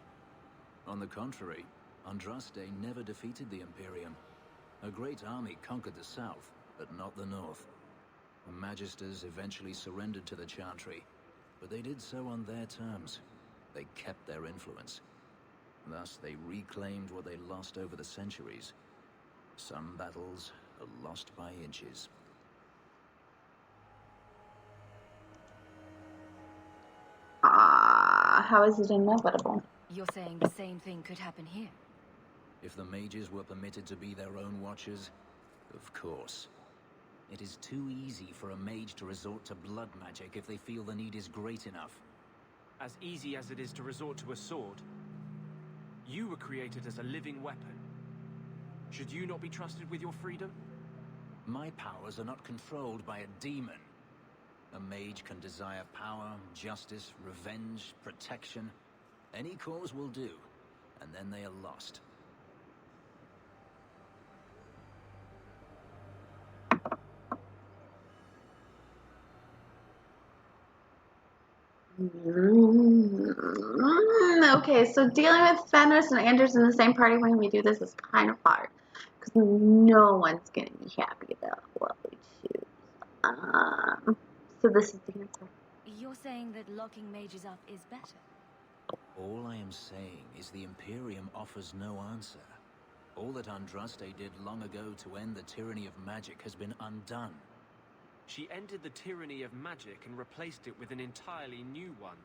On the contrary, Andraste never defeated the Imperium. A great army conquered the south, but not the north. The Magisters eventually surrendered to the Chantry, but they did so on their terms. They kept their influence. Thus, they reclaimed what they lost over the centuries. Some battles are lost by inches. How is it inevitable? You're saying the same thing could happen here? If the mages were permitted to be their own watchers, of course. It is too easy for a mage to resort to blood magic if they feel the need is great enough. As easy as it is to resort to a sword. You were created as a living weapon. Should you not be trusted with your freedom? My powers are not controlled by a demon. A mage can desire power, justice, revenge, protection. Any cause will do, and then they are lost. Okay, so dealing with Fenris and Anders in the same party when we do this is kind of hard. Because no one's going to be happy about what we choose. So this is the answer. You're saying that locking mages up is better? All I am saying is the Imperium offers no answer. All that Andraste did long ago to end the tyranny of magic has been undone. She ended the tyranny of magic and replaced it with an entirely new one.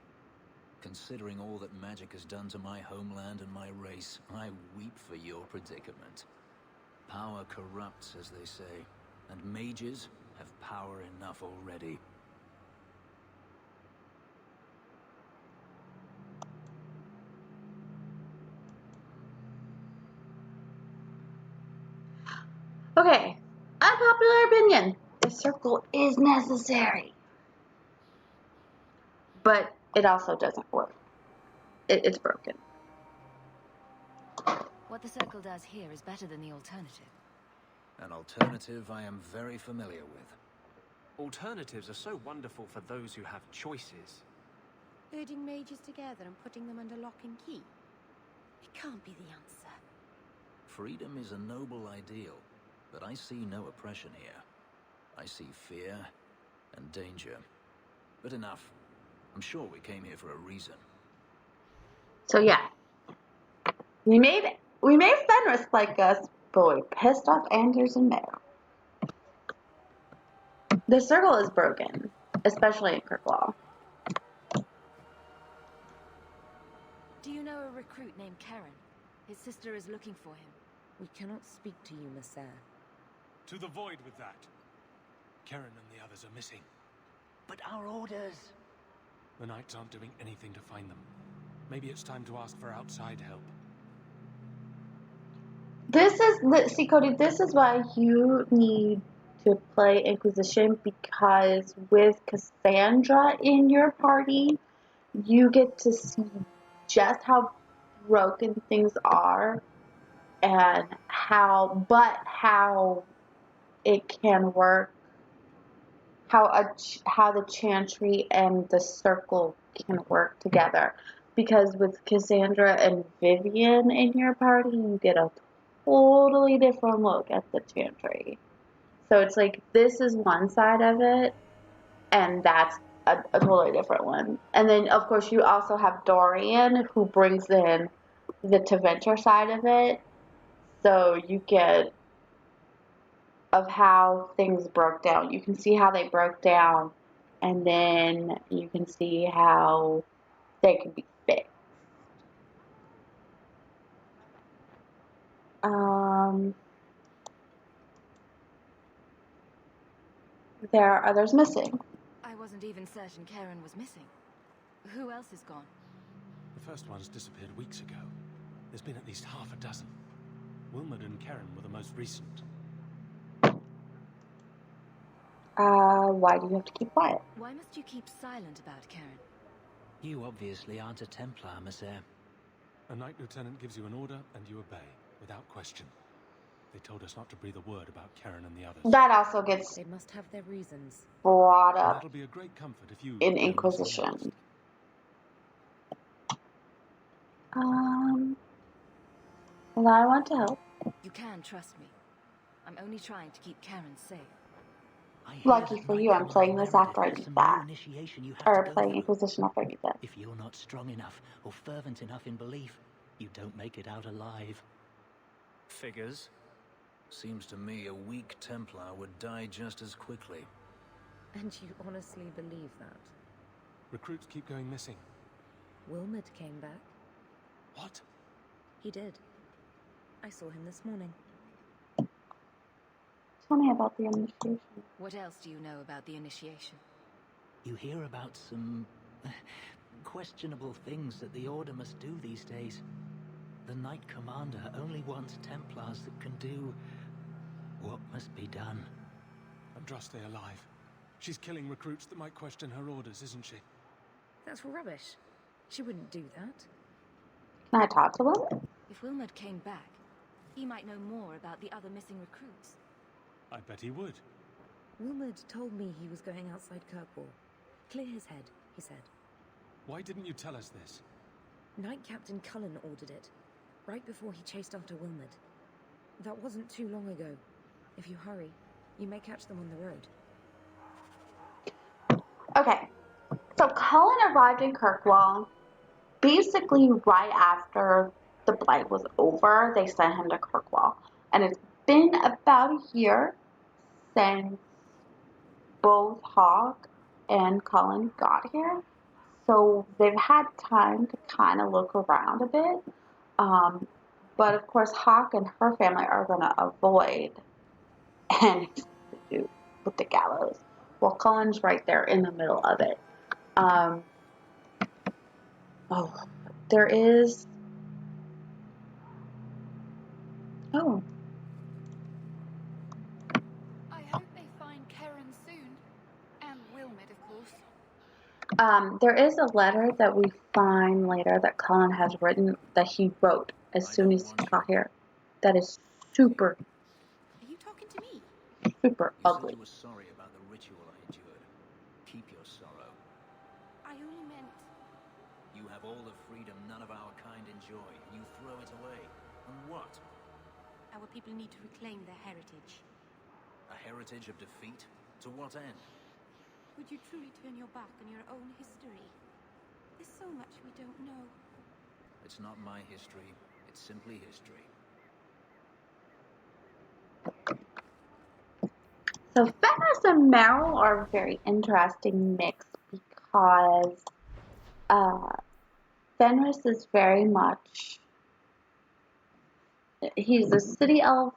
Considering all that magic has done to my homeland and my race, I weep for your predicament. Power corrupts, as they say, and mages have power enough already. Okay, unpopular opinion. The circle is necessary. But it also doesn't work. It's broken. What the circle does here is better than the alternative. An alternative I am very familiar with. Alternatives are so wonderful for those who have choices. Herding mages together and putting them under lock and key? It can't be the answer. Freedom is a noble ideal, but I see no oppression here. I see fear and danger. But enough. I'm sure we came here for a reason. So yeah, we made Fenris like us, but we pissed off Anders and Mare. The circle is broken, especially in Kirkwall. Do you know a recruit named Karen? His sister is looking for him. We cannot speak to you, Messere. To the void with that. Karen and the others are missing. But our orders... The Knights aren't doing anything to find them. Maybe it's time to ask for outside help. See, Cody, this is why you need to play Inquisition, because with Cassandra in your party, you get to see just how broken things are and how it can work, how the Chantry and the Circle can work together. Because with Cassandra and Vivian in your party, you get a totally different look at the Chantry. So it's like, this is one side of it, and that's a totally different one. And then, of course, you also have Dorian, who brings in the Tevinter side of it. So you get of how things broke down. You can see how they broke down, and then you can see how they can be fixed. There are others missing. I wasn't even certain Karen was missing. Who else is gone? The first one's disappeared weeks ago. There's been at least half a dozen. Wilmot and Karen were the most recent. Why do you have to keep quiet? Why must you keep silent about Karen? You obviously aren't a Templar, Monsieur. A Knight Lieutenant gives you an order, and you obey, without question. They told us not to breathe a word about Karen and the others. That also gets They must have their reasons. brought And up that'll be a great comfort if you in go missing Inquisition. Well, I want to help. You can trust me. I'm only trying to keep Karen safe. Lucky for you, I'm playing this after I do that. Or playing Inquisition after I do that. If you're not strong enough or fervent enough in belief, you don't make it out alive. Figures? Seems to me a weak Templar would die just as quickly. And you honestly believe that? Recruits keep going missing. Wilmot came back. What? He did. I saw him this morning. Tell me about the initiation. What else do you know about the initiation? You hear about some questionable things that the Order must do these days. The Knight Commander only wants Templars that can do what must be done. Andraste alive. She's killing recruits that might question her orders, isn't she? That's rubbish. She wouldn't do that. Can I talk to Wilmot? If Wilmot came back, he might know more about the other missing recruits. I bet he would. Wilmot told me he was going outside Kirkwall. Clear his head, he said. Why didn't you tell us this? Knight Captain Cullen ordered it, right before he chased after Wilmot. That wasn't too long ago. If you hurry, you may catch them on the road. Okay, so Cullen arrived in Kirkwall basically right after the Blight was over. They sent him to Kirkwall, and it's been about a year since both Hawke and Cullen got here, so they've had time to kind of look around a bit. But of course, Hawke and her family are going to avoid anything to do with the gallows. Well, Cullen's right there in the middle of it. There is... Oh. I hope they find Karen soon. And Wilmot, of course. There is a letter that we find later that Cullen has written, that he wrote as soon as he got here. That is super... Are you talking to me? Super You ugly. said you were sorry about the ritual I endured. Keep your sorrow. I only meant... You have all the freedom none of our kind enjoy, and you throw it away. On what? Our people need to reclaim their heritage. A heritage of defeat? To what end? Would you truly turn your back on your own history? There's so much we don't know. It's not my history. It's simply history. So Fenris and Meryl are a very interesting mix because Fenris is very much... He's a city elf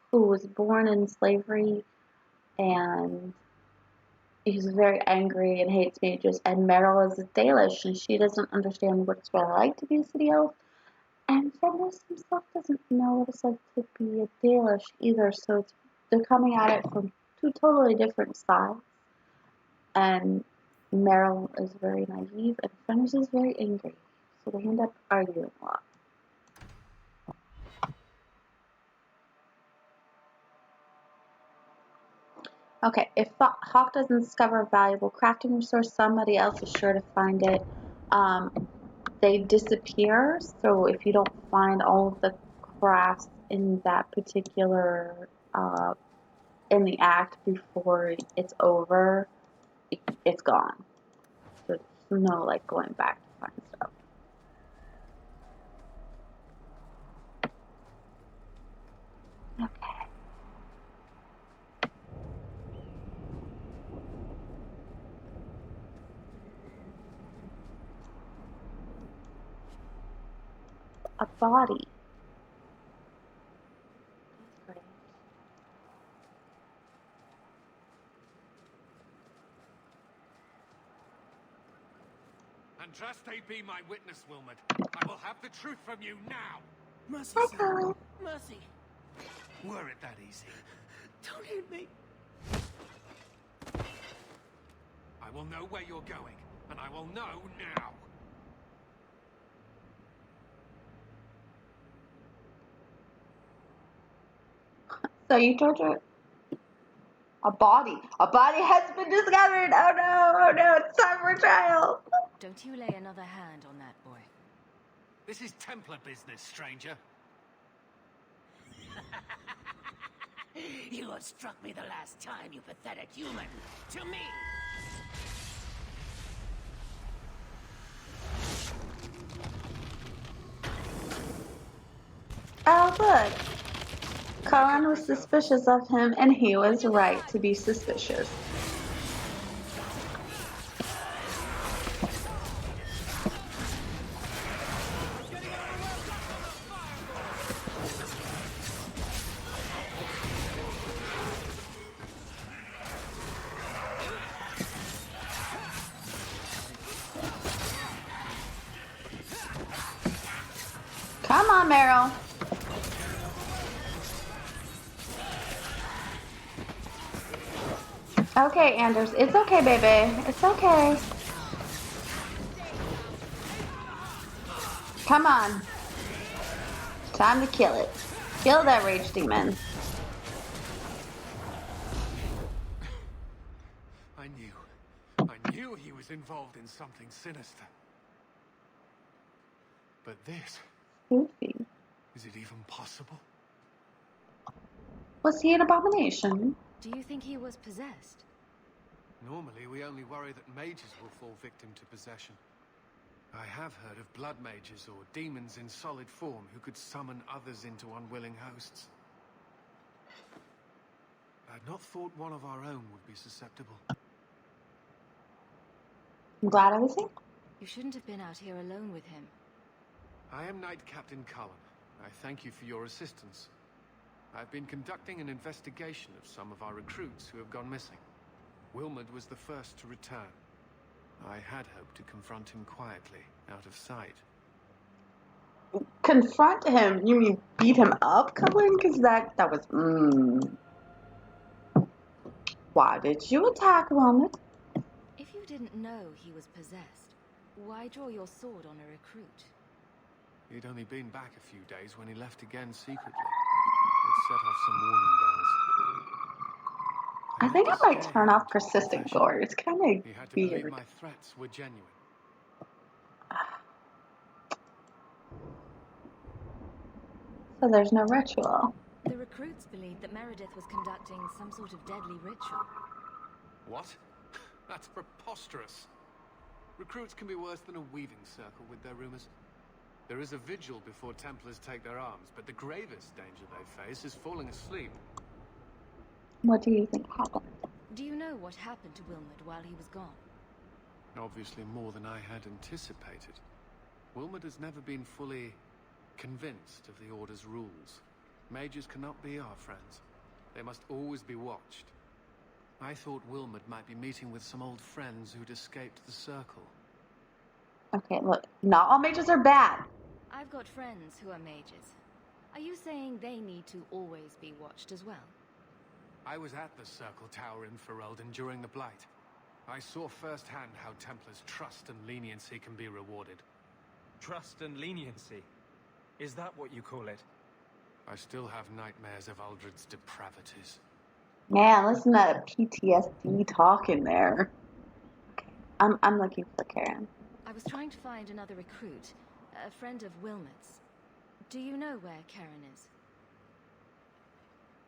who was born in slavery, and he's very angry and hates mages. And Meryl is a Dalish, and she doesn't understand what it's really like to be a city elf. And Fenris himself doesn't know what it's like to be a Dalish either, so they're coming at it from two totally different sides. And Meryl is very naive, and Fenris is very angry, so they end up arguing a lot. Okay, if Hawke doesn't discover a valuable crafting resource, somebody else is sure to find it. They disappear, so if you don't find all of the crafts in that particular, in the act before it's over, it's gone. So there's no, like, going back to find stuff. Okay. A body. That's great. Andraste be my witness, Wilmot. I will have the truth from you now. Mercy, sir. Mercy. Were it that easy? Don't hit me. will know where you're going, and I will know now. So you told her a body. A body has been discovered. Oh no, oh no, it's time for trial. Don't you lay another hand on that boy. This is Templar business, stranger. You have struck me the last time, you pathetic human. To me! Oh look. Cullen was suspicious of him, and he was right to be suspicious. Come on, Meryl. Okay, Anders. It's okay, baby. It's okay. Come on. Time to kill it. Kill that rage demon. I knew he was involved in something sinister. But this... Goofy. Is it even possible? Was he an abomination? Do you think he was possessed? Normally, we only worry that mages will fall victim to possession. I have heard of blood mages or demons in solid form who could summon others into unwilling hosts. I'd not thought one of our own would be susceptible. I'm glad I was here. You shouldn't have been out here alone with him. I am Knight Captain Cullen. I thank you for your assistance. I've been conducting an investigation of some of our recruits who have gone missing. Wilmot was the first to return. I had hoped to confront him quietly, out of sight. Confront him? You mean beat him up, Cullen? Because that was... Why did you attack Wilmot? If you didn't know he was possessed, why draw your sword on a recruit? He'd only been back a few days when he left again secretly. It set off some warning bells. I think I might turn off persistent gore. It's kind of He had to weird. believe my threats were genuine. So there's no ritual. The recruits believed that Meredith was conducting some sort of deadly ritual. What? That's preposterous. Recruits can be worse than a weaving circle with their rumors. There is a vigil before Templars take their arms, but the gravest danger they face is falling asleep. What do you think happened? Do you know what happened to Wilmot while he was gone? Obviously more than I had anticipated. Wilmot has never been fully convinced of the Order's rules. Mages cannot be our friends. They must always be watched. I thought Wilmot might be meeting with some old friends who'd escaped the Circle. Okay, look. Not all mages are bad. I've got friends who are mages. Are you saying they need to always be watched as well? I was at the Circle Tower in Ferelden during the Blight. I saw firsthand how Templars' trust and leniency can be rewarded. Trust and leniency? Is that what you call it? I still have nightmares of Uldred's depravities. Man, listen to that PTSD talk in there. Okay, I'm looking for Karen. I was trying to find another recruit, a friend of Wilmot's. Do you know where Karen is?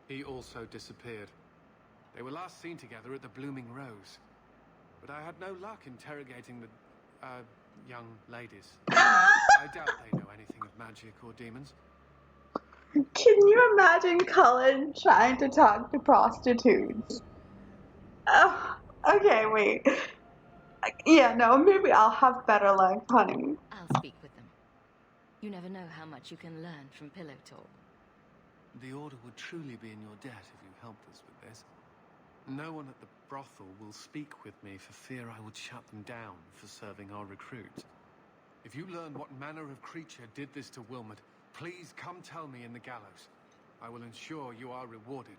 He also disappeared. They were last seen together at the Blooming Rose. But I had no luck interrogating the, young ladies. I doubt they know anything of magic or demons. Can you imagine Cullen trying to talk to prostitutes? Oh, okay, wait. Yeah, no, maybe I'll have better luck, honey. I'll speak with them. You never know how much you can learn from pillow talk. The Order would truly be in your debt if you helped us with this. No one at the brothel will speak with me for fear I would shut them down for serving our recruits. If you learn what manner of creature did this to Wilmot, please come tell me in the gallows. I will ensure you are rewarded.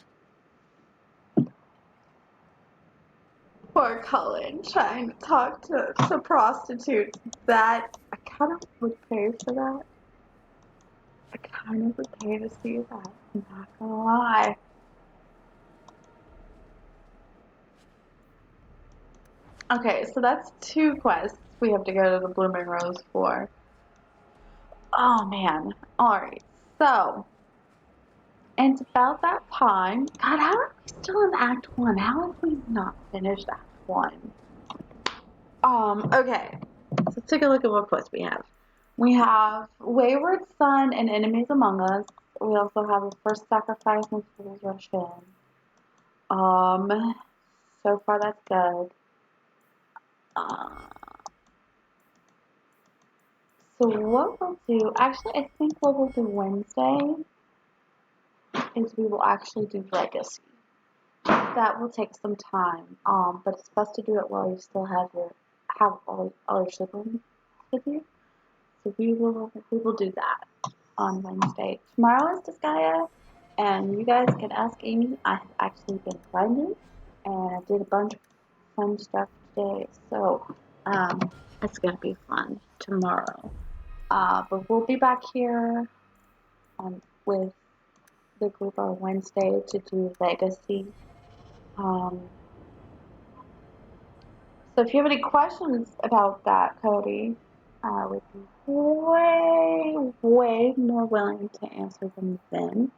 Poor Cullen trying to talk to some prostitutes. That I kind of would pay for that. I kind of would pay to see that. I'm not gonna lie. Okay, so that's 2 quests we have to go to the Blooming Rose for. Oh man. Alright, so it's about that time. God, how are we still in Act 1? How have we not finished Act 1? Okay. So let's take a look at what quests we have. We have Wayward Son and Enemies Among Us. We also have the First Sacrifice and Fools Rush In. So far that's good. So what we'll do, actually I think what we'll do Wednesday is we will actually do Legacy. That will take some time, but it's best to do it while you still have all your siblings with you. So we will do that on Wednesday. Tomorrow is Disgaea, and you guys can ask Amy. I have actually been grinding, and I did a bunch of fun stuff today, so it's gonna be fun tomorrow. But we'll be back here with the group on Wednesday to do Legacy. So if you have any questions about that, Cody, I would be way, way more willing to answer them then.